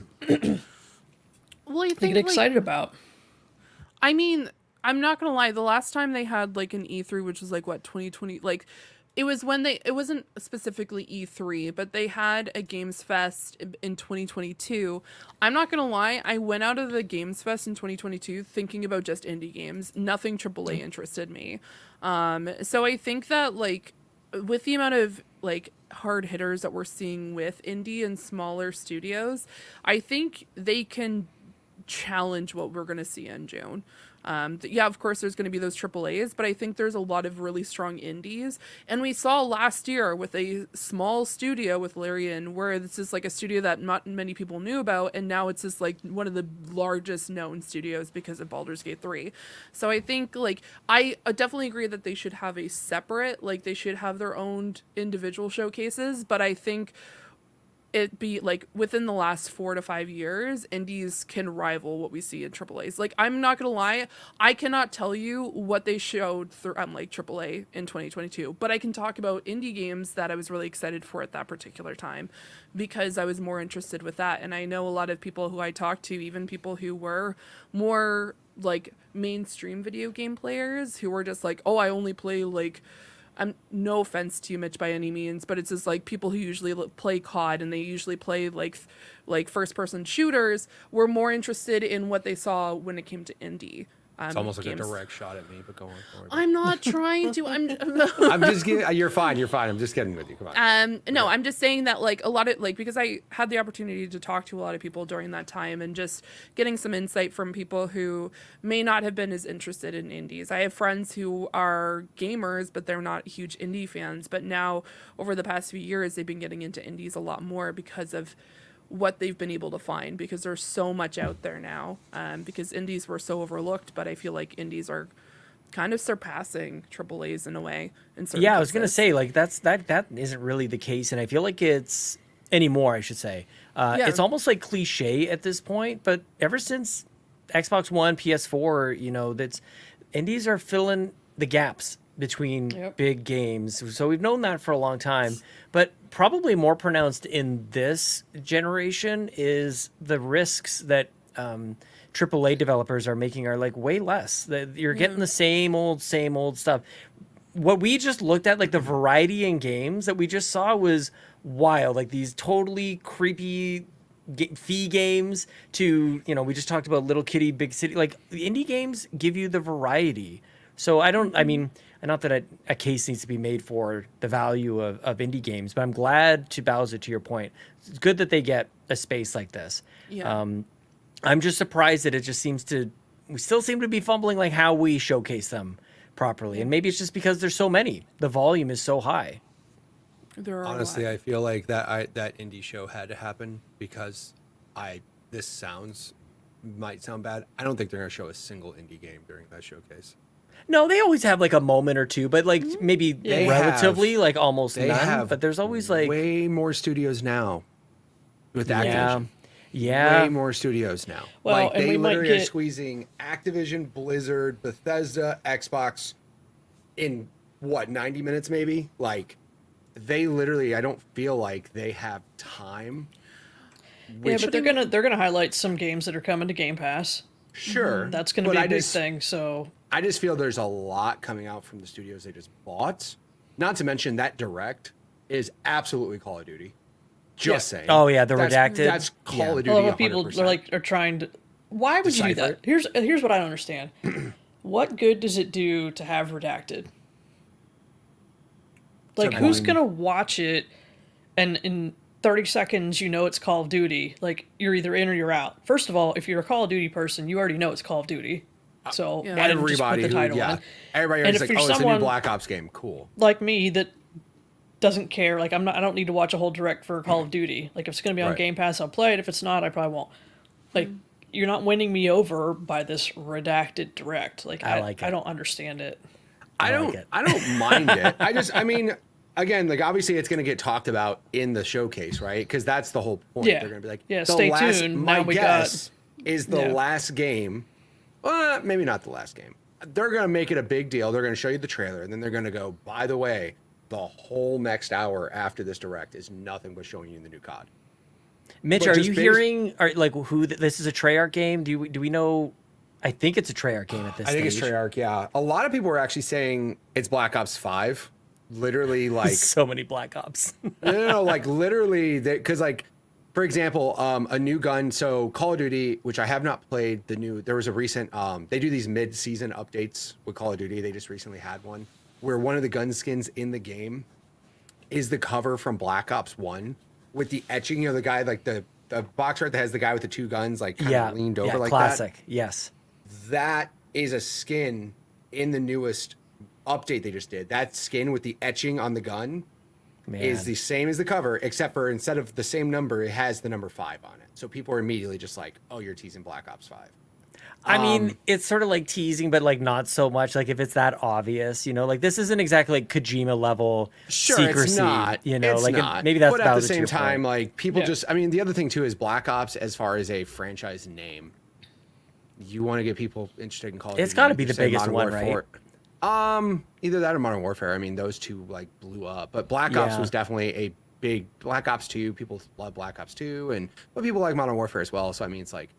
S3: Well, you
S1: to
S3: think,
S1: get excited about.
S3: I mean, I'm not gonna lie. The last time they had like an E3, which was like what, 2020, like it was when it wasn't specifically E3, but they had a Games Fest in 2022. I'm not gonna lie. I went out of the Games Fest in 2022 thinking about just indie games. Nothing AAA interested me. So I think that, like, with the amount of like hard hitters that we're seeing with indie and smaller studios, I think they can challenge what we're going to see in June. Of course, there's going to be those AAAs, but I think there's a lot of really strong indies. And we saw last year with a small studio with Larian, where this is like a studio that not many people knew about, and now it's just like one of the largest known studios because of Baldur's Gate 3. So I think, like, I definitely agree that they should have a separate, like, they should have their own individual showcases, but I think it be like within the last 4 to 5 years, indies can rival what we see in AAAs. Like, I'm not gonna lie, I cannot tell you what they showed through like AAA in 2022, but I can talk about indie games that I was really excited for at that particular time, because I was more interested with that. And I know a lot of people who I talked to, even people who were more like mainstream video game players, who were just like, oh, I only play like, no offense to you, Mitch, by any means, but it's just like people who usually play COD and they usually play like first-person shooters, were more interested in what they saw when it came to indie.
S5: It's almost
S3: games.
S5: like a direct shot at me, but go on forward.
S3: I'm not trying to.
S5: I'm just kidding. You're fine. You're fine. I'm just kidding with you. Come on.
S3: No, I'm just saying that, like, a lot of, like, because I had the opportunity to talk to a lot of people during that time, and just getting some insight from people who may not have been as interested in indies. I have friends who are gamers, but they're not huge indie fans. But now, over the past few years, they've been getting into indies a lot more because of what they've been able to find, because there's so much out there now, because indies were so overlooked, but I feel like indies are kind of surpassing AAAs in a way.
S4: I was gonna say, like, that isn't really the case, and I feel like it's anymore, I should say. It's almost like cliche at this point, but ever since Xbox One, PS4, you know, that's indies are filling the gaps between big games. So we've known that for a long time, but probably more pronounced in this generation is the risks that AAA developers are making are like way less. That you're getting the same old stuff. What we just looked at, like the variety in games that we just saw, was wild. Like these totally creepy fee games to, you know, we just talked about Little Kitty, Big City. Like, the indie games give you the variety. So I mean, not that a case needs to be made for the value of indie games, but I'm glad, to Bowsah, to your point, it's good that they get a space like this. Yeah. I'm just surprised that it just we still seem to be fumbling like how we showcase them properly. And maybe it's just because there's so many. The volume is so high.
S5: Honestly, I feel like that indie show had to happen because this might sound bad. I don't think they're going to show a single indie game during that showcase.
S4: No, they always have like a moment or two, but like maybe relatively like almost none. But there's always like
S5: way more studios now with Activision.
S4: Yeah.
S5: Way more studios now.
S1: Well,
S5: like, they literally are squeezing Activision, Blizzard, Bethesda, Xbox in 90 minutes maybe? Like, they literally, I don't feel like they have time.
S1: Yeah, but they're gonna highlight some games that are coming to Game Pass.
S5: Sure.
S1: That's gonna be a big thing, so
S5: I just feel there's a lot coming out from the studios they just bought. Not to mention that Direct is absolutely Call of Duty. Just saying.
S4: Oh yeah, redacted.
S5: That's Call of Duty.
S1: Well, people are trying to. Why would you do that? Here's what I don't understand. What good does it do to have redacted? Like,
S5: So,
S1: who's gonna watch it and in 30 seconds you know it's Call of Duty? Like, you're either in or you're out. First of all, if you're a Call of Duty person, you already know it's Call of Duty. So
S3: Yeah.
S1: why didn't just put the title in?
S5: Everybody
S1: And
S5: is
S1: if
S5: like,
S1: you're
S5: oh, it's a new
S1: someone-
S5: Black Ops game. Cool.
S1: Like me that doesn't care. Like, I don't need to watch a whole direct for Call of Duty. Like, if it's gonna be on
S5: Right.
S1: Game Pass, I'll play it. If it's not, I probably won't. Like, you're not winning me over by this redacted direct. Like,
S4: I like it.
S1: I don't understand it.
S5: I
S4: like
S5: don't
S4: it.
S5: I don't mind it. I mean, again, like obviously it's going to get talked about in the showcase, right? Because that's the whole point.
S1: Yeah.
S5: They're going to be like,
S1: Yeah,
S5: the
S1: stay
S5: last,
S1: tuned.
S5: My
S1: Now we
S5: guess is the
S1: Yeah.
S5: last game. Well, maybe not the last game. They're going to make it a big deal. They're going to show you the trailer, and then they're going to go, by the way, the whole next hour after this direct is nothing but showing you the new COD.
S4: Mitch,
S5: But
S4: are
S5: just
S4: you hearing like who this is a Treyarch game? Do we know? I think it's a Treyarch game at this
S5: I think
S4: stage.
S5: it's Treyarch, yeah. A lot of people are actually saying it's Black Ops 5. Literally, like
S4: So many Black Ops.
S5: no, like literally, because like, for example, a new gun. So Call of Duty, which I have not played, there was a recent. They do these mid-season updates with Call of Duty. They just recently had one where one of the gun skins in the game is the cover from Black Ops 1 with the etching. You know, the guy like the box art that has the guy with the two guns like kind of leaned over like
S4: classic. Yes.
S5: that is a skin in the newest update they just did. That skin with the etching on the gun
S4: Man.
S5: is the same as the cover, except for instead of the same number, it has the number 5 on it. So people are immediately just like, oh, you're teasing Black Ops 5.
S4: I mean, it's sort of like teasing, but like not so much. Like if it's that obvious, you know, like this isn't exactly like Kojima level secrecy.
S5: It's not.
S4: You know,
S5: It's
S4: like
S5: not.
S4: maybe that's
S5: but at
S4: valid
S5: the
S4: to
S5: same
S4: your
S5: time,
S4: point.
S5: like people
S1: Yeah.
S5: just, I mean, the other thing too is Black Ops, as far as a franchise name, you want to get people interested in Call of
S4: It's
S5: Duty,
S4: gotta
S5: you
S4: be the
S5: say
S4: biggest
S5: Modern
S4: one,
S5: Warfare. Either that or Modern Warfare. I mean, those two like blew up, but Black Ops
S4: Yeah.
S5: was definitely a big Black Ops 2. People love Black Ops 2, but people like Modern Warfare as well. So I mean, it's like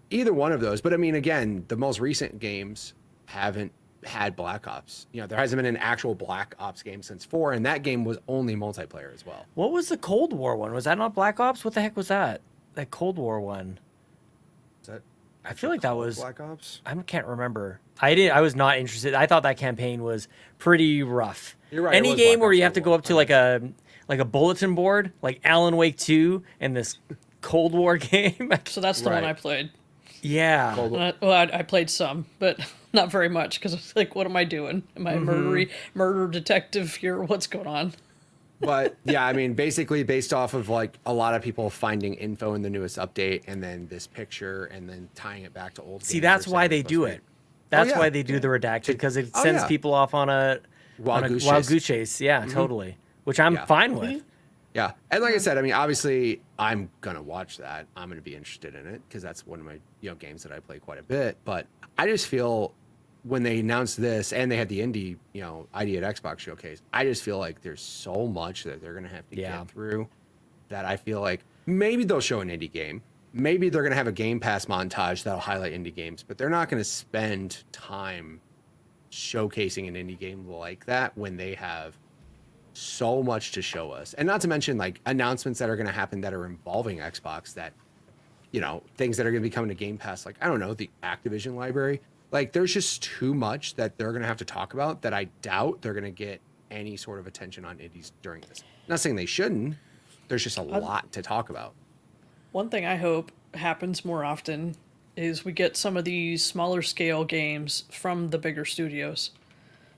S5: either one of those. But I mean, again, the most recent games haven't had Black Ops. You know, there hasn't been an actual Black Ops game since 4, and that game was only multiplayer as well.
S4: What was the Cold War one? Was that not Black Ops? What the heck was that? That Cold War one.
S5: Is that?
S4: I feel like that was.
S5: Black Ops.
S4: I can't remember. I was not interested. I thought that campaign was pretty rough.
S5: You're right, it
S4: Any
S5: was
S4: game
S5: Black
S4: where
S5: Ops
S4: you have to
S5: Cold
S4: go
S5: War.
S4: up to like a bulletin board, like Alan Wake 2 and this Cold War game.
S1: So that's the one
S5: Right.
S1: I played.
S4: Yeah.
S5: Cold War.
S1: Well, I played some, but not very much because it's like, what am I doing? Am I a murder detective here? What's going on?
S5: But yeah, I mean, basically based off of like a lot of people finding info in the newest update and then this picture and then tying it back to old
S4: See,
S5: games,
S4: that's
S5: they're
S4: why
S5: saying
S4: they
S5: it's
S4: do
S5: supposed to
S4: it.
S5: be-
S4: That's
S5: yeah.
S4: why they do the redacted, because it
S5: Oh,
S4: sends
S5: yeah.
S4: people off on a
S5: Wild goose
S4: wild
S5: chase.
S4: goose chase. Yeah, totally. Which I'm
S5: Yeah.
S4: fine with.
S5: Yeah. And like I said, I mean, obviously I'm going to watch that. I'm going to be interested in it because that's one of my, games that I play quite a bit, but I just feel when they announced this and they had the indie, ID at Xbox showcase, I just feel like there's so much that they're going to have to
S4: Yeah.
S5: get through that I feel like maybe they'll show an indie game. Maybe they're going to have a Game Pass montage that'll highlight indie games, but they're not going to spend time showcasing an indie game like that when they have so much to show us. And not to mention like announcements that are going to happen that are involving Xbox that, things that are going to be coming to Game Pass, like, I don't know, the Activision library. Like, there's just too much that they're going to have to talk about that I doubt they're going to get any sort of attention on indies during this. Not saying they shouldn't. There's just a lot to talk about.
S1: One thing I hope happens more often is we get some of these smaller scale games from the bigger studios.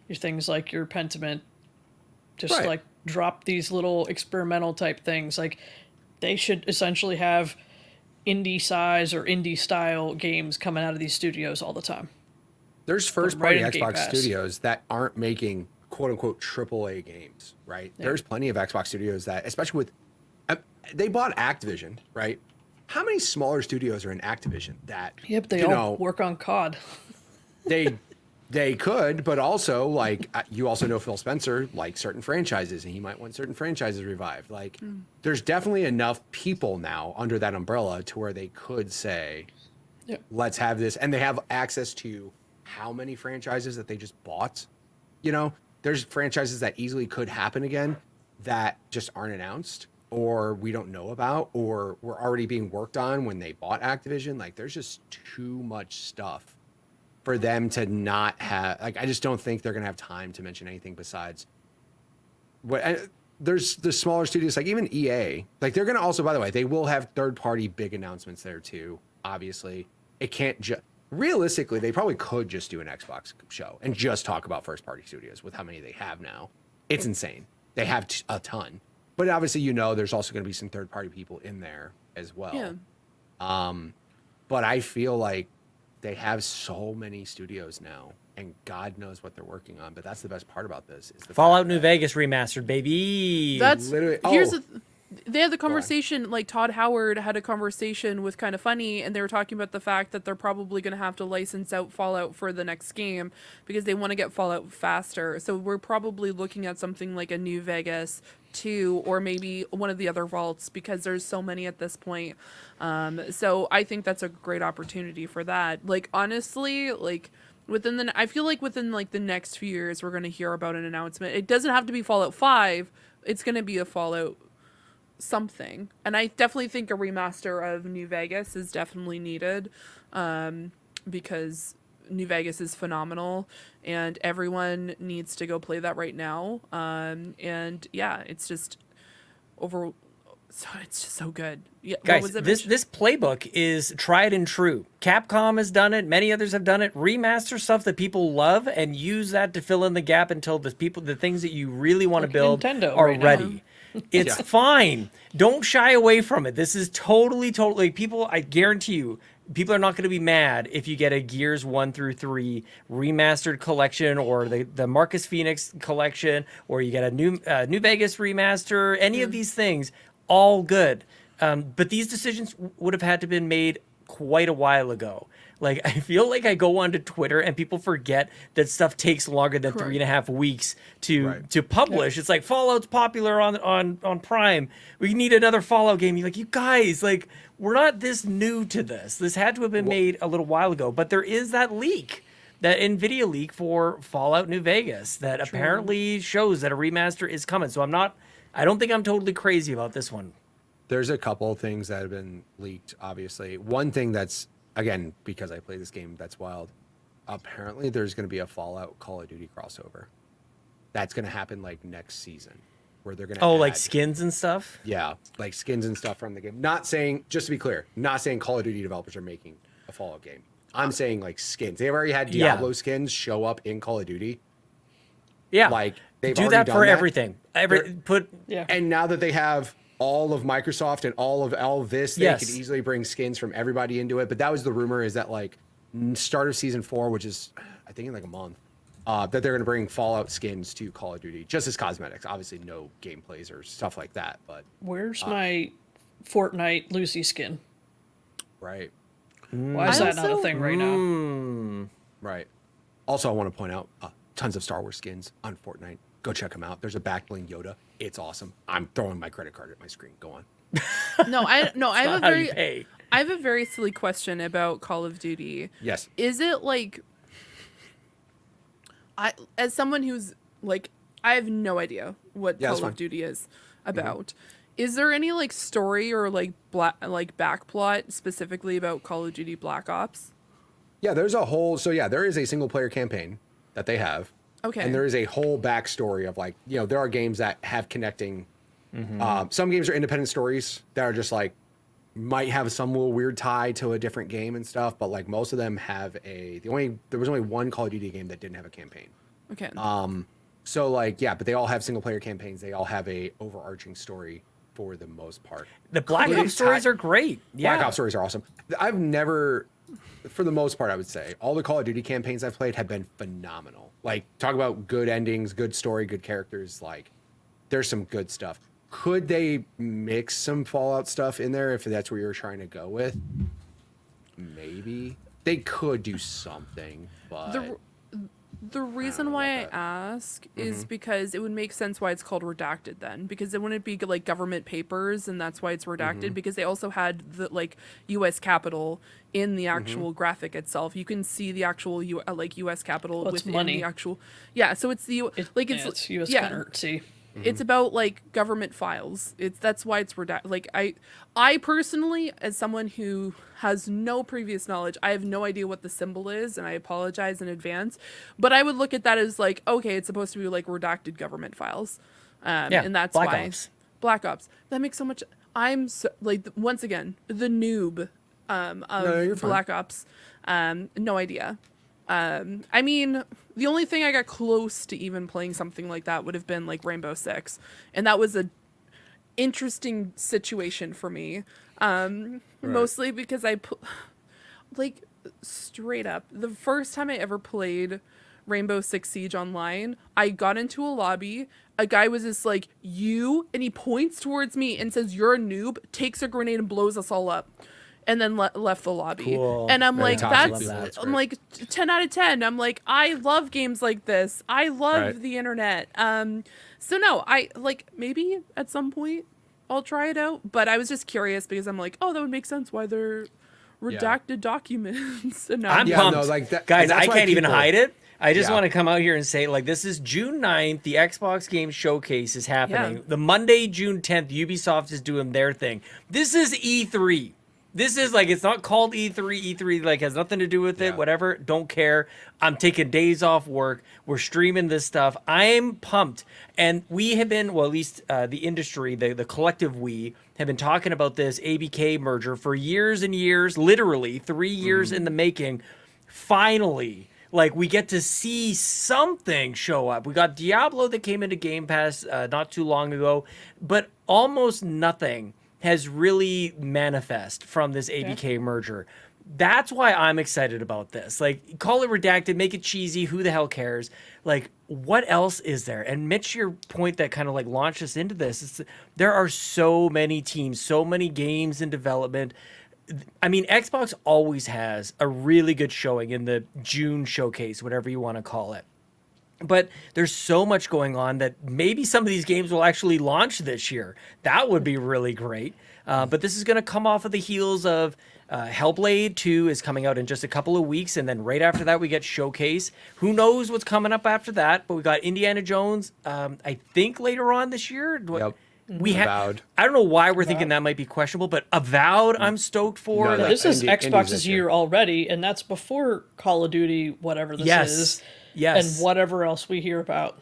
S1: Your things like your Pentiment, just
S5: Right.
S1: like drop these little experimental type things. Like they should essentially have indie size or indie style games coming out of these studios all the time.
S5: There's first
S1: right
S5: party
S1: in Game
S5: Xbox
S1: Pass.
S5: studios that aren't making quote unquote AAA games, right? There's plenty of Xbox studios that, especially with, they bought Activision, right? How many smaller studios are in Activision that,
S1: Yep, they all work on COD.
S5: they could, but also like you also know Phil Spencer likes certain franchises and he might want certain franchises revived. Like there's definitely enough people now under that umbrella to where they could say,
S1: Yep.
S5: let's have this. And they have access to how many franchises that they just bought. There's franchises that easily could happen again that just aren't announced or we don't know about or were already being worked on when they bought Activision. Like there's just too much stuff for them to not have. Like I just don't think they're going to have time to mention anything besides there's the smaller studios, like even EA, like they're gonna also, by the way, they will have third-party big announcements there too. Obviously, it can't just realistically, they probably could just do an Xbox show and just talk about first-party studios with how many they have now. It's insane. They have a ton, but obviously, there's also going to be some third-party people in there as well.
S3: Yeah.
S5: But I feel like they have so many studios now, and God knows what they're working on. But that's the best part about this is the
S4: Fallout New Vegas remastered, baby.
S3: That's
S5: literally.
S3: they had the conversation, like Todd Howard had a conversation with Kinda Funny, and they were talking about the fact that they're probably going to have to license out Fallout for the next game because they want to get Fallout faster. So we're probably looking at something like a New Vegas 2 or maybe one of the other vaults because there's so many at this point. So I think that's a great opportunity for that. Like, honestly, like I feel like within like the next few years, we're going to hear about an announcement. It doesn't have to be Fallout 5. It's going to be a Fallout something, and I definitely think a remaster of New Vegas is definitely needed, because New Vegas is phenomenal and everyone needs to go play that right now. And yeah, it's just it's just so good. Yeah,
S4: Guys, this playbook is tried and true. Capcom has done it. Many others have done it. Remaster stuff that people love and use that to fill in the gap until the things that you really want to build
S1: Nintendo
S4: are
S1: right
S4: ready.
S1: now.
S4: It's fine. Don't shy away from it. This is totally people. I guarantee you, people are not going to be mad if you get a Gears 1 through 3 remastered collection or the Marcus Phoenix collection, or you get a New Vegas remaster. Any of these things, all good. But these decisions would have had to been made quite a while ago. Like, I feel like I go onto Twitter and people forget that stuff takes longer than 3.5 weeks to publish. Yeah. It's like Fallout's popular on Prime. We need another Fallout game. You're like, you guys, like, we're not this new to this. This had to have been made a little while ago. But there is that leak, that NVIDIA leak for Fallout New Vegas that apparently shows that a remaster is coming. So I don't think I'm totally crazy about this one.
S5: There's a couple of things that have been leaked, obviously. One thing that's, again, because I play this game, that's wild. Apparently, there's going to be a Fallout Call of Duty crossover. That's going to happen like next season, where they're going to
S4: like skins and stuff?
S5: Yeah, like skins and stuff from the game. Not saying, just to be clear, not saying Call of Duty developers are making a Fallout game. I'm saying like skins. They've already had Diablo skins show up in Call of Duty.
S4: Yeah,
S5: like they've
S4: do that for everything.
S5: And now that they have all of Microsoft and all of this, they could easily bring skins from everybody into it. But that was the rumor, is that like start of season 4, which is I think in like a month, that they're going to bring Fallout skins to Call of Duty just as cosmetics. Obviously, no gameplays or stuff like that. But
S1: where's my Fortnite Lucy skin?
S5: Right.
S1: Why is that not a thing right now?
S5: Right. Also, I want to point out tons of Star Wars skins on Fortnite. Go check them out. There's a backbling Yoda. It's awesome. I'm throwing my credit card at my screen. Go on.
S3: I have a very silly question about Call of Duty.
S5: Yes.
S3: Is it like, as someone who's like, I have no idea what Call of Duty is about. Mm-hmm. Is there any like story or like backplot specifically about Call of Duty Black Ops?
S5: Yeah, there's a whole. So yeah, there is a single player campaign that they have.
S3: Okay.
S5: And there is a whole backstory of like, there are games that have connecting. Some games are independent stories that are just like, might have some little weird tie to a different game and stuff. But like most of them have there was only one Call of Duty game that didn't have a campaign.
S3: Okay.
S5: So like, yeah, but they all have single player campaigns. They all have a overarching story for the most part.
S4: The Black Ops stories are great. Yeah.
S5: Black Ops stories are awesome. I've never, for the most part, I would say all the Call of Duty campaigns I've played have been phenomenal. Like, talk about good endings, good story, good characters. Like, there's some good stuff. Could they mix some Fallout stuff in there if that's where you're trying to go with? Maybe. They could do something, but...
S3: The reason why I ask is because it would make sense why it's called redacted then, because it wouldn't be like government papers, and that's why it's redacted, because they also had the like U.S. Capitol in the actual graphic itself. You can see the actual U.S. Capitol within the actual. Yeah, so it's the
S1: it's U.S. currency.
S3: It's about like government files. That's why it's redacted. Like I personally, as someone who has no previous knowledge, I have no idea what the symbol is, and I apologize in advance. But I would look at that as like, okay, it's supposed to be like redacted government files. And that's
S4: Black
S3: why
S4: Ops.
S3: Black Ops. That makes so much. I'm so, like, once again, the noob
S5: you're
S3: of
S5: fine.
S3: Black Ops. No idea. I mean, the only thing I got close to even playing something like that would have been like Rainbow Six, and that was a interesting situation for me. Mostly because like, straight up, the first time I ever played Rainbow Six Siege online, I got into a lobby. A guy was just like, you, and he points towards me and says, "You're a noob," takes a grenade and blows us all up. And then left the lobby.
S4: Cool.
S3: And I'm
S5: Very
S3: like,
S5: toxic
S3: that's,
S5: people.
S3: I'm like, 10 out of 10. I'm like, I love games like this. I love
S5: Right.
S3: the internet. So no, I like, maybe at some point I'll try it out. But I was just curious because I'm like, oh, that would make sense why they're redacted documents. And now
S4: I'm
S5: Yeah,
S4: pumped.
S5: no, like that-
S4: Guys,
S5: and that's
S4: I
S5: why
S4: can't even
S5: people-
S4: hide it. I just
S5: Yeah.
S4: want to come out here and say, like, this is June 9th. The Xbox Game Showcase is happening.
S3: Yeah.
S4: The Monday, June 10th, Ubisoft is doing their thing. This is E3. This is like, it's not called E3. E3 like has nothing to do with it.
S5: Yeah.
S4: Whatever. Don't care. I'm taking days off work. We're streaming this stuff. I'm pumped. And we have been, well, at least the industry, the collective we have been talking about this ABK merger for years and years, literally 3 years in the making. Finally, like, we get to see something show up. We got Diablo that came into Game Pass not too long ago, but almost nothing has really manifest from this ABK merger. That's why I'm excited about this. Like, call it redacted, make it cheesy, who the hell cares? Like, what else is there? And Mitch, your point that kind of like launched us into this is there are so many teams, so many games in development. I mean, Xbox always has a really good showing in the June showcase, whatever you want to call it. But there's so much going on that maybe some of these games will actually launch this year. That would be really great. But this is going to come off of the heels of Hellblade 2 is coming out in just a couple of weeks. And then right after that, we get Showcase. Who knows what's coming up after that? But we got Indiana Jones, I think, later on this year.
S5: Yep.
S4: We
S5: Avowed.
S4: I don't know why we're thinking that might be questionable, but Avowed, I'm stoked for.
S5: No,
S1: Yeah,
S5: like,
S1: this is
S5: Indies
S1: Xbox's
S5: this
S1: year
S5: year.
S1: already, and that's before Call of Duty, whatever this
S4: Yes.
S1: is,
S4: Yes.
S1: and whatever else we hear about.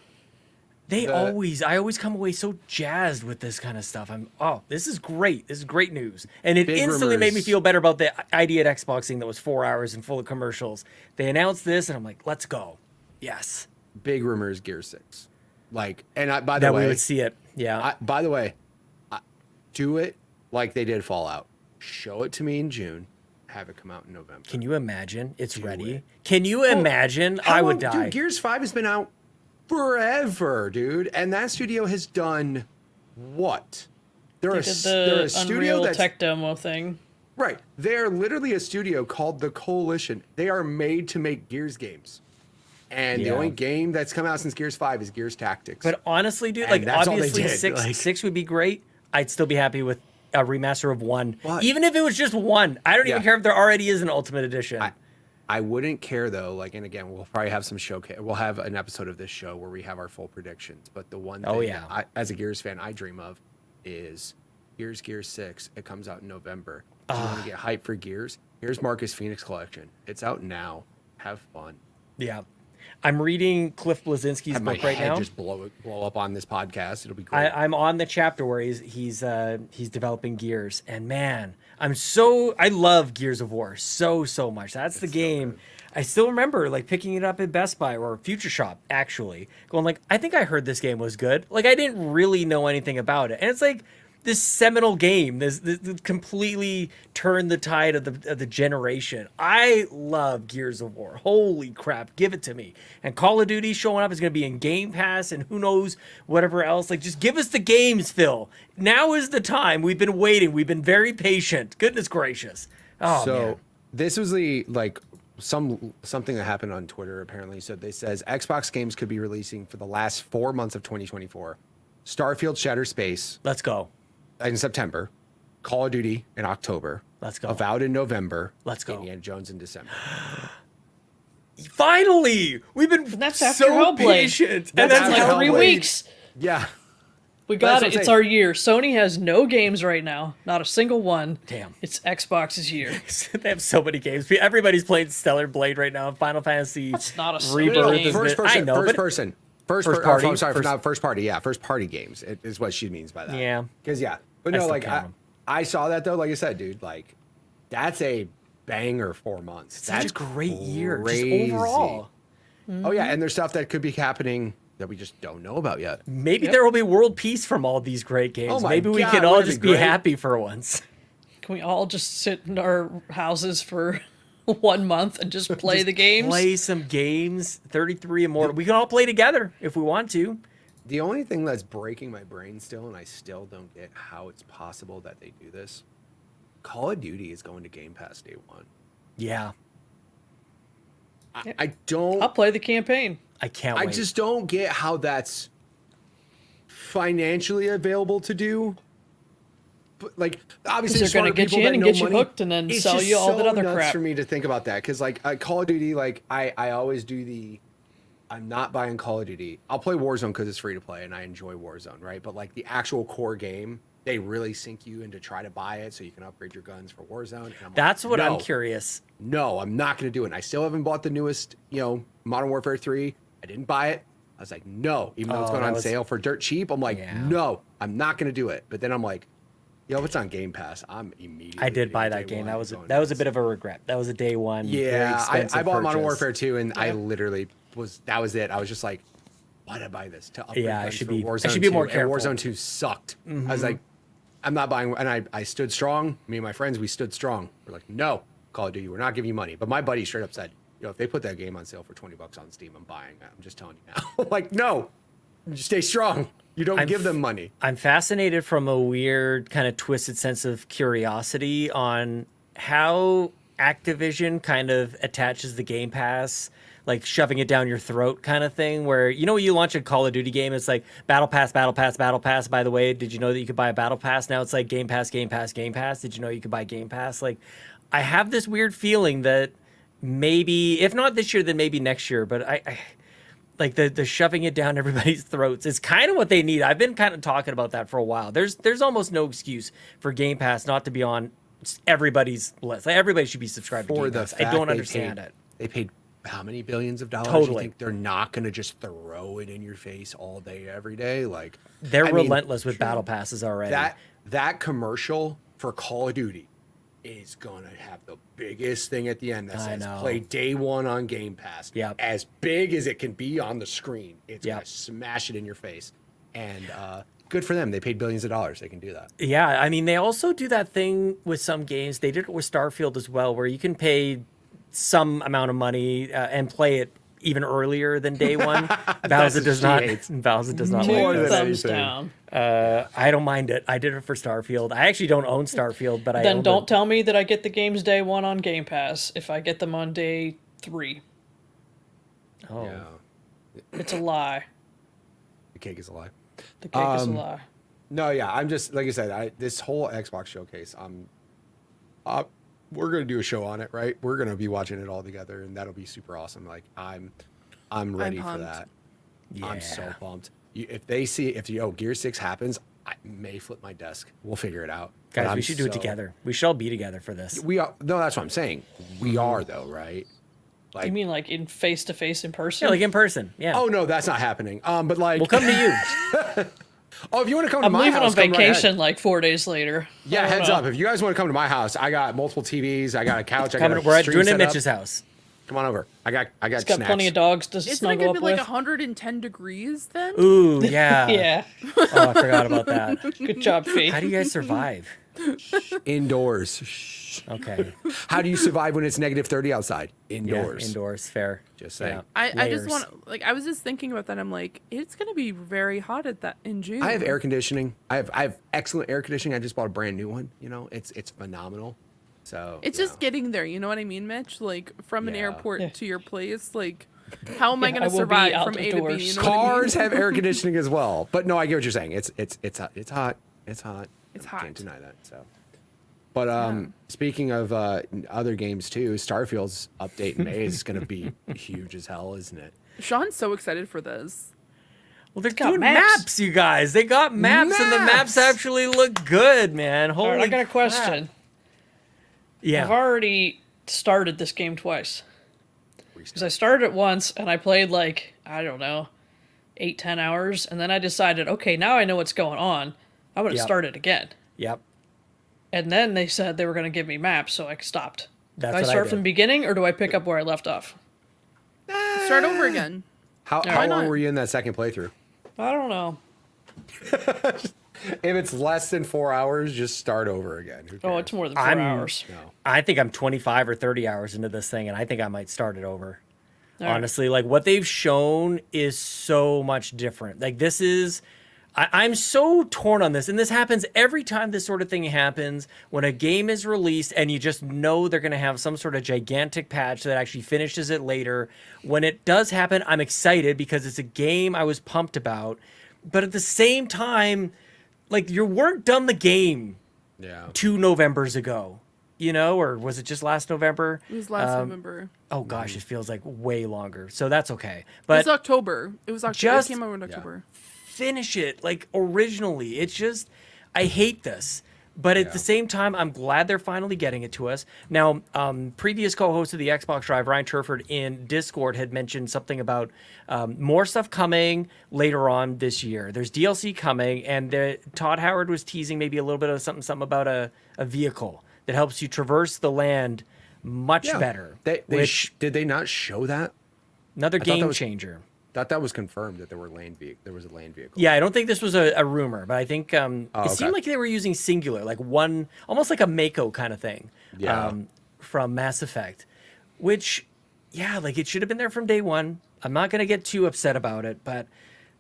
S4: I always come away so jazzed with this kind of stuff. This is great. This is great news. And it
S5: Big
S4: instantly made me
S5: rumors.
S4: feel better about the idea at Xboxing that was 4 hours and full of commercials. They announced this, and I'm like, let's go. Yes.
S5: Big rumors, Gear 6. Like, and by the
S4: That
S5: way,
S4: we would see it. Yeah.
S5: by the way, do it like they did Fallout. Show it to me in June. Have it come out in November.
S4: Can you imagine? It's ready.
S5: it.
S4: Can you imagine?
S5: How
S4: I would
S5: long-
S4: die.
S5: Dude, Gears 5 has been out forever, dude. And that studio has done what? They're
S1: They
S5: a,
S1: did
S5: they're a
S1: the
S5: studio
S1: Unreal
S5: that's
S1: tech demo thing.
S5: right. They're literally a studio called the Coalition. They are made to make Gears games. And the
S4: Yeah.
S5: only game that's come out since Gears 5 is Gears Tactics.
S4: But honestly, dude,
S5: And
S4: like,
S5: that's all they
S4: obviously
S5: did,
S4: six,
S5: like-
S4: 6 would be great. I'd still be happy with a remaster of 1.
S5: What?
S4: Even if it was just 1. I don't even
S5: Yeah.
S4: care if there already is an Ultimate Edition.
S5: I wouldn't care though. Like, and again, we'll probably have some showcase. We'll have an episode of this show where we have our full predictions. But the one thing
S4: Oh, yeah.
S5: as a Gears fan, I dream of is Gears 6. It comes out in November. Do you want to get hyped for Gears? Here's Marcus Phoenix Collection. It's out now. Have fun.
S4: Yeah. I'm reading Cliff Blazinski's
S5: Have my
S4: book right
S5: head
S4: now.
S5: just blow up on this podcast. It'll be great.
S4: I'm on the chapter where he's developing Gears, and man, I love Gears of War so much. That's the game. I still remember like picking it up at Best Buy or Future Shop, actually going like, I think I heard this game was good. Like, I didn't really know anything about it, and it's like this seminal game. This completely turned the tide of the generation. I love Gears of War. Holy crap, give it to me. And Call of Duty showing up is going to be in Game Pass and who knows whatever else. Like, just give us the games, Phil. Now is the time. We've been waiting. We've been very patient. Goodness gracious. Oh,
S5: so
S4: man.
S5: this was something that happened on Twitter. Apparently, so they says Xbox games could be releasing for the last 4 months of 2024. Starfield Shattered Space
S4: Let's go.
S5: in September, Call of Duty in October,
S4: Let's go.
S5: Avowed in November,
S4: Let's go.
S5: Indiana Jones in December.
S4: Finally, we've been
S1: That's after
S4: so
S1: Hellblade.
S4: patient.
S5: That's
S1: That's
S5: after
S1: like
S5: Hellblade.
S1: 3 weeks.
S5: Yeah,
S1: We
S5: That's
S1: got
S5: what
S1: it.
S5: I'm
S1: It's
S5: saying.
S1: our year. Sony has no games right now. Not a single one.
S4: Damn.
S1: It's Xbox's year.
S4: They have so many games. Everybody's playing Stellar Blade right now. Final Fantasy.
S1: That's not a Sony
S4: Rebirth
S1: game.
S4: is
S5: first
S4: good.
S5: person.
S4: I know,
S5: first
S4: but
S5: person. First
S4: party.
S5: Oh, I'm sorry, not first party. Yeah, first party games is what she means by that.
S4: Yeah.
S5: Because but
S4: I
S5: no,
S4: still
S5: like
S4: count 'em.
S5: I saw that though. Like I said, dude, like that's a banger 4 months.
S4: Such
S5: That's
S4: a great year, just
S5: crazy.
S4: overall.
S5: Oh yeah, and there's stuff that could be happening that we just don't know about yet.
S4: Maybe there will be world peace from all these great games.
S5: Oh my
S4: Maybe we
S5: God,
S4: can all
S5: wouldn't it
S4: just
S5: be
S4: be
S5: great?
S4: happy for once.
S1: Can we all just sit in our houses for 1 month and just play the games?
S4: Play some games. 33 Immortal. We can all play together if we want to.
S5: The only thing that's breaking my brain still, and I still don't get how it's possible that they do this, Call of Duty is going to Game Pass day one.
S4: Yeah.
S5: I don't.
S1: I'll play the campaign.
S4: I can't
S5: I
S4: wait.
S5: just don't get how that's financially available to do. But like, obviously,
S1: They're going to get you in and get you hooked and then sell you all that other
S5: nuts
S1: crap.
S5: for me to think about that, because like Call of Duty, like I always do the. I'm not buying Call of Duty. I'll play Warzone because it's free to play and I enjoy Warzone, right? But like the actual core game, they really sink you in to try to buy it so you can upgrade your guns for Warzone. And I'm
S4: That's
S5: like,
S4: what
S5: no,
S4: I'm curious.
S5: No, I'm not going to do it. And I still haven't bought the newest, Modern Warfare 3. I didn't buy it. I was like, no, even though it's going on sale for dirt cheap. I'm like, no, I'm not going to do it. But then I'm like, if it's on Game Pass, I'm immediately.
S4: I did buy that game. That was a bit of a regret. That was a day one. very
S5: Yeah,
S4: expensive
S5: I bought Modern
S4: purchase.
S5: Warfare 2, and I literally that was it. I was just like, why did I buy this? To upgrade
S4: Yeah, I
S5: guns
S4: should
S5: for
S4: be- I
S5: Warzone
S4: should be
S5: 2,
S4: more
S5: and
S4: careful.
S5: Warzone 2 sucked. I was like, I'm not buying. And I stood strong. Me and my friends, we stood strong. We're like, no, Call of Duty, we're not giving you money. But my buddy straight up said, if they put that game on sale for $20 on Steam, I'm buying it. I'm just telling you now. I'm like, no, you stay strong. You don't give them money.
S4: I'm fascinated from a weird kind of twisted sense of curiosity on how Activision kind of attaches the Game Pass, like shoving it down your throat kind of thing, where, you launch a Call of Duty game, it's like Battle Pass, Battle Pass, Battle Pass. By the way, did you know that you could buy a Battle Pass? Now it's like Game Pass, Game Pass, Game Pass. Did you know you could buy Game Pass? Like, I have this weird feeling that maybe, if not this year, then maybe next year, but I like the shoving it down everybody's throats is kind of what they need. I've been kind of talking about that for a while. There's almost no excuse for Game Pass not to be on everybody's list. Like, everybody should be subscribed to Game Pass. I don't understand it.
S5: They paid how many billions of dollars?
S4: Totally.
S5: You think they're not going to just throw it in your face all day, every day? Like,
S4: They're
S5: I mean,
S4: relentless with battle passes already.
S5: that commercial for Call of Duty is gonna have the biggest thing at the end that
S4: I
S5: says
S4: know.
S5: play day one on Game Pass.
S4: Yep.
S5: As big as it can be on the screen. It's
S4: Yep.
S5: gonna smash it in your face. And good for them. They paid billions of dollars. They can do that.
S4: Yeah, I mean, they also do that thing with some games. They did it with Starfield as well, where you can pay some amount of money and play it even earlier than day one. Bowsah does not. Bowsah does not
S5: More
S4: like
S5: than
S4: this.
S1: Thumbs
S5: anything.
S1: down.
S4: I don't mind it. I did it for Starfield. I actually don't own Starfield, but I
S1: Then
S4: own
S1: don't
S4: it.
S1: tell me that I get the games day one on Game Pass if I get them on day 3.
S4: Oh.
S5: Yeah.
S1: It's a lie.
S5: The cake is a lie.
S1: The cake is a lie.
S5: No, yeah. I'm just, like I said, this whole Xbox showcase, we're gonna do a show on it, right? We're gonna be watching it all together, and that'll be super awesome. Like, I'm ready for
S3: pumped.
S5: that.
S4: Yeah.
S5: I'm so pumped. If Gear 6 happens, I may flip my desk. We'll figure it out. But
S4: Guys,
S5: I'm
S4: we should do it
S5: so-
S4: together. We should all be together for this.
S5: We are. No, that's what I'm saying. We are though, right? Like,
S1: You mean like in face-to-face in person?
S4: Yeah, like in person. Yeah.
S5: oh no, that's not happening. But like,
S4: We'll come to you.
S5: oh, if you want to come to
S1: I'm
S5: my
S1: leaving
S5: house,
S1: on
S5: come right ahead.
S1: vacation like 4 days later.
S5: Yeah,
S1: I don't
S5: heads
S1: know.
S5: up. If you guys want to come to my house, I got multiple TVs. I got a couch. I got
S4: Coming,
S5: a
S4: we're
S5: stream
S4: doing it
S5: set
S4: at
S5: up.
S4: Mitch's house.
S5: Come on over. I got
S1: It's got
S5: snacks.
S1: plenty of dogs to
S3: Isn't it
S1: snuggle
S3: gonna
S1: up
S3: be like
S1: with.
S3: 110 degrees then?
S4: Ooh, yeah.
S1: Yeah.
S4: Oh, I forgot about that.
S1: Good job, Fee.
S4: How do you guys survive?
S5: Indoors. Shh.
S4: Okay.
S5: How do you survive when it's negative 30 outside?
S4: Yeah,
S5: Indoors.
S4: indoors. Fair.
S5: Just saying.
S3: I just
S4: Layers.
S3: want, like, I was just thinking about that. I'm like, it's gonna be very hot at that in June.
S5: I have air conditioning. I have excellent air conditioning. I just bought a brand new one. It's phenomenal. So
S3: It's just getting there. You know what I mean, Mitch? Like, from an
S5: Yeah.
S3: airport
S1: Yeah.
S3: to your place. Like, how am I
S1: Yeah,
S3: gonna
S1: I will be
S3: survive
S1: out
S3: from
S1: the
S3: A to B?
S1: doors.
S3: You know what I mean?
S5: cars have air conditioning as well. But no, I get what you're saying. It's hot. It's hot.
S3: It's
S5: I
S3: hot.
S5: Can't deny that. So. But speaking of other games too, Starfield's update in May is going to be huge as hell, isn't it?
S3: Sean's so excited for this.
S4: Well, they're
S1: got
S4: doing
S1: maps.
S4: maps, you guys. They got maps, and the maps
S5: Maps!
S4: actually look good, man. Holy
S1: All right, I got a
S4: crap.
S1: question.
S4: Yeah.
S1: I've already started this game twice. Because I started it once and I played like, I don't know, 8-10 hours, and then I decided, okay, now I know what's going on. I'm going to start it again.
S4: Yep.
S1: And then they said they were going to give me maps, so I stopped.
S4: That's
S1: do I
S4: what
S1: start
S4: did.
S1: from the beginning, or do I pick up where I left off?
S3: Start over again.
S5: How
S3: not?
S5: long were you in that second playthrough?
S1: I don't know.
S5: If it's less than 4 hours, just start over again. Who
S1: Oh,
S5: cares?
S1: it's more than 4 hours.
S5: No.
S4: I think I'm 25 or 30 hours into this thing, and I think I might start it over.
S1: All right.
S4: Honestly, like what they've shown is so much different. Like this is, I'm so torn on this, and this happens every time this sort of thing happens. When a game is released, and you just know they're going to have some sort of gigantic patch that actually finishes it later. When it does happen, I'm excited because it's a game I was pumped about. But at the same time, like you weren't done the game
S5: Yeah.
S4: 2 Novembers ago, you know, or was it just last November?
S3: It was last November.
S4: Oh gosh, it feels like way longer. So that's okay.
S3: It
S4: But
S3: was October. It was October.
S4: Just-
S3: It came out in October.
S4: finish it like originally. It's just, I hate this. But at the same time, I'm glad they're finally getting it to us. Now, previous co-host of the Xbox Drive, Ryan Turford, in Discord had mentioned something about more stuff coming later on this year. There's DLC coming, and Todd Howard was teasing maybe a little bit of something about a vehicle that helps you traverse the land much better.
S5: Did they not show that?
S4: Another
S5: thought that
S4: game
S5: was-
S4: changer.
S5: That was confirmed that there was a land vehicle.
S4: Yeah, I don't think this was a rumor, but I think it
S5: okay.
S4: seemed like they were using singular, like one, almost like a Mako kind of thing
S5: Yeah.
S4: from Mass Effect, which, yeah, like it should have been there from day one. I'm not going to get too upset about it, but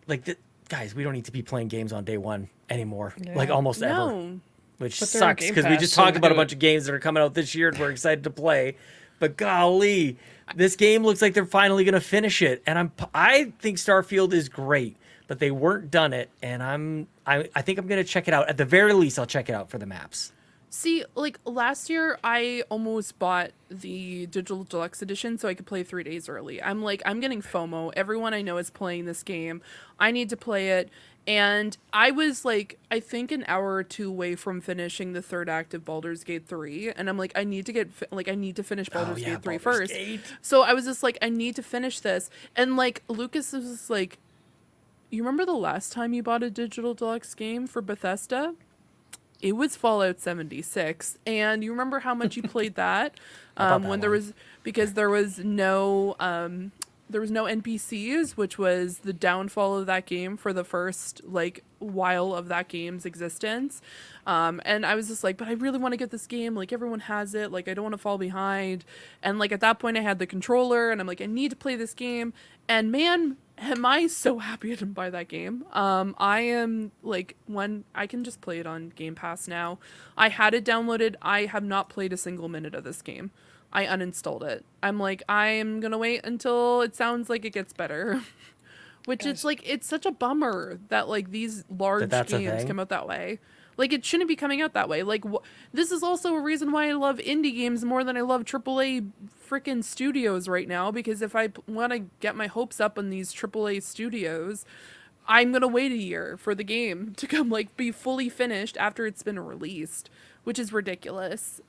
S4: like, guys, we don't need to be playing games on day one anymore, like almost ever,
S3: No.
S4: which
S1: But they're on
S4: sucks
S1: Game
S4: because we
S1: Pass,
S4: just
S1: so
S4: talked about a
S1: do it.
S4: bunch of games that are coming out this year and we're excited to play. But golly, this game looks like they're finally going to finish it, and I think Starfield is great, but they weren't done it, and I think I'm going to check it out. At the very least, I'll check it out for the maps.
S3: See, like last year, I almost bought the digital deluxe edition so I could play 3 days early. I'm like, I'm getting FOMO. Everyone I know is playing this game. I need to play it. And I was like, I think an hour or two away from finishing the third act of Baldur's Gate 3. And I'm like, I need to finish Baldur's Gate 3
S4: Baldur's
S3: first.
S4: Gate.
S3: So I was just like, I need to finish this. And like, Lucas was just like, you remember the last time you bought a digital deluxe game for Bethesda? It was Fallout 76, and you remember how much you played that
S4: bought that
S3: when there
S4: one.
S3: was, because there was no NPCs, which was the downfall of that game for the first like while of that game's existence. And I was just like, but I really want to get this game. Like everyone has it. Like I don't want to fall behind. And like at that point, I had the controller, and I'm like, I need to play this game. And man, am I so happy I didn't buy that game. I am like, when I can just play it on Game Pass now. I had it downloaded. I have not played a single minute of this game. I uninstalled it. I'm like, I'm gonna wait until it sounds like it gets better. Which is like, it's such a bummer that like these large
S4: that's a
S3: games
S4: thing?
S3: come out that way. Like it shouldn't be coming out that way. Like this is also a reason why I love indie games more than I love AAA freaking studios right now. Because if I want to get my hopes up on these AAA studios, I'm gonna wait a year for the game to come like be fully finished after it's been released, which is ridiculous.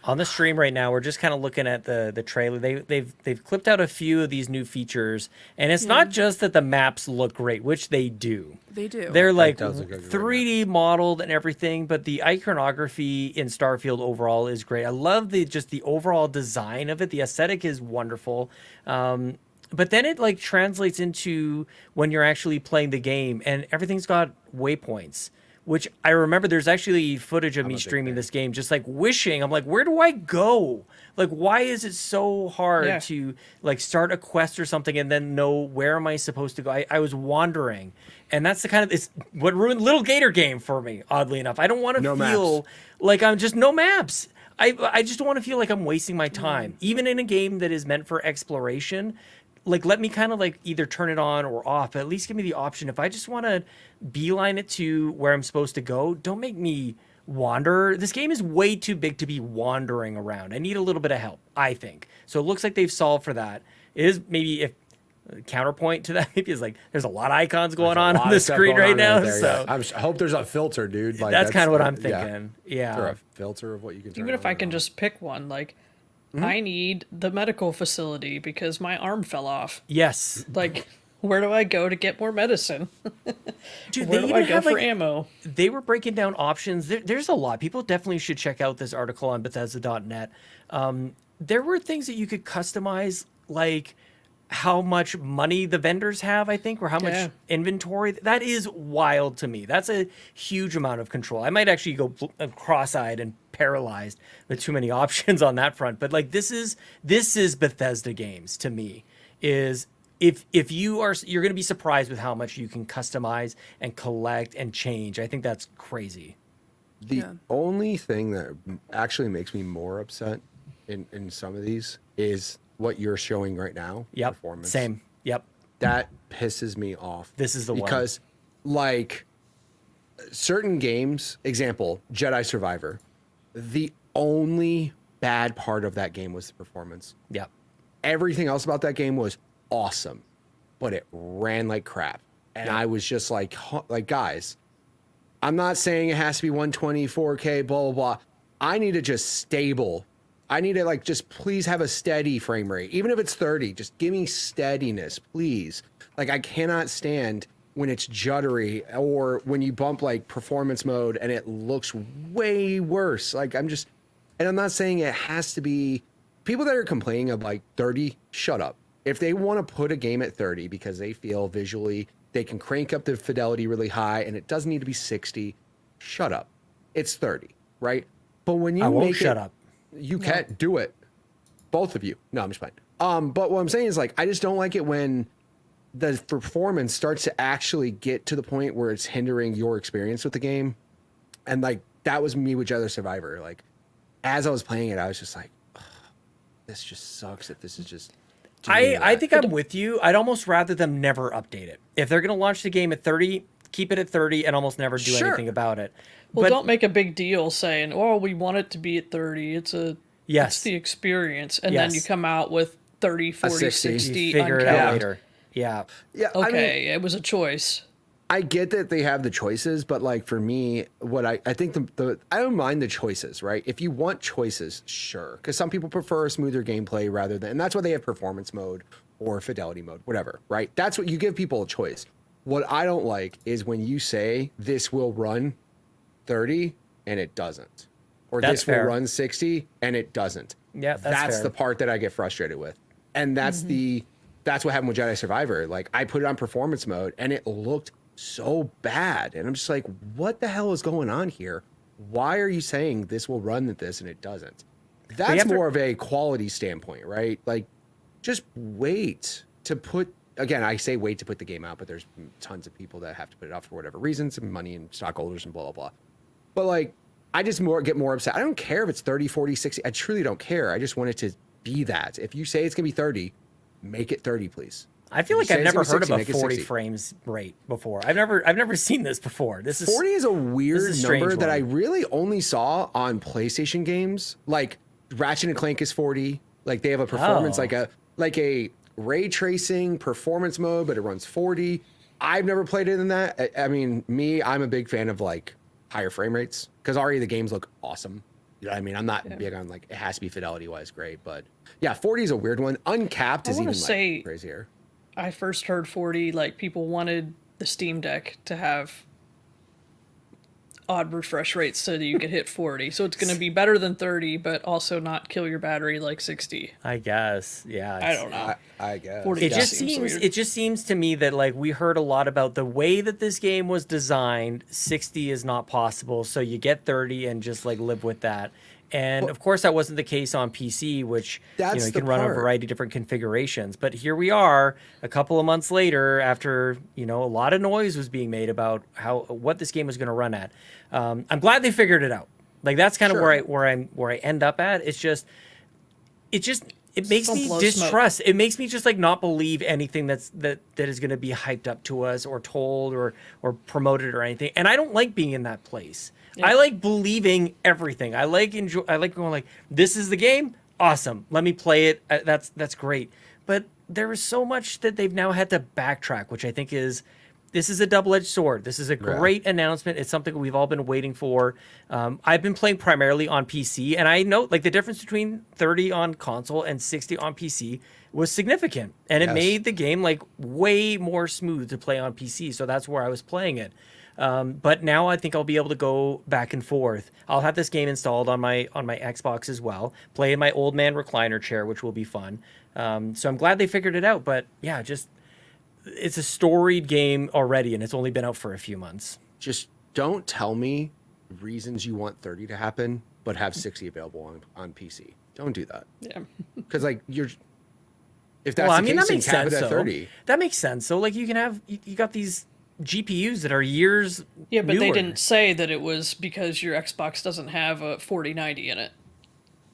S4: On the stream right now, we're just kind of looking at the trailer. They've clipped out a few of these new features, and it's not just that the maps look great, which they do.
S3: They do.
S4: They're like
S5: does look like a great
S4: 3D modeled and everything, but the iconography in Starfield overall is great. I love the overall design of it. The aesthetic is wonderful. But then it like translates into when you're actually playing the game, and everything's got waypoints. Which I remember there's actually footage of me
S5: big
S4: streaming
S5: fan.
S4: this game, just like wishing, I'm like, where do I go? Like, why is it so hard to like start a quest or something and then know where am I supposed to go? I was wandering. And that's the kind of, it's what ruined Little Gator game for me, oddly enough. I don't want to
S5: No
S4: feel
S5: maps.
S4: like I'm just no maps. I just don't want to feel like I'm wasting my time. Even in a game that is meant for exploration, like let me kind of like either turn it on or off, but at least give me the option. If I just want to beeline it to where I'm supposed to go, don't make me wander. This game is way too big to be wandering around. I need a little bit of help, I think. So it looks like they've solved for that. It is maybe if counterpoint to that maybe is like there's a lot of icons going on
S5: lot
S4: the
S5: of stuff
S4: screen
S5: going
S4: right
S5: on
S4: now.
S5: there,
S4: So
S5: yeah. I hope there's a filter, dude. Like,
S4: that's kind of what I'm
S5: yeah.
S4: thinking.
S5: Is there
S4: Yeah.
S5: a filter of what you can turn
S1: Even if
S5: on
S1: I can
S5: and
S1: just pick one, like I need the medical facility because my arm fell off.
S4: Yes.
S1: Like, where do I go to get more medicine?
S4: Dude,
S1: Where
S4: they
S1: do I
S4: even
S1: go
S4: have,
S1: for
S4: like,
S1: ammo?
S4: they were breaking down options. There's a lot. People definitely should check out this article on Bethesda.net. There were things that you could customize, like how much money the vendors have, I think, or how
S1: Yeah.
S4: much inventory. That is wild to me. That's a huge amount of control. I might actually go cross-eyed and paralyzed with too many options on that front. But like this is Bethesda games to me. Is if you're going to be surprised with how much you can customize and collect and change. I think that's crazy.
S5: The only thing that actually makes me more upset in some of these is what you're showing right now.
S4: Yep.
S5: Performance.
S4: Same. Yep.
S5: That pisses me off.
S4: This is the one.
S5: Because, like, certain games, example, Jedi Survivor, the only bad part of that game was the performance.
S4: Yep.
S5: Everything else about that game was awesome, but it ran like crap. And I was just like, guys, I'm not saying it has to be 120, 4K, blah, blah, blah. I need it just stable. I need to like just please have a steady frame rate. Even if it's 30, just give me steadiness, please. Like I cannot stand when it's juddery or when you bump like performance mode and it looks way worse. Like I'm not saying it has to be people that are complaining of like 30, shut up. If they want to put a game at 30 because they feel visually they can crank up the fidelity really high and it doesn't need to be 60, shut up. It's 30, right? But when you
S4: I won't
S5: make
S4: shut up.
S5: You can't do it. Both of you. No, I'm just playing. But what I'm saying is like, I just don't like it when the performance starts to actually get to the point where it's hindering your experience with the game. And like, that was me with Jedi Survivor. Like, as I was playing it, I was just like, ugh, this just sucks that this is just.
S4: I think I'm with you. I'd almost rather them never update it. If they're going to launch the game at 30, keep it at 30 and almost never do anything about it.
S1: Well,
S4: but
S1: don't make a big deal saying, "Oh, we want it to be at 30." It's the experience, and then you come out with 30, 40, 60,
S4: you figure it out later. Yeah.
S5: Yeah.
S1: Okay,
S5: I mean,
S1: it was a choice.
S5: I get that they have the choices, but like for me, what I think I don't mind the choices, right? If you want choices, sure, because some people prefer smoother gameplay rather than, and that's why they have performance mode or fidelity mode, whatever, right? That's what you give people a choice. What I don't like is when you say this will run 30 and it doesn't, or
S4: That's
S5: this
S4: fair.
S5: will run 60 and it doesn't.
S4: Yeah, that's fair.
S5: the part that I get frustrated with, and that's that's what happened with Jedi Survivor. Like I put it on performance mode and it looked so bad, and I'm just like, what the hell is going on here? Why are you saying this will run at this and it doesn't? That's more of a quality standpoint, right? Like just wait to put, again, I say wait to put the game out, but there's tons of people that have to put it out for whatever reasons, and money and stockholders and blah blah blah. But like I just get more upset. I don't care if it's 30, 40, 60. I truly don't care. I just want it to be that. If you say it's gonna be 30, make it 30, please.
S4: I feel like
S5: Say
S4: I've
S5: it's
S4: never
S5: gonna
S4: heard
S5: be
S4: of
S5: 60,
S4: a
S5: make it
S4: 40
S5: 60.
S4: frames rate before. I've never seen this before. This is
S5: 40 is a weird
S4: a strange
S5: number that
S4: one.
S5: I really only saw on PlayStation games. Like Ratchet and Clank is 40. Like they have a performance like a ray tracing performance mode, but it runs 40. I've never played it in that. I mean, I'm a big fan of like higher frame rates because already the games look awesome. You know what I mean? I'm not big on like it has to be fidelity wise great, but yeah, 40 is a weird one. Uncapped is even like crazier.
S1: I first heard 40, like people wanted the Steam Deck to have odd refresh rates so that you could hit 40. So it's going to be better than 30, but also not kill your battery like 60.
S4: I guess. Yeah.
S1: I don't know.
S5: I guess.
S1: 40
S4: It just
S1: seems
S4: seems
S1: weird.
S4: it just seems to me that like we heard a lot about the way that this game was designed. 60 is not possible, so you get 30 and just like live with that. And of course, that wasn't the case on PC, which you can run a variety of different configurations. But here we are, a couple of months later, after a lot of noise was being made about what this game was going to run at. I'm glad they figured it out. Like that's kind of where I end up at. It makes me distrust. It makes me just like not believe anything that is going to be hyped up to us or told or promoted or anything. And I don't like being in that place. Yeah. I like believing everything. I like going like, this is the game. Awesome. Let me play it. That's great. But there is so much that they've now had to backtrack, which I think is this is a double-edged sword. This is a great announcement. It's something we've all been waiting for. I've been playing primarily on PC, and I know like the difference between 30 on console and 60 on PC was significant, and it made the game like way more smooth to play on PC. So that's where I was playing it. But now I think I'll be able to go back and forth. I'll have this game installed on my Xbox as well. Play in my old man recliner chair, which will be fun. So I'm glad they figured it out. But yeah, just it's a storied game already, and it's only been out for a few months.
S5: Just don't tell me reasons you want 30 to happen, but have 60 available on PC. Don't do that.
S1: Yeah.
S5: Because like if that's the case,
S4: that makes
S5: cap it
S4: sense.
S5: at 30.
S4: That makes sense. So like you can have you got these GPUs that are years
S1: Yeah, but
S4: newer.
S1: they didn't say that it was because your Xbox doesn't have a 4090 in it.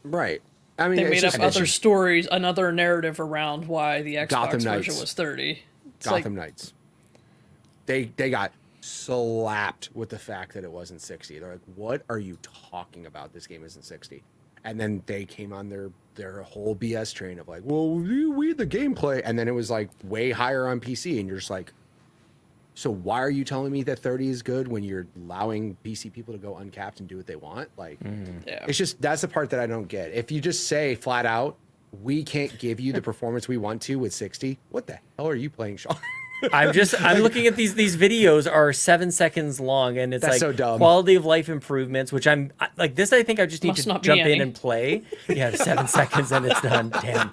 S5: Right. I mean,
S1: They made up
S5: it's
S1: other
S5: just
S1: stories, another narrative around why the Xbox
S5: Gotham
S1: version
S5: Knights.
S1: was 30. It's
S5: Gotham Knights. They got slapped with the fact that it wasn't 60. They're like, "What are you talking about? This game isn't 60." And then they came on their whole BS train of like, "Well, we the gameplay," and then it was like way higher on PC, and you're just like, so why are you telling me that 30 is good when you're allowing PC people to go uncapped and do what they want? Like,
S1: Yeah.
S5: it's just, that's the part that I don't get. If you just say flat out, we can't give you the performance we want to with 60, what the hell are you playing, Sean?
S4: I'm looking at these videos are 7 seconds long, and it's
S5: That's
S4: like
S5: so dumb.
S4: quality of life improvements, which I think I just need
S1: Must
S4: to
S1: not be
S4: jump in
S1: any.
S4: and play. Yeah, 7 seconds and it's done. Damn.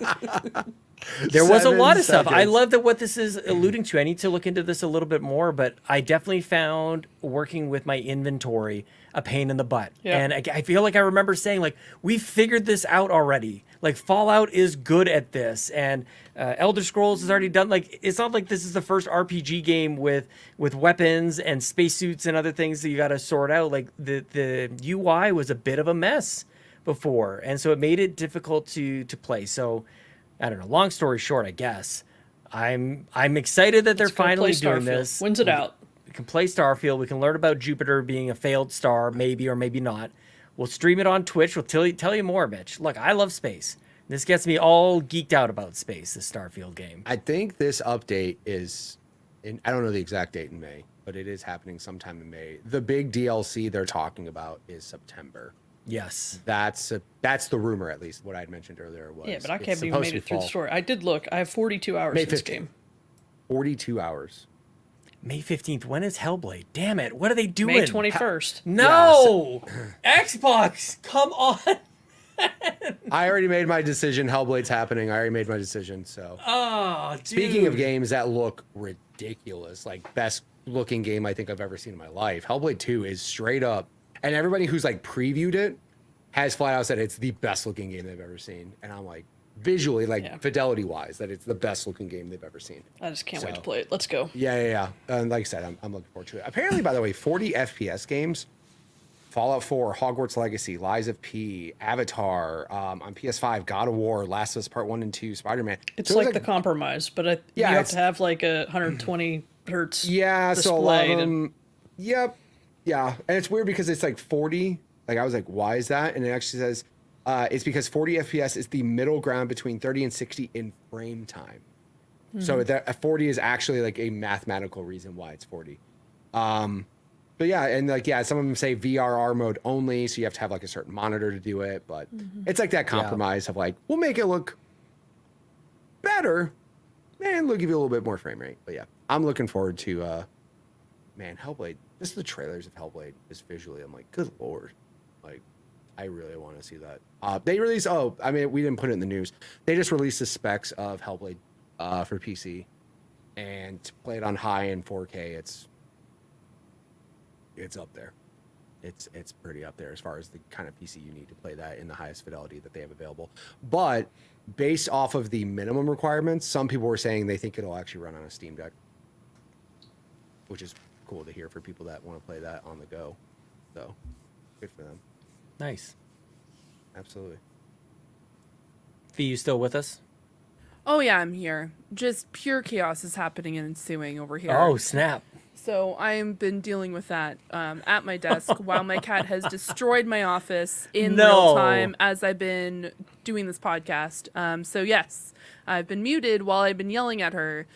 S4: There was a lot of
S5: 7
S4: stuff. I
S5: seconds.
S4: love that what this is alluding to. I need to look into this a little bit more, but I definitely found working with my inventory a pain in the butt.
S1: Yeah.
S4: And I feel like I remember saying, like, we figured this out already. Like, Fallout is good at this, and Elder Scrolls has already done, like, it's not like this is the first RPG game with weapons and spacesuits and other things that you got to sort out. Like, the UI was a bit of a mess before, and so it made it difficult to play. So, I don't know. Long story short, I guess I'm excited that they're
S1: Let's go play
S4: finally doing
S1: Starfield.
S4: this.
S1: When's it out?
S4: We can play Starfield. We can learn about Jupiter being a failed star, maybe or maybe not. We'll stream it on Twitch. We'll tell you more, Mitch. Look, I love space. This gets me all geeked out about space, this Starfield game.
S5: I think this update is, I don't know the exact date in May, but it is happening sometime in May. The big DLC they're talking about is September.
S4: Yes.
S5: That's the rumor, at least. What I had mentioned earlier was.
S1: Yeah, but I
S5: it's
S1: haven't even
S5: supposed
S1: made
S5: to
S1: it through the
S5: fall.
S1: story. I did look. I have 42 hours
S5: May
S1: in this
S5: 15th.
S1: game.
S5: 42 hours.
S4: May 15th. When is Hellblade? Damn it. What are they doing?
S1: May 21st.
S4: No! Xbox! Come on!
S5: I already made my decision. Hellblade's happening. I already made my decision. So,
S4: Oh, dude.
S5: speaking of games that look ridiculous, like best looking game I think I've ever seen in my life, Hellblade 2 is straight up, and everybody who's like previewed it has flat out said it's the best looking game they've ever seen. And I'm like, visually, like fidelity wise, that it's the best looking game they've ever seen.
S1: I just can't wait to
S5: So-
S1: play it. Let's go.
S5: Yeah. And like I said, I'm looking forward to it. Apparently, by the way, 40 FPS games, Fallout 4, Hogwarts Legacy, Lies of P, Avatar, on PS5, God of War, Last of Us Part 1 and 2, Spider-Man.
S1: It's
S5: So
S1: like the compromise, but you
S5: Yeah,
S1: have
S5: it's-
S1: to have like a 120 hertz
S5: Yeah,
S1: display.
S5: so a lot of
S1: to-
S5: them, yep. Yeah, and it's weird because it's like 40. Like, I was like, why is that? And it actually says, it's because 40 FPS is the middle ground between 30 and 60 in frame time. So that 40 is actually like a mathematical reason why it's 40. But yeah, and like, yeah, some of them say VRR mode only, so you have to have like a certain monitor to do it. But it's like that compromise of like, we'll make it look better and we'll give you a little bit more frame rate. But yeah, I'm looking forward to, man, Hellblade. Just the trailers of Hellblade, just visually, I'm like, good lord. Like, I really want to see that. They released, I mean, we didn't put it in the news. They just released the specs of Hellblade for PC. And to play it on high in 4K, it's up there. It's pretty up there as far as the kind of PC you need to play that in the highest fidelity that they have available. But based off of the minimum requirements, some people were saying they think it'll actually run on a Steam Deck, which is cool to hear for people that want to play that on the go. So, good for them.
S4: Nice.
S5: Absolutely.
S4: Fee, you still with us?
S3: Oh yeah, I'm here. Just pure chaos is happening and ensuing over here.
S4: Oh, snap.
S3: So I've been dealing with that at my desk while my cat has destroyed my office in real time as I've been doing this podcast. So yes, I've been muted while I've been yelling at her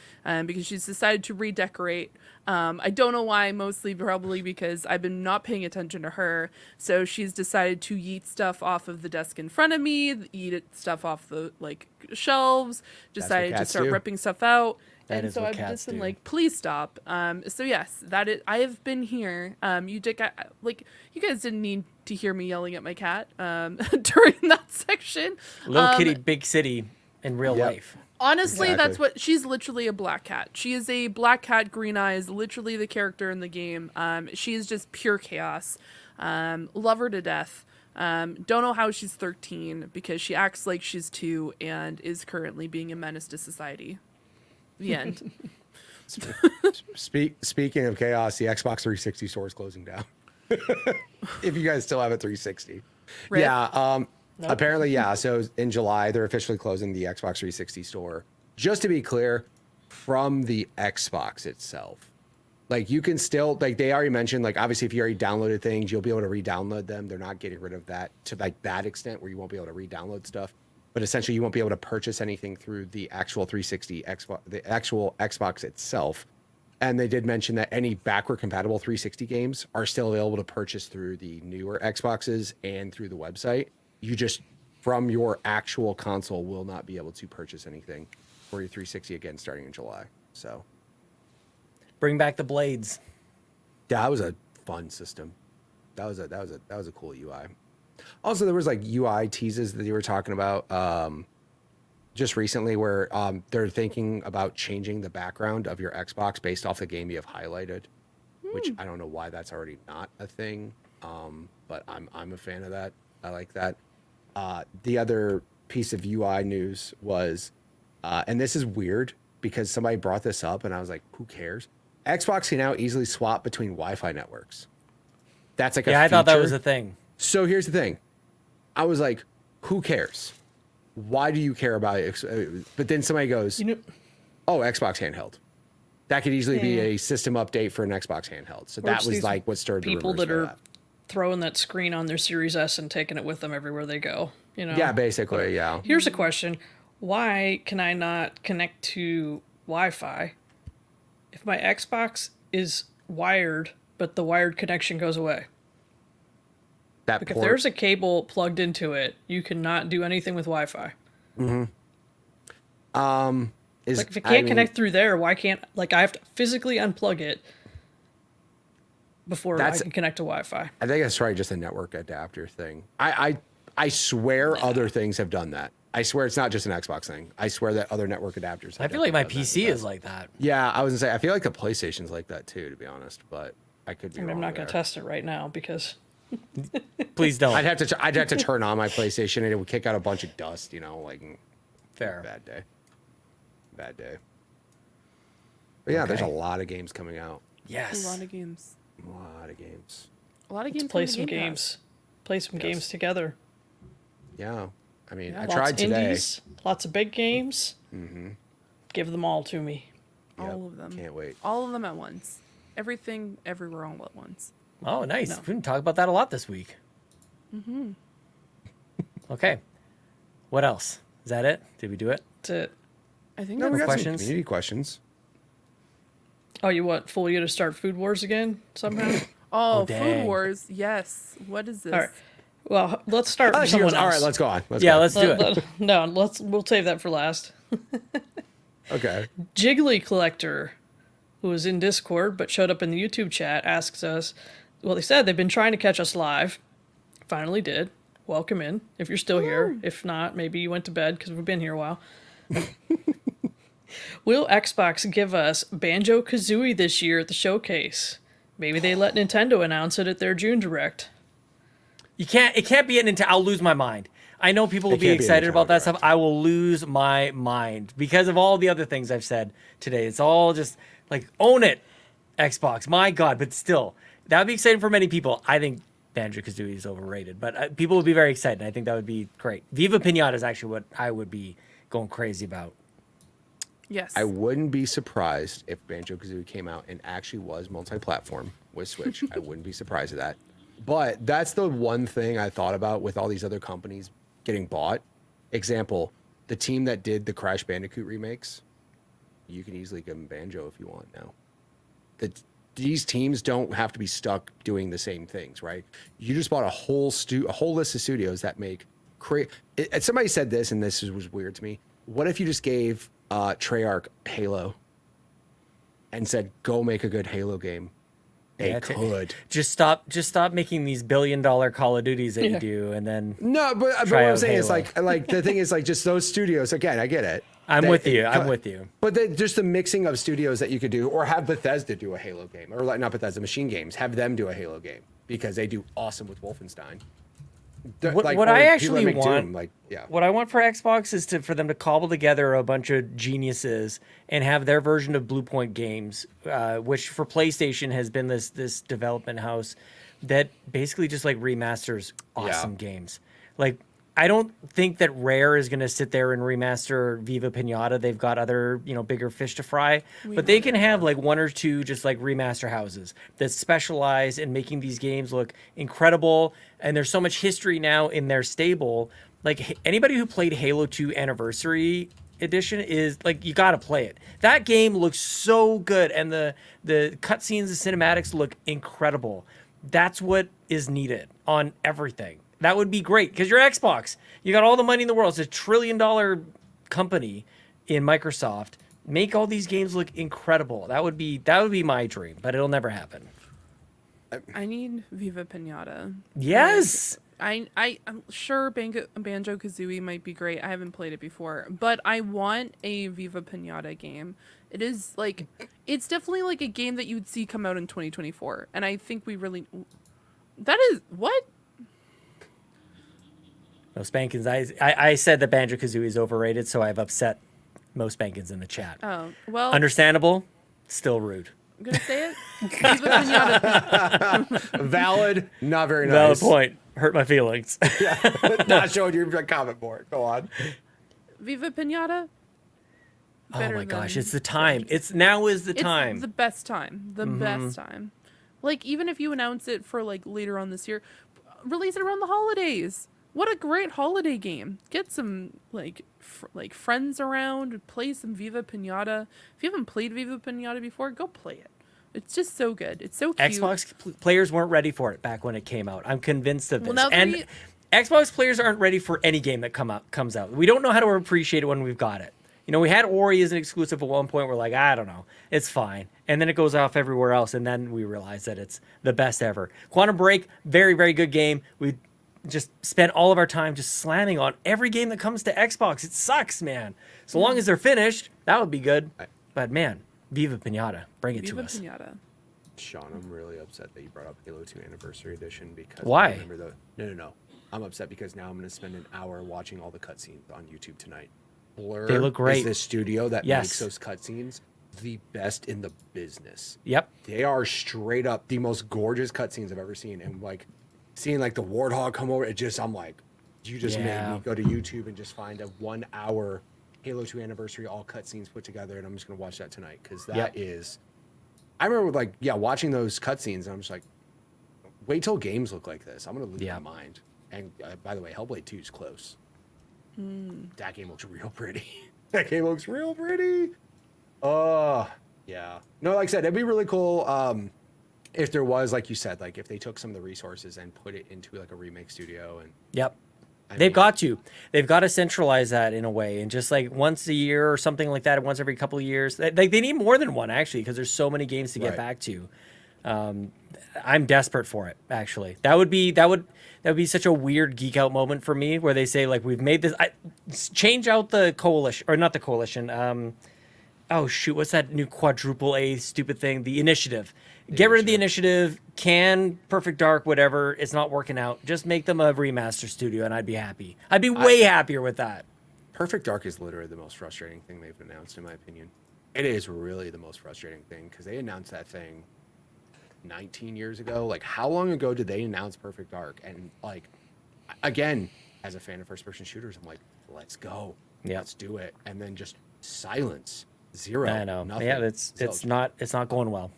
S3: because she's decided to redecorate I don't know why, mostly probably because I've been not paying attention to her. So she's decided to yeet stuff off of the desk in front of me, stuff off the shelves, decided to start ripping stuff out.
S4: That
S3: And
S4: is
S3: so
S4: what
S3: I've
S4: cats
S3: just been
S4: do.
S3: like, please stop. So yes, I have been here. You guys didn't need to hear me yelling at my cat during that section.
S4: Little kitty, big city in real life.
S3: Honestly,
S5: Exactly.
S3: that's what she's literally a black cat. She is a black cat, green eyes, literally the character in the game. She is just pure chaos. Love her to death. Don't know how she's 13 because she acts like she's 2 and is currently being a menace to society. The end.
S5: Speaking of chaos, the Xbox 360 store is closing down. If you guys still have a 360.
S3: Rip.
S5: Yeah. Apparently, yeah. So in July, they're officially closing the Xbox 360 store. Just to be clear, from the Xbox itself. Like you can still, like they already mentioned, like obviously if you already downloaded things, you'll be able to re-download them. They're not getting rid of that to like that extent where you won't be able to re-download stuff. But essentially, you won't be able to purchase anything through the actual 360 Xbox, the actual Xbox itself. And they did mention that any backward compatible 360 games are still available to purchase through the newer Xboxes and through the website. You just, from your actual console, will not be able to purchase anything for your 360 again starting in July. So
S4: Bring back the blades.
S5: that was a fun system. That was a cool UI. Also, there was like UI teases that you were talking about just recently where they're thinking about changing the background of your Xbox based off the game you have highlighted, which I don't know why that's already not a thing, but I'm a fan of that. I like that. The other piece of UI news was, and this is weird because somebody brought this up and I was like, who cares? Xbox can now easily swap between Wi-Fi networks. That's like a
S4: Yeah, I thought that
S5: feature.
S4: was a thing.
S5: So here's the thing. I was like, who cares? Why do you care about it? But then somebody goes, oh, Xbox handheld. That could easily be a system update for an Xbox handheld. So that was like what stirred the
S1: people
S5: rumors
S1: that
S5: for
S1: are
S5: that.
S1: throwing that screen on their Series S and taking it with them everywhere they go. You know.
S5: Yeah, basically, yeah.
S1: Here's a question: why can I not connect to Wi-Fi if my Xbox is wired, but the wired connection goes away?
S5: That
S1: Like if
S5: port.
S1: there's a cable plugged into it, you cannot do anything with Wi-Fi.
S5: Is,
S1: Like if it can't connect through there, why can't I have to physically unplug it before I can connect to Wi-Fi?
S5: I think that's right, just a network adapter thing. I swear other things have done that. I swear it's not just an Xbox thing. I swear that other network adapters have
S4: I feel like my
S5: definitely done
S4: PC
S5: that.
S4: is like that.
S5: Yeah, I was gonna say I feel like the PlayStation's like that too, to be honest. But I could be
S1: I mean,
S5: wrong
S1: I'm not going
S5: there.
S1: to test it right now because
S4: Please don't.
S5: I'd have to turn on my PlayStation and it would kick out a bunch of dust. You know, like
S4: Fair.
S5: bad day. Bad day. But yeah, there's a lot of games coming out.
S4: Yes.
S3: A lot of games.
S5: A lot of games.
S3: A lot of games.
S1: play
S3: on the
S1: some
S3: Game Pass.
S1: games. Play some games together.
S5: Yeah. I mean, I
S1: Lots
S5: tried
S1: of
S5: today.
S1: indies, lots of big games. Mm-hmm. Give them all to me.
S3: All of them.
S5: Can't wait.
S3: All of them at once. Everything, everywhere, all at once.
S4: Oh, nice. We didn't talk about that a lot this week. Mm-hmm. Okay. What else? Is that it? Did we do it?
S1: That's it.
S3: I think
S5: No, we
S3: that's
S5: got some
S4: questions?
S5: community questions.
S1: Oh, you want Fulia to start Food Wars again somehow?
S3: Oh,
S4: dang.
S3: Food Wars. Yes. What is this?
S1: All right. Well, let's start with
S5: She
S1: someone
S5: goes, all
S1: else.
S5: right, let's go on.
S4: Yeah,
S5: go.
S4: let's do it.
S1: No, we'll save that for last.
S5: Okay.
S1: Jiggly Collector, who was in Discord but showed up in the YouTube chat, asks us, well, they said they've been trying to catch us live. Finally did. Welcome in, if you're still here. If not, maybe you went to bed because we've been here a while. Will Xbox give us Banjo-Kazooie this year at the showcase? Maybe they let Nintendo announce it at their June Direct.
S4: It can't be an Nintendo. I'll lose my mind. I know people will
S5: It
S4: be
S5: can't be a
S4: excited about
S5: Nintendo
S4: that stuff.
S5: Direct.
S4: I will lose my mind because of all the other things I've said today. It's all just like, own it, Xbox. My God. But still, that would be exciting for many people. I think Banjo-Kazooie is overrated, but people would be very excited. I think that would be great. Viva Pinata is actually what I would be going crazy about.
S3: Yes.
S5: I wouldn't be surprised if Banjo-Kazooie came out and actually was multi-platform with Switch. I wouldn't be surprised at that. But that's the one thing I thought about with all these other companies getting bought. Example, the team that did the Crash Bandicoot remakes, you can easily give them Banjo if you want now. these teams don't have to be stuck doing the same things, right? You just bought a whole list of studios that make somebody said this, and this was weird to me. What if you just gave Treyarch Halo and said, go make a good Halo game? They could.
S4: Just stop making these $1 billion Call of Duties that you do, and then
S5: no, but what I'm saying is like the thing is like just those studios. Again, I get it.
S4: I'm with you.
S5: But just the mixing of studios that you could do, or have Bethesda do a Halo game, or like not Bethesda, Machine Games, have them do a Halo game because they do awesome with Wolfenstein.
S4: What I actually want,
S5: Doom,
S4: what I want for Xbox is for them to cobble together a bunch of geniuses and have their version of Bluepoint Games, which for PlayStation has been this development house that basically just like remasters awesome games. Like, I don't think that Rare is going to sit there and remaster Viva Pinata. They've got other, bigger fish to fry. But they can have like one or two just like remaster houses that specialize in making these games look incredible. And there's so much history now in their stable. Like, anybody who played Halo 2 Anniversary Edition is like, you got to play it. That game looks so good. And the cutscenes, the cinematics look incredible. That's what is needed on everything. That would be great because you're Xbox. You got all the money in the world. It's a $1 trillion company in Microsoft. Make all these games look incredible. That would be my dream, but it'll never happen.
S3: I need Viva Pinata.
S4: Yes.
S3: I'm sure Banjo-Kazooie might be great. I haven't played it before, but I want a Viva Pinata game. It is like, it's definitely like a game that you would see come out in 2024, and I think we really. That is what.
S4: No spankins. I said that Banjo-Kazooie is overrated, so I've upset most spankins in the chat.
S3: Oh, well.
S4: Understandable, still rude.
S3: I'm going to say it. Viva Pinata.
S5: Valid, not very nice.
S4: Valid point. Hurt my feelings.
S5: Not showing your comment board. Go on.
S3: Viva Pinata.
S4: Oh my gosh, it's the time. Now is the time.
S3: It's the best time. The best time. Like, even if you announce it for like later on this year, release it around the holidays. What a great holiday game. Get some, like friends around, play some Viva Pinata. If you haven't played Viva Pinata before, go play it. It's just so good. It's so cute.
S4: Xbox players weren't ready for it back when it came out. I'm convinced of this.
S3: Well,
S4: and Xbox players aren't ready for any game that comes out. We don't know how to appreciate it when we've got it. We had Ori as an exclusive at one point. We're like, I don't know. It's fine. And then it goes off everywhere else. And then we realize that it's the best ever. Quantum Break, very, very good game. We just spent all of our time just slamming on every game that comes to Xbox. It sucks, man. So long as they're finished, that would be good. But man, Viva Pinata, bring it to us.
S3: Viva Pinata.
S5: Sean, I'm really upset that you brought up Halo 2 Anniversary Edition because
S4: why?
S5: I remember No. I'm upset because now I'm going to spend an hour watching all the cutscenes on YouTube tonight. Blur
S4: They look great.
S5: is the studio that makes those cutscenes the best in the business.
S4: Yep.
S5: They are straight up the most gorgeous cutscenes I've ever seen, and like seeing like the Warthog come over, I'm like, you just made me go to YouTube and just find a 1 hour Halo 2 Anniversary all cutscenes put together, and I'm just gonna watch that tonight because that is. I remember watching those cutscenes, and I'm just like, wait till games look like this. I'm gonna lose my mind. And by the way, Hellblade 2 is close. That game looks real pretty. That game looks real pretty. Oh yeah. No, like I said, it'd be really cool. If there was, like you said, like if they took some of the resources and put it into like a remake studio and they've got to centralize that in a way, and just like once a year or something like that, once every couple of years. They need more than one actually, because there's so many games to get back to. I'm desperate for it actually. That would be such a weird geek out moment for me, where they say like, we've made this. Change out the coalition, or not the coalition. Oh shoot, what's that new quadruple A stupid thing? The initiative. Get rid of the initiative. Perfect Dark, whatever. It's not working out. Just make them a remaster studio, and I'd be happy. I'd be way happier with that. Perfect Dark is literally the most frustrating thing they've announced, in my opinion. It is really the most frustrating thing because they announced that thing 19 years ago. Like, how long ago did they announce Perfect Dark? And like, again, as a fan of first-person shooters, I'm like, let's go, let's do it, and then just silence, zero.
S4: I know.
S5: Nothing.
S4: Yeah, it's not going well.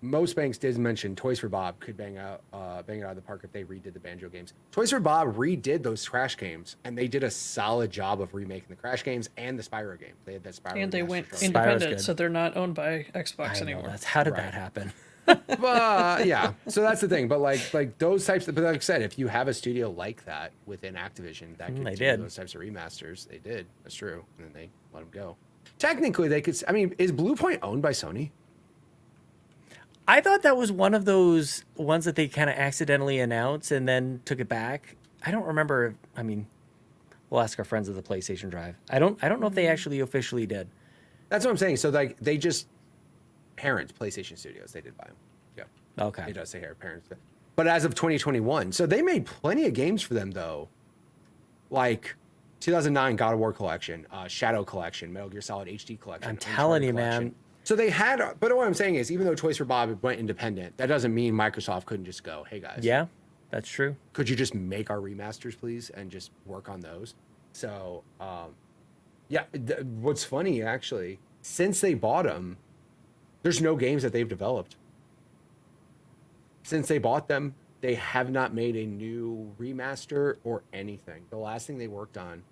S5: most banks did mention Toys for Bob could bang it out of the park if they redid the Banjo games. Toys for Bob redid those Crash games, and they did a solid job of remaking the Crash games and the Spyro game. They had that Spyro.
S1: And they went
S5: remaster.
S1: independent,
S4: good.
S1: so they're not owned by Xbox
S4: I know,
S1: anymore.
S4: how did that happen?
S5: Yeah, so that's the thing. But like those types. But like I said, if you have a studio like that within Activision that could
S4: they
S5: do
S4: did.
S5: those types of remasters, they did. That's true, and then they let them go. Technically, they could. I mean, is Bluepoint owned by Sony?
S4: I thought that was one of those ones that they kind of accidentally announced and then took it back. I don't remember. I mean, we'll ask our friends at the PlayStation Drive. I don't know if they actually officially did.
S5: That's what I'm saying. So like they just parent PlayStation Studios. They did buy them. Yeah.
S4: Okay.
S5: It does say here parents. But as of 2021, so they made plenty of games for them though. Like 2009 God of War Collection, Shadow Collection, Metal Gear Solid HD Collection.
S4: I'm telling you,
S5: Collection.
S4: man.
S5: So they had, but what I'm saying is, even though Toys for Bob went independent, that doesn't mean Microsoft couldn't just go, hey guys,
S4: Yeah, that's true.
S5: could you just make our remasters, please, and just work on those? So, yeah, what's funny actually, since they bought them, there's no games that they've developed. Since they bought them, they have not made a new remaster or anything. The last thing they worked on,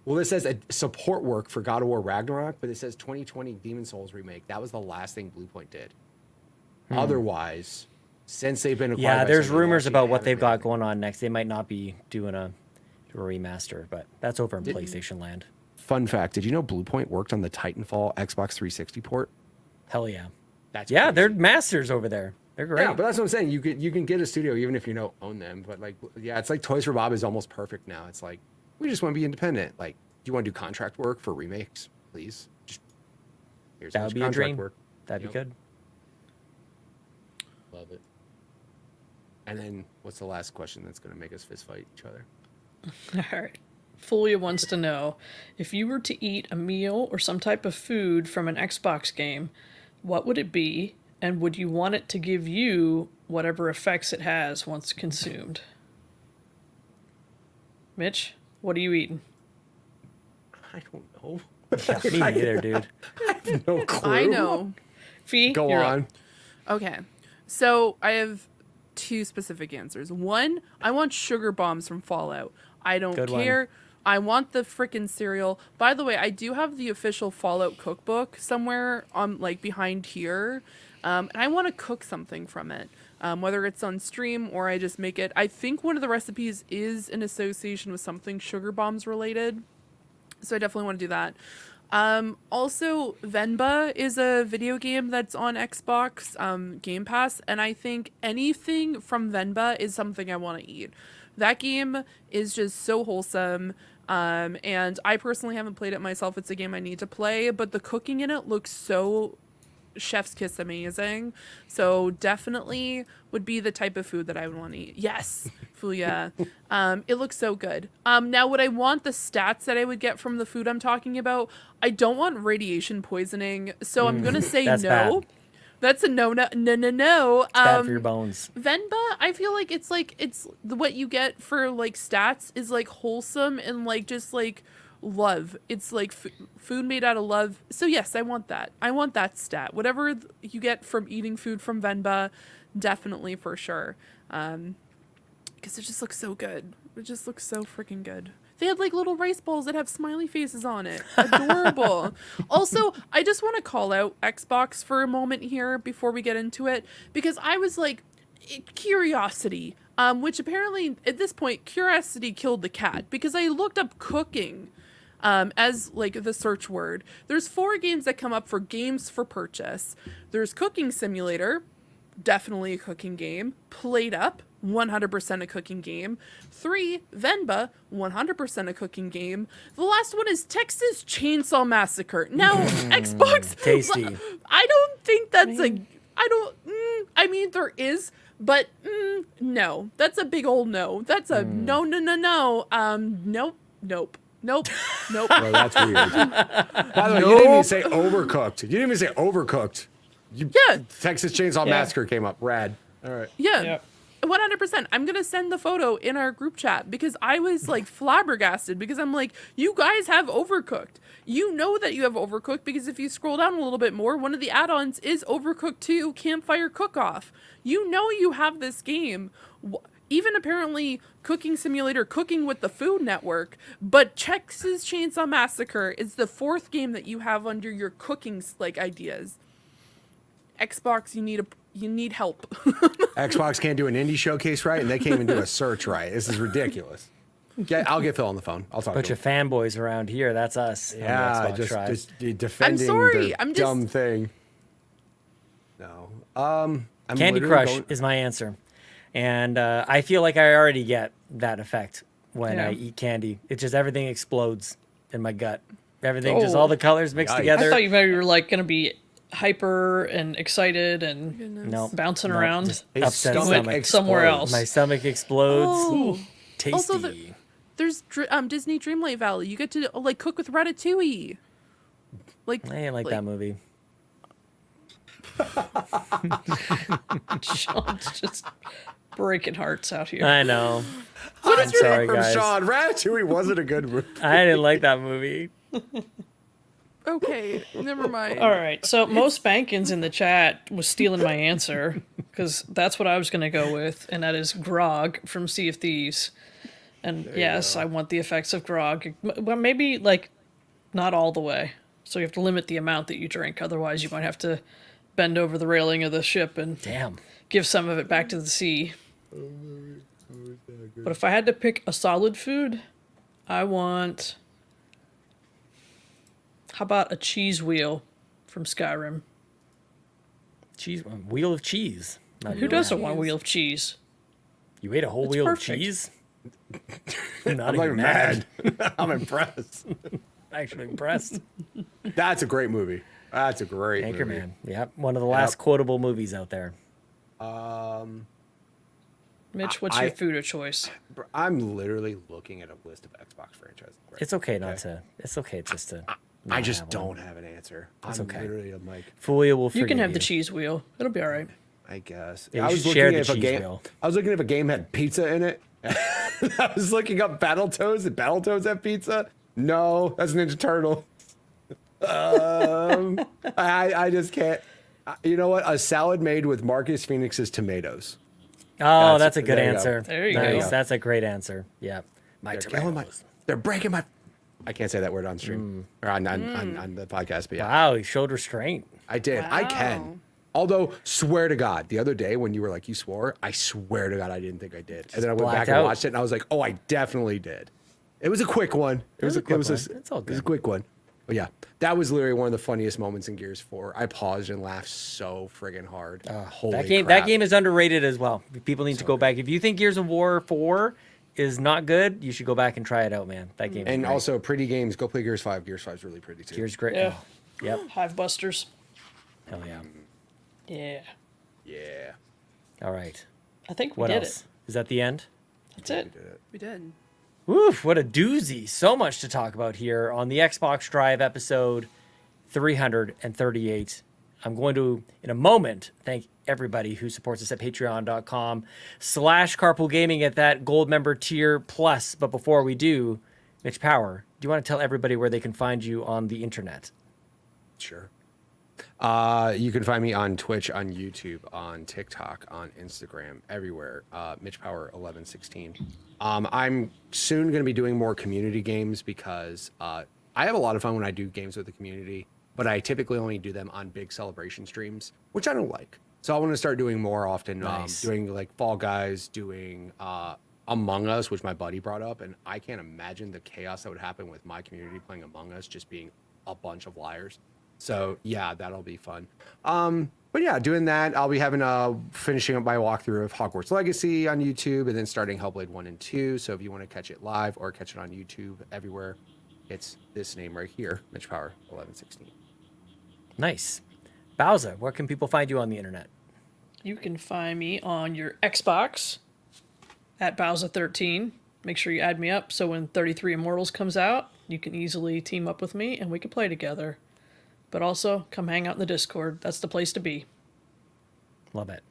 S5: well, this says a support work for God of War Ragnarok, but it says 2020 Demon Souls remake. That was the last thing Bluepoint did. Otherwise, since they've been acquired
S4: Yeah,
S5: by
S4: there's
S5: Sony, they
S4: rumors
S5: actually
S4: about what
S5: haven't
S4: they've
S5: made
S4: got
S5: it.
S4: going on next. They might not be doing a remaster, but that's over in PlayStation Land.
S5: Fun fact: did you know Bluepoint worked on the Titanfall Xbox 360 port?
S4: Hell yeah.
S5: That's
S4: Yeah,
S5: crazy.
S4: they're masters over there. They're great.
S5: Yeah, but that's what I'm saying. You can get a studio even if you don't own them. But like, yeah, it's like Toys for Bob is almost perfect now. It's like we just want to be independent. Like, do you want to do contract work for remakes, please? Just here's
S4: That
S5: how
S4: would
S5: much
S4: be a
S5: contract
S4: dream.
S5: work.
S4: That'd
S5: Yep.
S4: be good.
S5: Love it. And then what's the last question that's going to make us fist fight each other?
S1: All right. Fulia wants to know, if you were to eat a meal or some type of food from an Xbox game, what would it be? And would you want it to give you whatever effects it has once consumed? Mitch, what are you eating?
S5: I don't know.
S4: Me neither, dude.
S5: No clue.
S3: I know.
S1: Fee,
S5: Go
S1: you're up.
S5: on.
S3: Okay. So I have two specific answers. One, I want sugar bombs from Fallout. I don't
S4: Good one.
S3: care. I want the frickin' cereal. By the way, I do have the official Fallout cookbook somewhere on like behind here. And I want to cook something from it. Whether it's on stream or I just make it. I think one of the recipes is in association with something sugar bombs related. So I definitely want to do that. Also, Venba is a video game that's on Xbox Game Pass, and I think anything from Venba is something I want to eat. That game is just so wholesome, and I personally haven't played it myself. It's a game I need to play, but the cooking in it looks so chef's kiss amazing. So definitely would be the type of food that I would want to eat. Yes, Fulia. It looks so good. Now, would I want the stats that I would get from the food I'm talking about? I don't want radiation poisoning, so I'm gonna say
S4: That's
S3: no.
S4: bad.
S3: That's a no.
S4: It's bad for your bones.
S3: Venba, I feel like it's what you get for like stats is like wholesome and like just like love. It's like food made out of love. So yes, I want that. I want that stat. Whatever you get from eating food from Venba, definitely for sure. Because it just looks so good. It just looks so freaking good. They had like little rice balls that have smiley faces on it. Adorable. Also, I just want to call out Xbox for a moment here before we get into it, because I was like, curiosity, which apparently at this point, curiosity killed the cat, because I looked up cooking as like the search word. There's 4 games that come up for games for purchase. There's Cooking Simulator, definitely a cooking game. Played Up, 100% a cooking game. 3, Venba, 100% a cooking game. The last one is Texas Chainsaw Massacre. Now, Xbox...
S4: Tasty.
S3: I don't think that's I mean, there is, but no. That's a big old no. That's a no. Nope.
S5: Well, that's weird. By the way, you didn't even say overcooked. You didn't even say overcooked.
S3: Yeah.
S5: Texas Chainsaw Massacre came up. Rad. All right.
S3: Yeah.
S1: Yep.
S3: 100%. I'm going to send the photo in our group chat because I was like flabbergasted because I'm like, you guys have Overcooked. You know that you have Overcooked because if you scroll down a little bit more, one of the add-ons is Overcooked 2 Campfire Cook-Off. You know you have this game. Even apparently Cooking Simulator, Cooking with the Food Network, but Texas Chainsaw Massacre is the 4th game that you have under your cooking like ideas. Xbox, you need help.
S5: Xbox can't do an indie showcase right, and they can't even do a search right. This is ridiculous. I'll get Phil on the phone. I'll talk
S4: Bunch
S5: to
S4: of
S5: him.
S4: fanboys around here. That's us. on the
S5: Yeah,
S4: Xbox Drive.
S5: just defending
S3: sorry,
S5: their
S3: I'm just-
S5: dumb thing. No. I'm
S4: Candy
S5: literally
S4: Crush is my answer. And I feel like I already get that effect when I eat candy. It just, everything explodes in my gut. Everything, just all the colors mixed
S5: Yikes.
S4: together.
S1: I thought you maybe were like going to be hyper and excited and
S4: No.
S1: bouncing
S4: No,
S1: around.
S4: just
S5: His
S4: upset
S5: stomach
S4: stomach.
S1: somewhere else.
S4: My stomach explodes.
S3: Oh.
S4: Tasty.
S3: Also, there's Disney Dreamlight Valley. You get to like cook with Ratatouille. Like
S4: I didn't like that movie.
S1: Sean's just breaking hearts out here.
S4: I know.
S5: I'm
S4: sorry,
S5: from
S4: guys.
S5: Sean. Ratatouille wasn't a good movie.
S4: I didn't like that movie.
S3: Okay, never mind.
S1: All right, so most Spankins in the chat was stealing my answer because that's what I was going to go with, and that is Grog from Sea of Thieves. And yes, I want the effects of Grog, but maybe like not all the way. So you have to limit the amount that you drink, otherwise you might have to bend over the railing of the ship and
S4: Damn.
S1: give some of it back to the sea. But if I had to pick a solid food, I want... How about a cheese wheel from Skyrim?
S4: Cheese, wheel of cheese. Not
S1: Who
S4: wheel
S1: doesn't
S4: of
S1: want a
S4: cheese.
S1: wheel of cheese?
S4: You ate a whole
S1: It's
S4: wheel
S1: perfect.
S4: of cheese? Not
S5: I'm
S4: even
S5: like
S4: mad.
S5: mad. I'm impressed.
S4: Actually impressed.
S5: That's a great movie. That's a great movie.
S4: Anchorman. Yep. One of the last quotable movies out there.
S1: Mitch, what's your food of choice?
S5: I'm literally looking at a list of Xbox franchises. Right
S4: It's okay not to. It's okay just to.
S5: I
S4: not
S5: just
S4: have
S5: don't
S4: one.
S5: have an answer.
S4: It's
S5: I'm
S4: okay.
S5: literally, I'm like,
S4: Fulia will
S1: You
S4: forgive
S1: can have the cheese wheel. It'll be all right.
S5: I guess.
S4: Yeah,
S5: I
S4: you
S5: was
S4: should share
S5: looking
S4: the
S5: if a
S4: cheese
S5: game.
S4: wheel.
S5: I was looking if a game had pizza in it. I was looking up Battletoads. Did Battletoads have pizza? No, that's Ninja Turtle. I just can't. You know what? A salad made with Marcus Phoenix's tomatoes.
S4: Oh, that's a good
S5: there you go.
S4: answer.
S1: There you
S4: Nice.
S1: go.
S4: That's a great answer. Yeah. My
S5: They're killing my.
S4: tomatoes.
S5: They're breaking my. I can't say that word on stream or on the podcast, but yeah,
S4: Wow, he showed restraint.
S5: I did. I
S3: Wow.
S5: can. Although, swear to God, the other day when you were like, you swore, I swear to God, I didn't think I did. And then I went back
S4: blacked
S5: and
S4: out.
S5: watched it, and I was like, oh, I definitely did. It was a quick one. It was a
S4: quick
S5: quick one.
S4: It's all
S5: It was a
S4: good.
S5: quick one. But yeah, that was literally one of the funniest moments in Gears 4. I paused and laughed so friggin' hard. Holy
S4: That game.
S5: crap.
S4: That game is underrated as well. People need to go back. If you think Gears of War 4 is not good, you should go back and try it out, man. That game. Is
S5: And
S4: great.
S5: also, pretty games. Go play Gears 5. Gears 5 is really pretty too.
S4: Gears great.
S1: Yeah.
S4: Oh, yep.
S1: Hive Busters.
S4: Hell yeah.
S1: Yeah.
S5: Yeah.
S4: All right.
S1: I think we
S4: What
S1: did
S4: else?
S1: it.
S4: Is that the end?
S1: That's it.
S3: We did.
S4: Woof, what a doozy. So much to talk about here on the Xbox Drive episode 338. I'm going to, in a moment, thank everybody who supports us at patreon.com/carpoolgaming at that gold member tier plus. But before we do, Mitch Power, do you want to tell everybody where they can find you on the internet?
S5: Sure. You can find me on Twitch, on YouTube, on TikTok, on Instagram, everywhere. Mitch Power 1116. I'm soon going to be doing more community games because I have a lot of fun when I do games with the community, but I typically only do them on big celebration streams, which I don't like. So I want to start doing more often,
S4: Nice.
S5: doing like Fall Guys, doing Among Us, which my buddy brought up, and I can't imagine the chaos that would happen with my community playing Among Us just being a bunch of liars. So yeah, that'll be fun. But yeah, doing that, I'll be having finishing up my walkthrough of Hogwarts Legacy on YouTube, and then starting Hellblade 1 and 2. So if you want to catch it live or catch it on YouTube everywhere, it's this name right here, Mitch Power 1116.
S4: Nice. Bowsah, where can people find you on the internet?
S1: You can find me on your Xbox at Bowsah13. Make sure you add me up so when 33 Immortals comes out, you can easily team up with me and we can play together. But also, come hang out in the Discord. That's the place to be.
S4: Love it.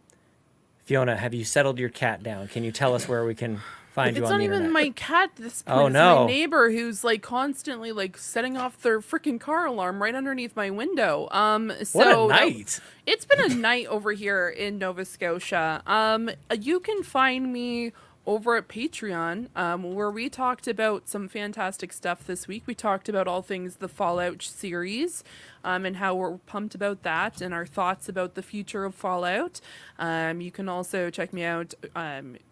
S4: Fiona, have you settled your cat down? Can you tell us where we can find you
S3: It's
S4: on
S3: not
S4: the
S3: even
S4: internet?
S3: my cat at this point.
S4: Oh,
S3: It's
S4: no.
S3: my neighbor who's like constantly like setting off their freaking car alarm right underneath my window.
S4: What a night.
S3: It's been a night over here in Nova Scotia. You can find me over at Patreon, where we talked about some fantastic stuff this week. We talked about all things the Fallout series, and how we're pumped about that and our thoughts about the future of Fallout. You can also check me out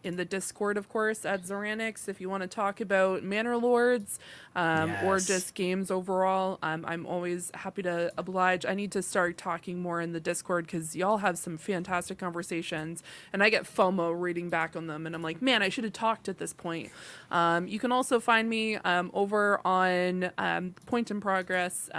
S3: in the Discord, of course, at Zoranix if you want to talk about Manor Lords or
S4: Yes.
S3: just games overall. I'm always happy to oblige. I need to start talking more in the Discord because y'all have some fantastic conversations, and I get FOMO reading back on them, and I'm like, man, I should have talked at this point. You can also find me over on Point in Progress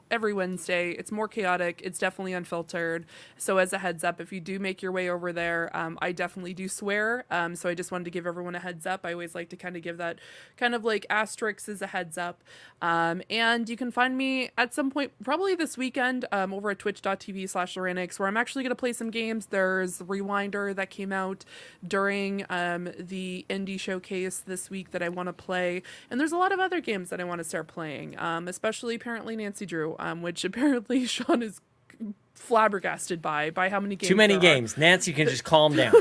S3: every Wednesday. It's more chaotic. It's definitely unfiltered. So as a heads up, if you do make your way over there, I definitely do swear. So I just wanted to give everyone a heads up. I always like to kind of give that kind of like asterisk as a heads up. And you can find me at some point, probably this weekend, over at twitch.tv/Loranix, where I'm actually going to play some games. There's Rewinder that came out during the indie showcase this week that I want to play. And there's a lot of other games that I want to start playing, especially apparently Nancy Drew, which apparently Sean is flabbergasted by how many games.
S4: Too many
S3: there are.
S4: games. Nancy can just calm down.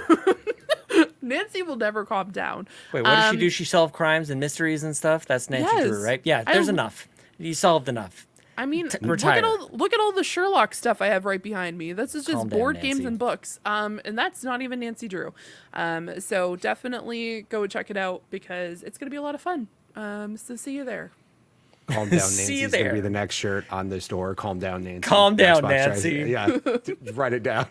S3: Nancy will never calm down.
S4: Wait, what does she do? She solve crimes and mysteries and stuff? That's Nancy
S3: Yes.
S4: Drew, right? Yeah, there's enough. You solved enough.
S3: I mean,
S4: retire.
S3: look at all the Sherlock stuff I have right behind me. This is just
S4: Calm down,
S3: board games
S4: Nancy.
S3: and books. And that's not even Nancy Drew. So definitely go check it out because it's gonna be a lot of fun. So see you there.
S5: Calm down,
S4: See you
S5: Nancy's gonna
S4: there.
S5: be the next shirt on the store. Calm down, Nancy.
S4: Calm down,
S5: Xbox
S4: Nancy.
S5: Yeah, write it down.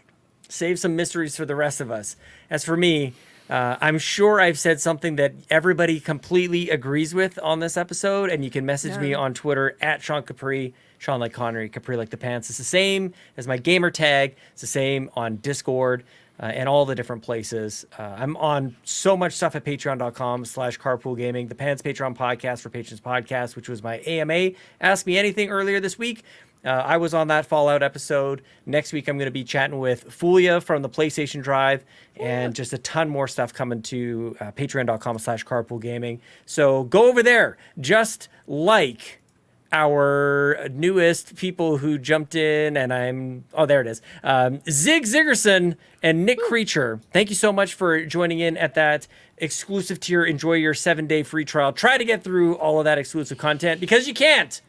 S4: Save some mysteries for the rest of us. As for me, I'm sure I've said something that everybody completely agrees with on this episode, and you can message me on Twitter at Sean Capri, Sean like Connery, Capri like the pants. It's the same as my gamer tag. It's the same on Discord and all the different places. I'm on so much stuff at patreon.com/carpoolgaming, the Pants Patreon podcast for Patrons podcast, which was my AMA Ask Me Anything earlier this week. I was on that Fallout episode. Next week, I'm going to be chatting with Fulia from the PlayStation Drive and just a ton more stuff coming to patreon.com/carpoolgaming. So go over there, just like our newest people who jumped in, and there it is. Zig Ziggerson and Nick Creature. Thank you so much for joining in at that exclusive tier. Enjoy your 7-day free trial. Try to get through all of that exclusive content because you can't.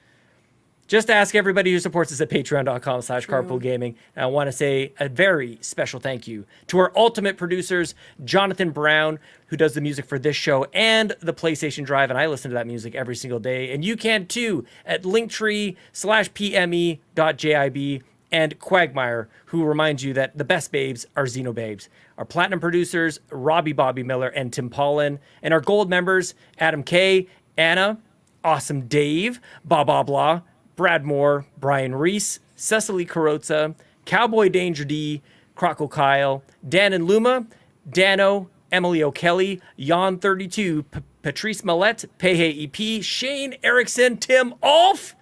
S4: Just ask everybody who supports us at patreon.com/carpoolgaming. And I want to say a very special thank you to our ultimate producers, Jonathan Brown, who does the music for this show and the PlayStation Drive. And I listen to that music every single day. And you can too at linktree/pme.jib, and Cwagmire, who reminds you that the best babes are Xenobabes. Our platinum producers, Robby, Bobby Miller, and Tim Paullin. And our gold members, Adam K, Anna, Awesome Dave, BobLoblaw, Brad Moore, Brian Reese, Cecily Carrozza, CowboyDangerD, CrocoKyle, Dan and Luma, Dannohh, Emily O'Kelly, Jan32, Patrice Mallette, Peje EP, Shane, Erickson, Tim, Aulph,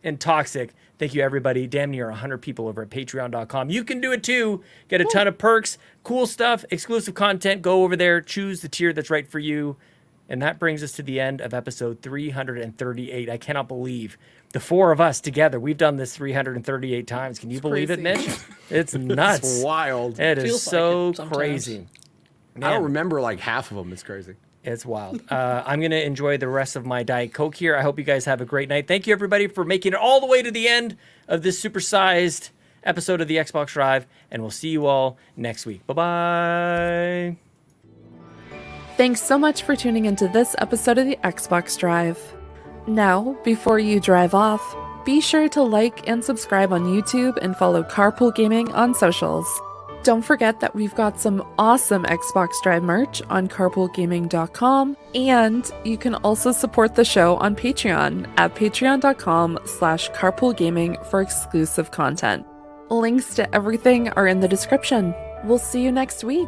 S4: and Toxic. Thank you, everybody. Damn near 100 people over at patreon.com. You can do it too. Get a ton of perks, cool stuff, exclusive content. Go over there, choose the tier that's right for you. And that brings us to the end of episode 338. I cannot believe the four of us together. We've done this 338 times. Can you believe it,
S3: crazy.
S4: Mitch? It's nuts.
S5: It's wild.
S4: It is
S1: Feels like
S4: so
S1: it sometimes.
S4: crazy.
S5: I
S4: Man,
S5: don't remember like half of them. It's crazy.
S4: it's wild. I'm going to enjoy the rest of my Diet Coke here. I hope you guys have a great night. Thank you, everybody, for making it all the way to the end of this supersized episode of the Xbox Drive. And we'll see you all next week. Bye-bye.
S3: Thanks so much for tuning into this episode of the Xbox Drive. Now, before you drive off, be sure to like and subscribe on YouTube and follow Carpool Gaming on socials. Don't forget that we've got some awesome Xbox Drive merch on carpoolgaming.com, and you can also support the show on Patreon at patreon.com/carpoolgaming for exclusive content. Links to everything are in the description. We'll see you next week.